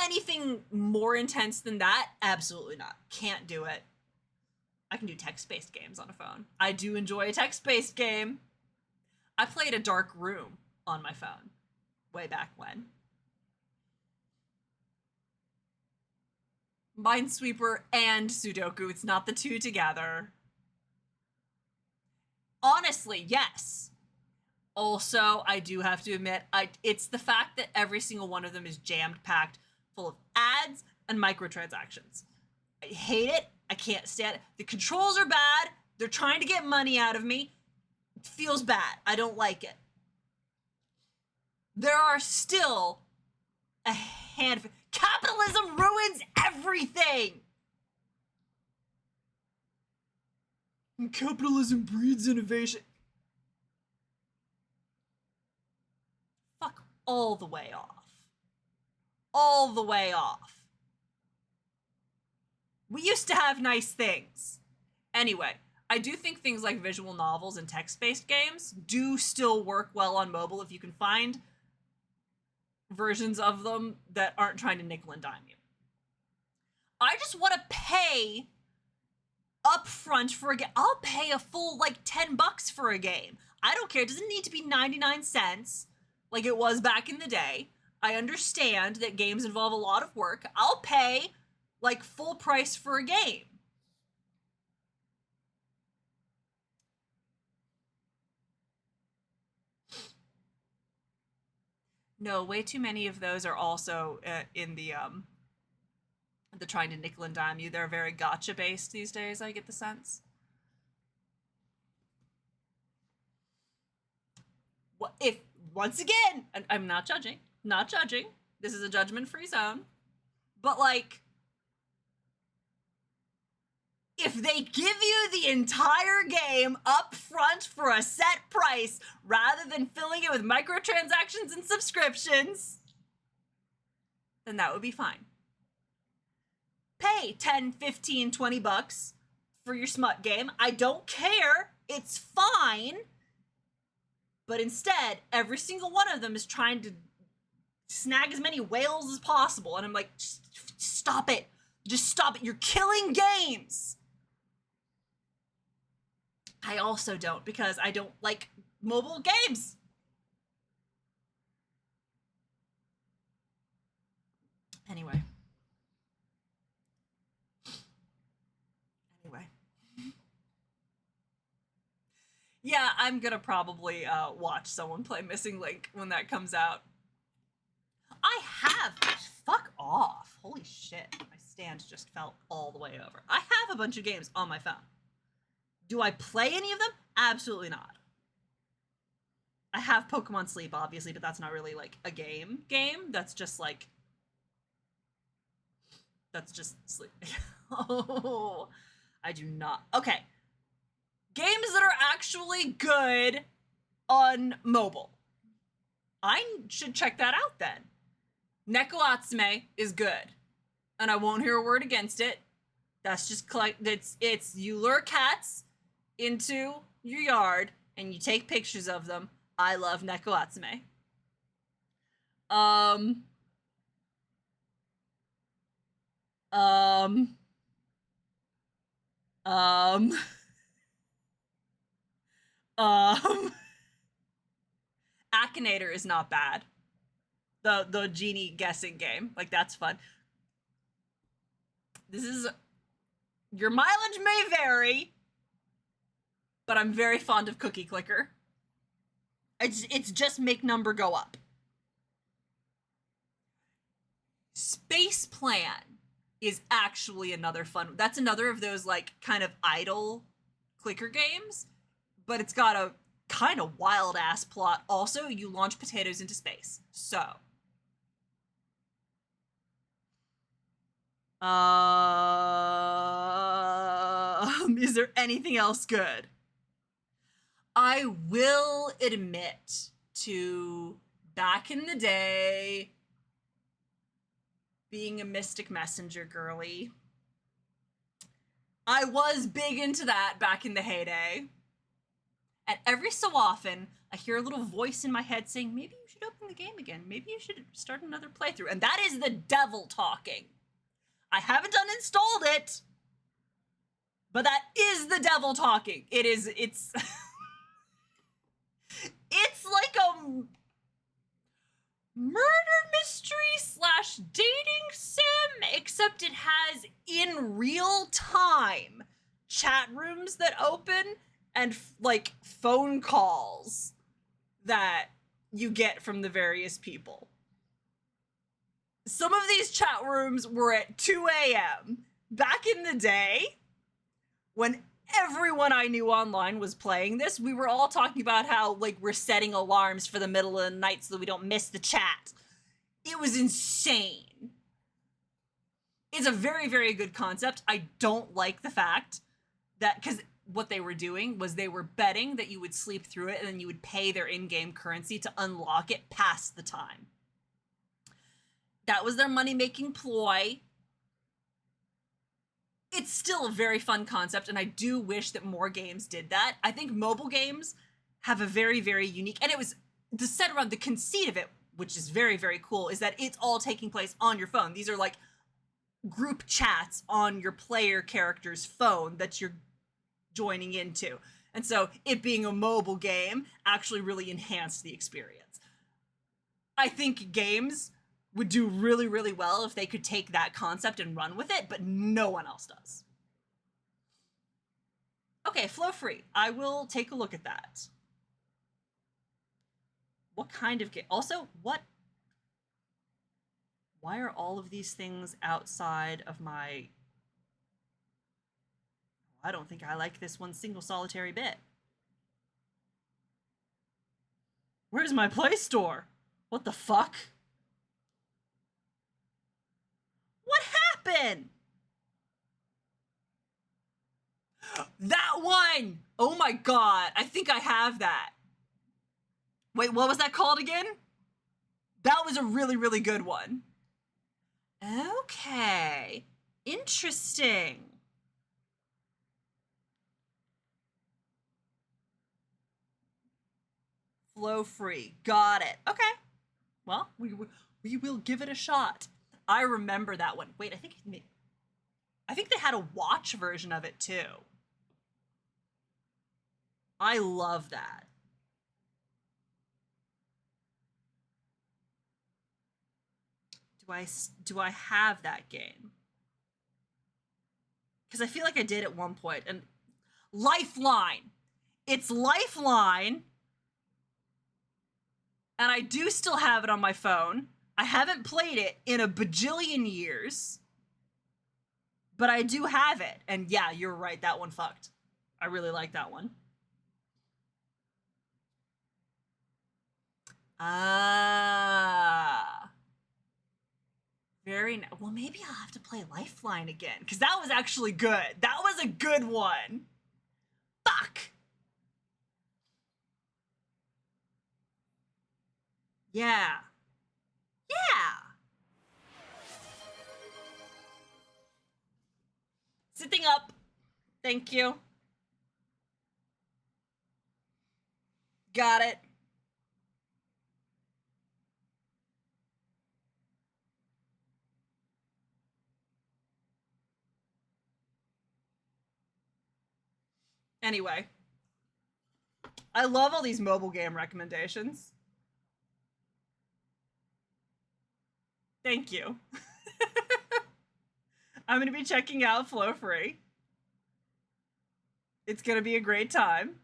Anything more intense than that? Absolutely not. Can't do it. I can do text-based games on a phone. I do enjoy a text-based game. I played A Dark Room on my phone way back when. Minesweeper and Sudoku, it's not the two together. Honestly, yes. Also, I do have to admit, it's the fact that every single one of them is jammed-packed full of ads and microtransactions. I hate it. I can't stand it. The controls are bad. They're trying to get money out of me. It feels bad. I don't like it. There are still a handful. Capitalism ruins everything! Capitalism breeds innovation. Fuck all the way off. All the way off. We used to have nice things. Anyway, I do think things like visual novels and text-based games do still work well on mobile if you can find versions of them that aren't trying to nickel and dime you. I just want to pay up front for a game. I'll pay a full like $10 for a game. I don't care. It doesn't need to be 99 cents like it was back in the day. I understand that games involve a lot of work. I'll pay like full price for a game. No, way too many of those are also in the trying to nickel and dime you. They're very gotcha based these days, I get the sense. What if, once again, and I'm not judging, this is a judgment-free zone, but like, if they give you the entire game up front for a set price rather than filling it with microtransactions and subscriptions, then that would be fine. Pay 10, 15, 20 bucks for your smut game. I don't care. It's fine. But instead, every single one of them is trying to snag as many whales as possible. And I'm like, stop it. Just stop it. You're killing games. I also don't, because I don't like mobile games. Anyway. Yeah, I'm gonna probably watch someone play Missing Link when that comes out. I have. Fuck off. Holy shit. My stand just fell all the way over. I have a bunch of games on my phone. Do I play any of them? Absolutely not. I have Pokemon Sleep, obviously, but that's not really like a game. That's just like... That's just sleep. Oh, I do not. Okay. Games that are actually good on mobile. I should check that out then. Neko Atsume is good. And I won't hear a word against it. That's just it's you lure cats into your yard and you take pictures of them. I love Neko Atsume. Akinator is not bad. The genie guessing game. Like, that's fun. This is... Your mileage may vary, but I'm very fond of Cookie Clicker. It's just make number go up. Space Plan is actually another fun... That's another of those, like, kind of idle clicker games, but it's got a kind of wild-ass plot. Also, you launch potatoes into space. So... is there anything else good? I will admit to back in the day being a Mystic Messenger girly. I was big into that back in the heyday. And every so often, I hear a little voice in my head saying, maybe you should open the game again. Maybe you should start another playthrough. And that is the devil talking. I haven't uninstalled it, but that is the devil talking. It's it's like a murder mystery / dating sim, except it has in real time chat rooms that open and like phone calls that you get from the various people. Some of these chat rooms were at 2 a.m. Back in the day, when everyone I knew online was playing this, we were all talking about how, like, we're setting alarms for the middle of the night so that we don't miss the chat. It was insane. It's a very, very good concept. I don't like the fact that, because what they were doing was they were betting that you would sleep through it and then you would pay their in-game currency to unlock it past the time. That was their money-making ploy. It's still a very fun concept, and I do wish that more games did that. I think mobile games have a very, very unique... And it was the set around the conceit of it, which is very, very cool, is that it's all taking place on your phone. These are like group chats on your player character's phone that you're joining into. And so it being a mobile game actually really enhanced the experience. I think games would do really, really well if they could take that concept and run with it, but no one else does. Okay, Flow Free. I will take a look at that. What kind of game? Also, what? Why are all of these things outside of my... I don't think I like this one single solitary bit. Where's my Play Store? What the fuck? What happened? That one! Oh my god, I think I have that. Wait, what was that called again? That was a really, really good one. Okay. Interesting. Flow Free. Got it. Okay. Well, we will give it a shot. I remember that one. Wait, I think they had a watch version of it too. I love that. Do I have that game? Because I feel like I did at one point. And Lifeline. It's Lifeline. And I do still have it on my phone. I haven't played it in a bajillion years. But I do have it. And yeah, you're right. That one fucked. I really like that one. Ah. Very nice. Well, maybe I'll have to play Lifeline again. Because that was actually good. That was a good one. Fuck. Yeah. Yeah. Sitting up. Thank you. Got it. Anyway. I love all these mobile game recommendations. Thank you. I'm going to be checking out Flow Free. It's going to be a great time.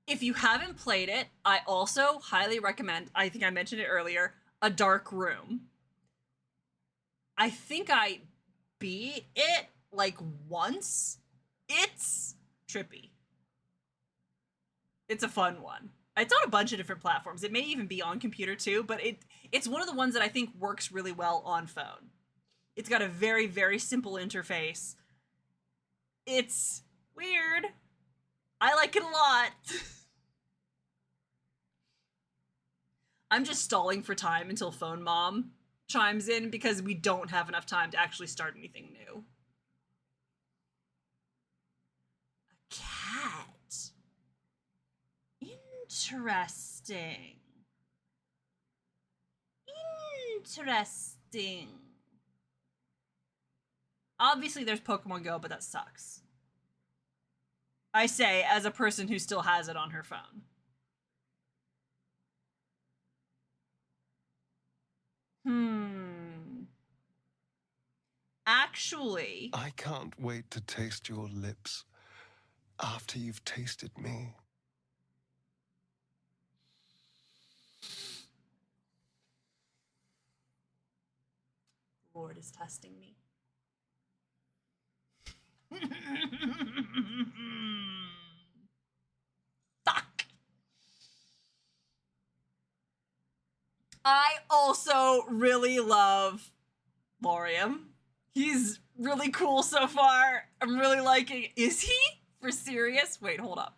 If you haven't played it, I also highly recommend, I think I mentioned it earlier, A Dark Room. I think I beat it like once. It's trippy. It's a fun one. It's on a bunch of different platforms. It may even be on computer too, but it's one of the ones that I think works really well on phone. It's got a very, very simple interface. It's weird. I like it a lot. I'm just stalling for time until Phone Mom chimes in because we don't have enough time to actually start anything new. A cat. Interesting. Interesting. Obviously there's Pokemon Go, but that sucks. I say as a person who still has it on her phone. Actually... I can't wait to taste your lips after you've tasted me. Lord is testing me. Fuck! I also really love Lorium. He's really cool so far. I'm really liking it. Is he? For serious? Wait, hold up.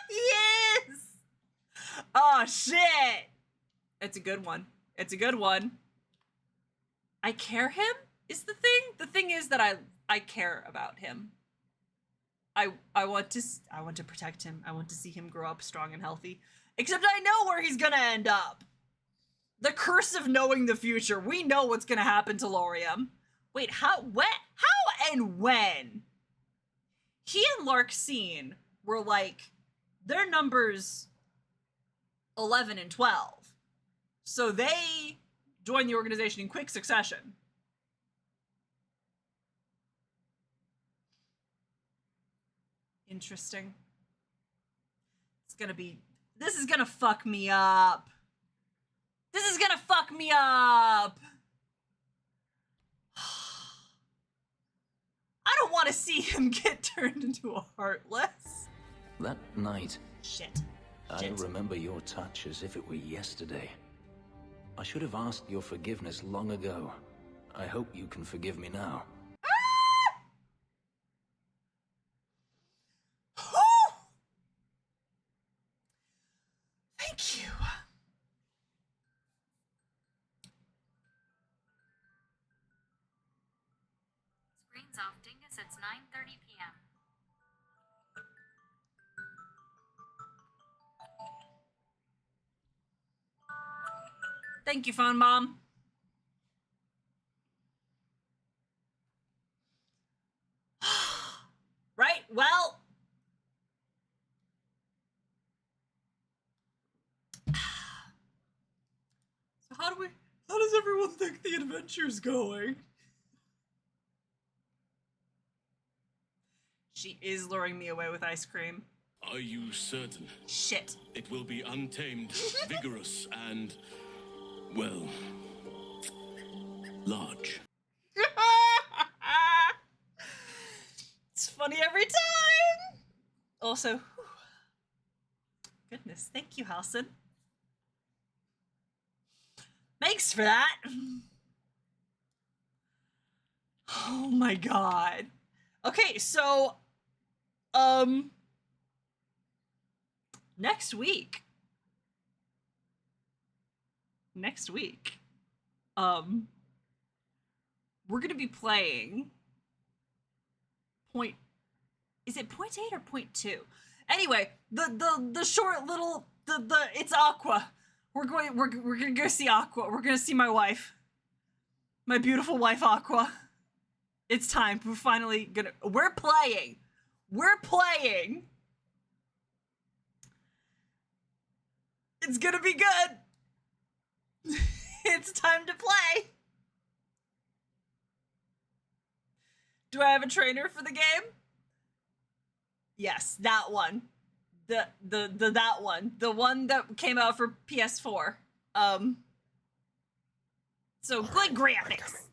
He is! Oh, shit! It's a good one. It's a good one. I care him is the thing. The thing is that I care about him. I want to protect him. I want to see him grow up strong and healthy. Except I know where he's gonna end up. The curse of knowing the future. We know what's gonna happen to Lorium. Wait, how and when? He and Larxene were like, their numbers 11 and 12. So they joined the organization in quick succession. Interesting. This is gonna fuck me up. This is gonna fuck me up. I don't want to see him get turned into a Heartless. That night, Shit. I remember your touch as if it were yesterday. I should have asked your forgiveness long ago. I hope you can forgive me now. Thank you. Screen's off, Dingus. It's 9:30 p.m. Thank you, phone mom. Right? Well, so how does everyone think the adventure's going? She is luring me away with ice cream. Are you certain? Shit. It will be untamed, vigorous, and, well, large. It's funny every time. Also, goodness, thank you, Halson. Thanks for that. Oh my god. Okay, so, next week, we're gonna be playing is it 0.8 or 0.2? Anyway, the short little, it's Aqua. We're gonna go see Aqua. We're gonna see my wife. My beautiful wife, Aqua. It's time. We're playing. It's gonna be good. It's time to play. Do I have a trainer for the game? Yes, that one. That one. The one that came out for PS4. So good graphics.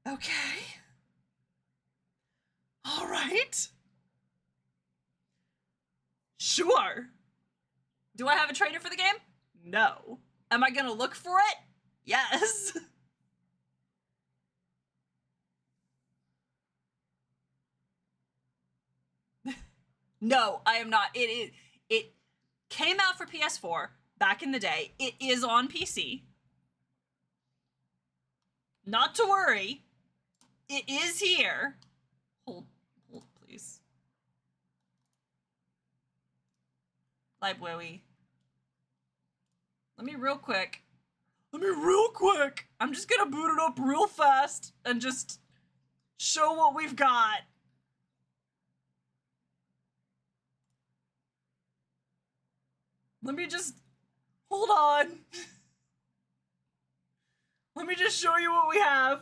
Okay. All right. Sure. Do I have a trainer for the game? No. Am I gonna look for it? Yes. No, I am not. It came out for PS4 back in the day. It is on PC. Not to worry. It is here. Hold, please. Library. Let me real quick. I'm just gonna boot it up real fast and just show what we've got. Let me just, hold on. Let me just show you what we have.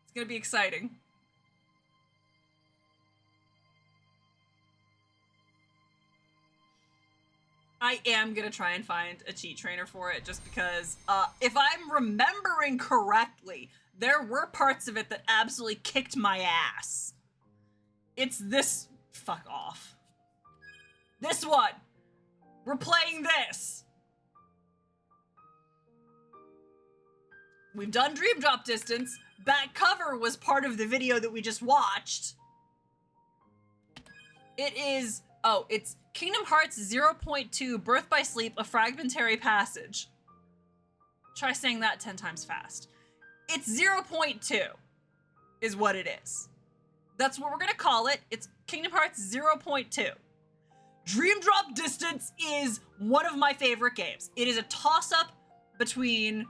It's gonna be exciting. I am gonna try and find a cheat trainer for it just because, if I'm remembering correctly, there were parts of it that absolutely kicked my ass. It's this, fuck off. This one. We're playing this. We've done Dream Drop Distance. Back cover was part of the video that we just watched. It is, it's Kingdom Hearts 0.2 Birth by Sleep, a Fragmentary Passage. Try saying that 10 times fast. It's 0.2. is what it is. That's what we're gonna call it. It's Kingdom Hearts 0.2. Dream Drop Distance is one of my favorite games. It is a toss-up between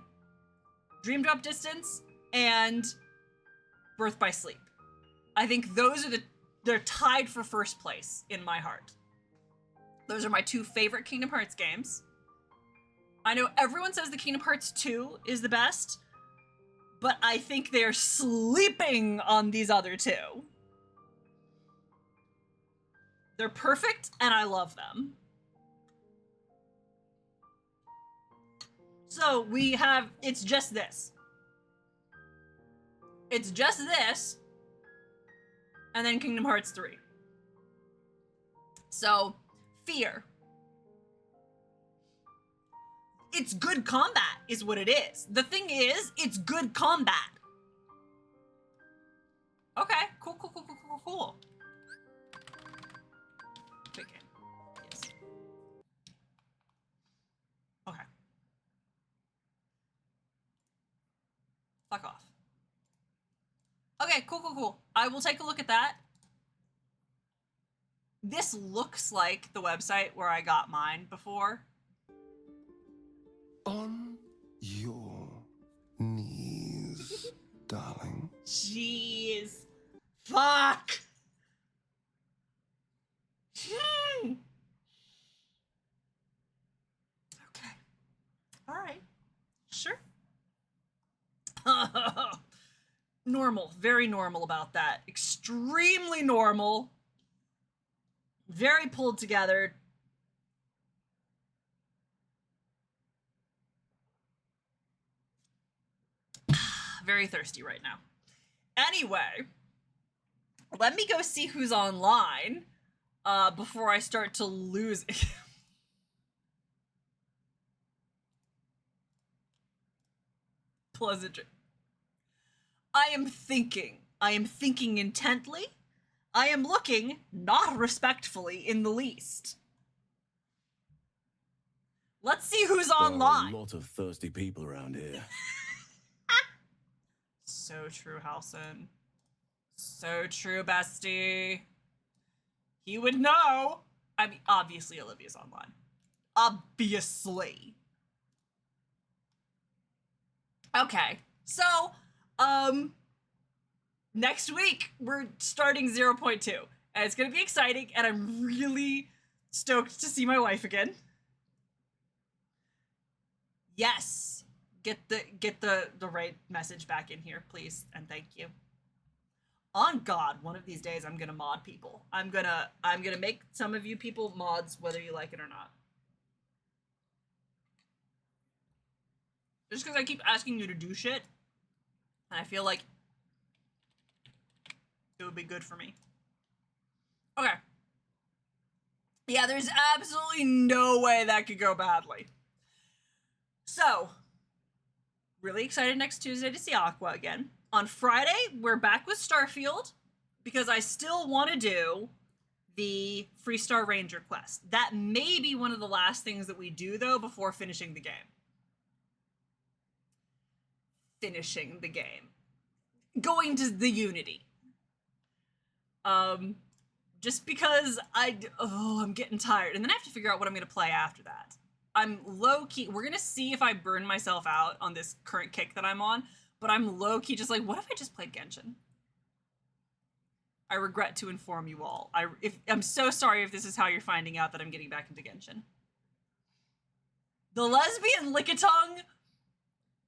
Dream Drop Distance and Birth by Sleep. I think those are they're tied for first place in my heart. Those are my two favorite Kingdom Hearts games. I know everyone says the Kingdom Hearts 2 is the best, but I think they're sleeping on these other two. They're perfect, and I love them. So we have, it's just this. It's just this, and then Kingdom Hearts 3. So, Fear. It's good combat, is what it is. The thing is, it's good combat. Okay, cool. Big game. Yes. Okay. Fuck off. Okay, cool. I will take a look at that. This looks like the website where I got mine before. On your knees, darling. Jeez. Fuck. Okay. All right. Sure. Normal. Very normal about that. Extremely normal. Very pulled together. Very thirsty right now. Anyway, let me go see who's online before I start to lose it. Pleasant. I am thinking intently. I am looking not respectfully in the least. Let's see who's online. There are a lot of thirsty people around here. So true, Halson. So true, bestie. He would know. I mean, obviously Olivia's online. Obviously. Okay, so, next week, we're starting 0.2, and it's gonna be exciting, and I'm really stoked to see my wife again. Yes! Get the right message back in here, please, and thank you. On God, one of these days I'm gonna mod people. I'm gonna make some of you people mods, whether you like it or not. Just because I keep asking you to do shit, and I feel like it would be good for me. Okay. Yeah, there's absolutely no way that could go badly. So, really excited next Tuesday to see Aqua again. On Friday, we're back with Starfield, because I still want to do the Freestar Ranger quest. That may be one of the last things that we do, though, before finishing the game. Finishing the game. Going to the Unity. Just because I'm getting tired. And then I have to figure out what I'm going to play after that. I'm low-key, we're going to see if I burn myself out on this current kick that I'm on, but I'm low-key just like, what if I just played Genshin? I regret to inform you all. I'm so sorry if this is how you're finding out that I'm getting back into Genshin. The lesbian Lickitung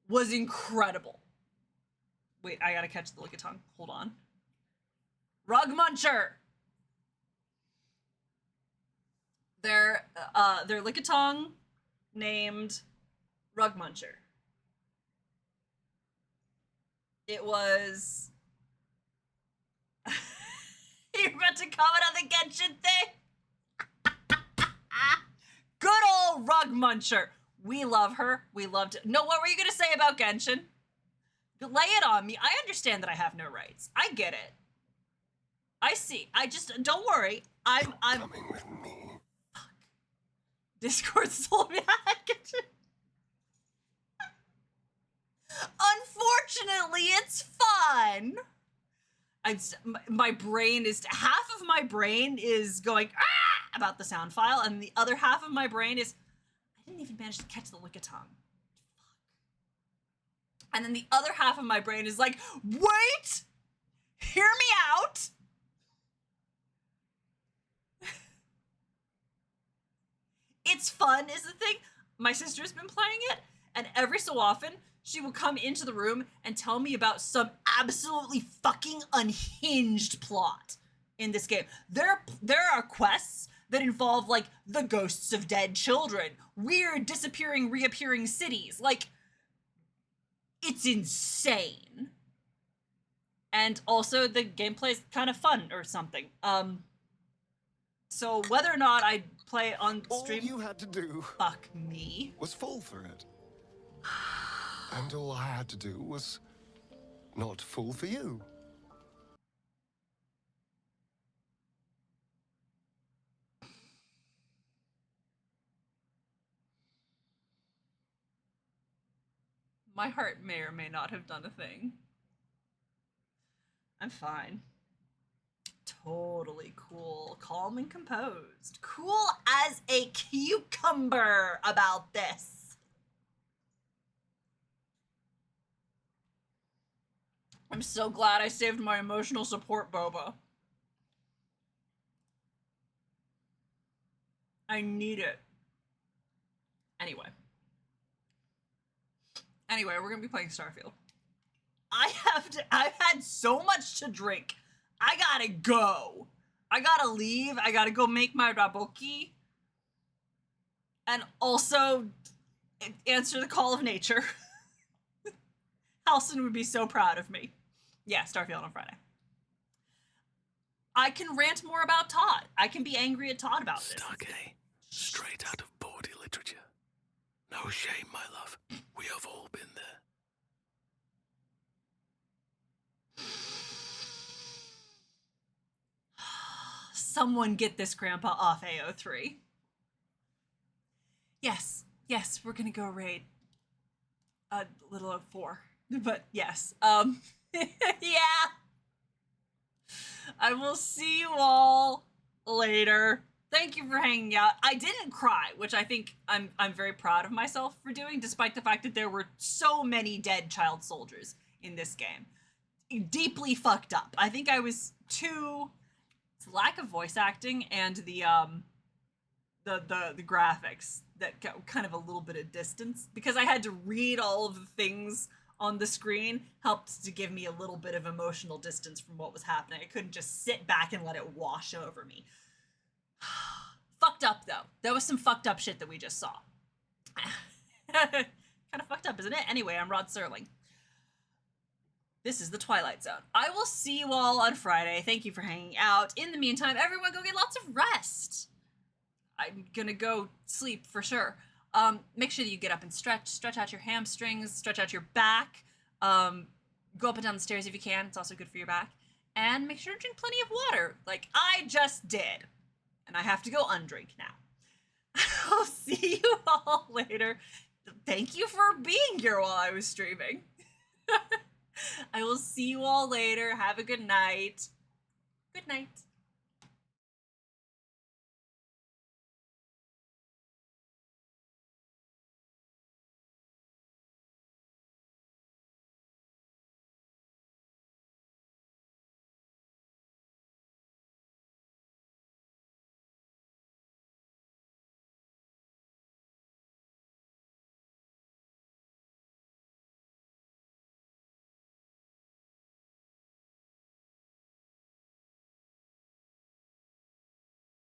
was incredible. Wait, I gotta catch the Lickitung. Hold on. Rug Muncher! Their Lickitung named Rug Muncher. It was... You're about to comment on the Genshin thing? Good old Rug Muncher. We love her. We loved it. No, what were you going to say about Genshin? Lay it on me. I understand that I have no rights. I get it. I see. I just, don't worry. I'm coming with me. Fuck. Discord's told me I get it. Unfortunately, it's fun. My brain is, half of my brain is going ah! about the sound file, and the other half of my brain is, I didn't even manage to catch the Lickitung. Fuck. And then the other half of my brain is like, wait, hear me out. It's fun is the thing. My sister's been playing it, and every so often she will come into the room and tell me about some absolutely fucking unhinged plot in this game. There are quests that involve like the ghosts of dead children, weird disappearing, reappearing cities. Like, it's insane. And also the gameplay's kind of fun or something. So whether or not I play it on stream, all you had to do, fuck me, was fall for it. And all I had to do was not fall for you. My heart may or may not have done a thing. I'm fine. Totally cool, calm and composed. Cool as a cucumber about this. I'm so glad I saved my emotional support boba. I need it. Anyway, we're gonna be playing Starfield. I've had so much to drink. I gotta go. I gotta leave. I gotta go make my raboki. And also answer the call of nature. Halson would be so proud of me. Yeah, Starfield on Friday. I can rant more about Todd. I can be angry at Todd about this. Okay, straight out of bawdy literature. No shame, my love. We have all been there. Someone get this grandpa off AO3. Yes, we're gonna go raid Little 04. But yes, yeah. I will see you all later. Thank you for hanging out. I didn't cry, which I think I'm very proud of myself for doing, despite the fact that there were so many dead child soldiers in this game. Deeply fucked up. I think I was too... It's lack of voice acting and the graphics that got kind of a little bit of distance, because I had to read all of the things on the screen, helped to give me a little bit of emotional distance from what was happening. I couldn't just sit back and let it wash over me. Fucked up, though. There was some fucked up shit that we just saw. Kind of fucked up, isn't it? Anyway, I'm Rod Serling. This is the Twilight Zone. I will see you all on Friday. Thank you for hanging out. In the meantime, everyone go get lots of rest. I'm gonna go sleep for sure. Make sure that you get up and stretch out your hamstrings, stretch out your back. Go up and down the stairs if you can. It's also good for your back. And make sure to drink plenty of water, like I just did. And I have to go undrink now. I'll see you all later. Thank you for being here while I was streaming. I will see you all later. Have a good night. Good night.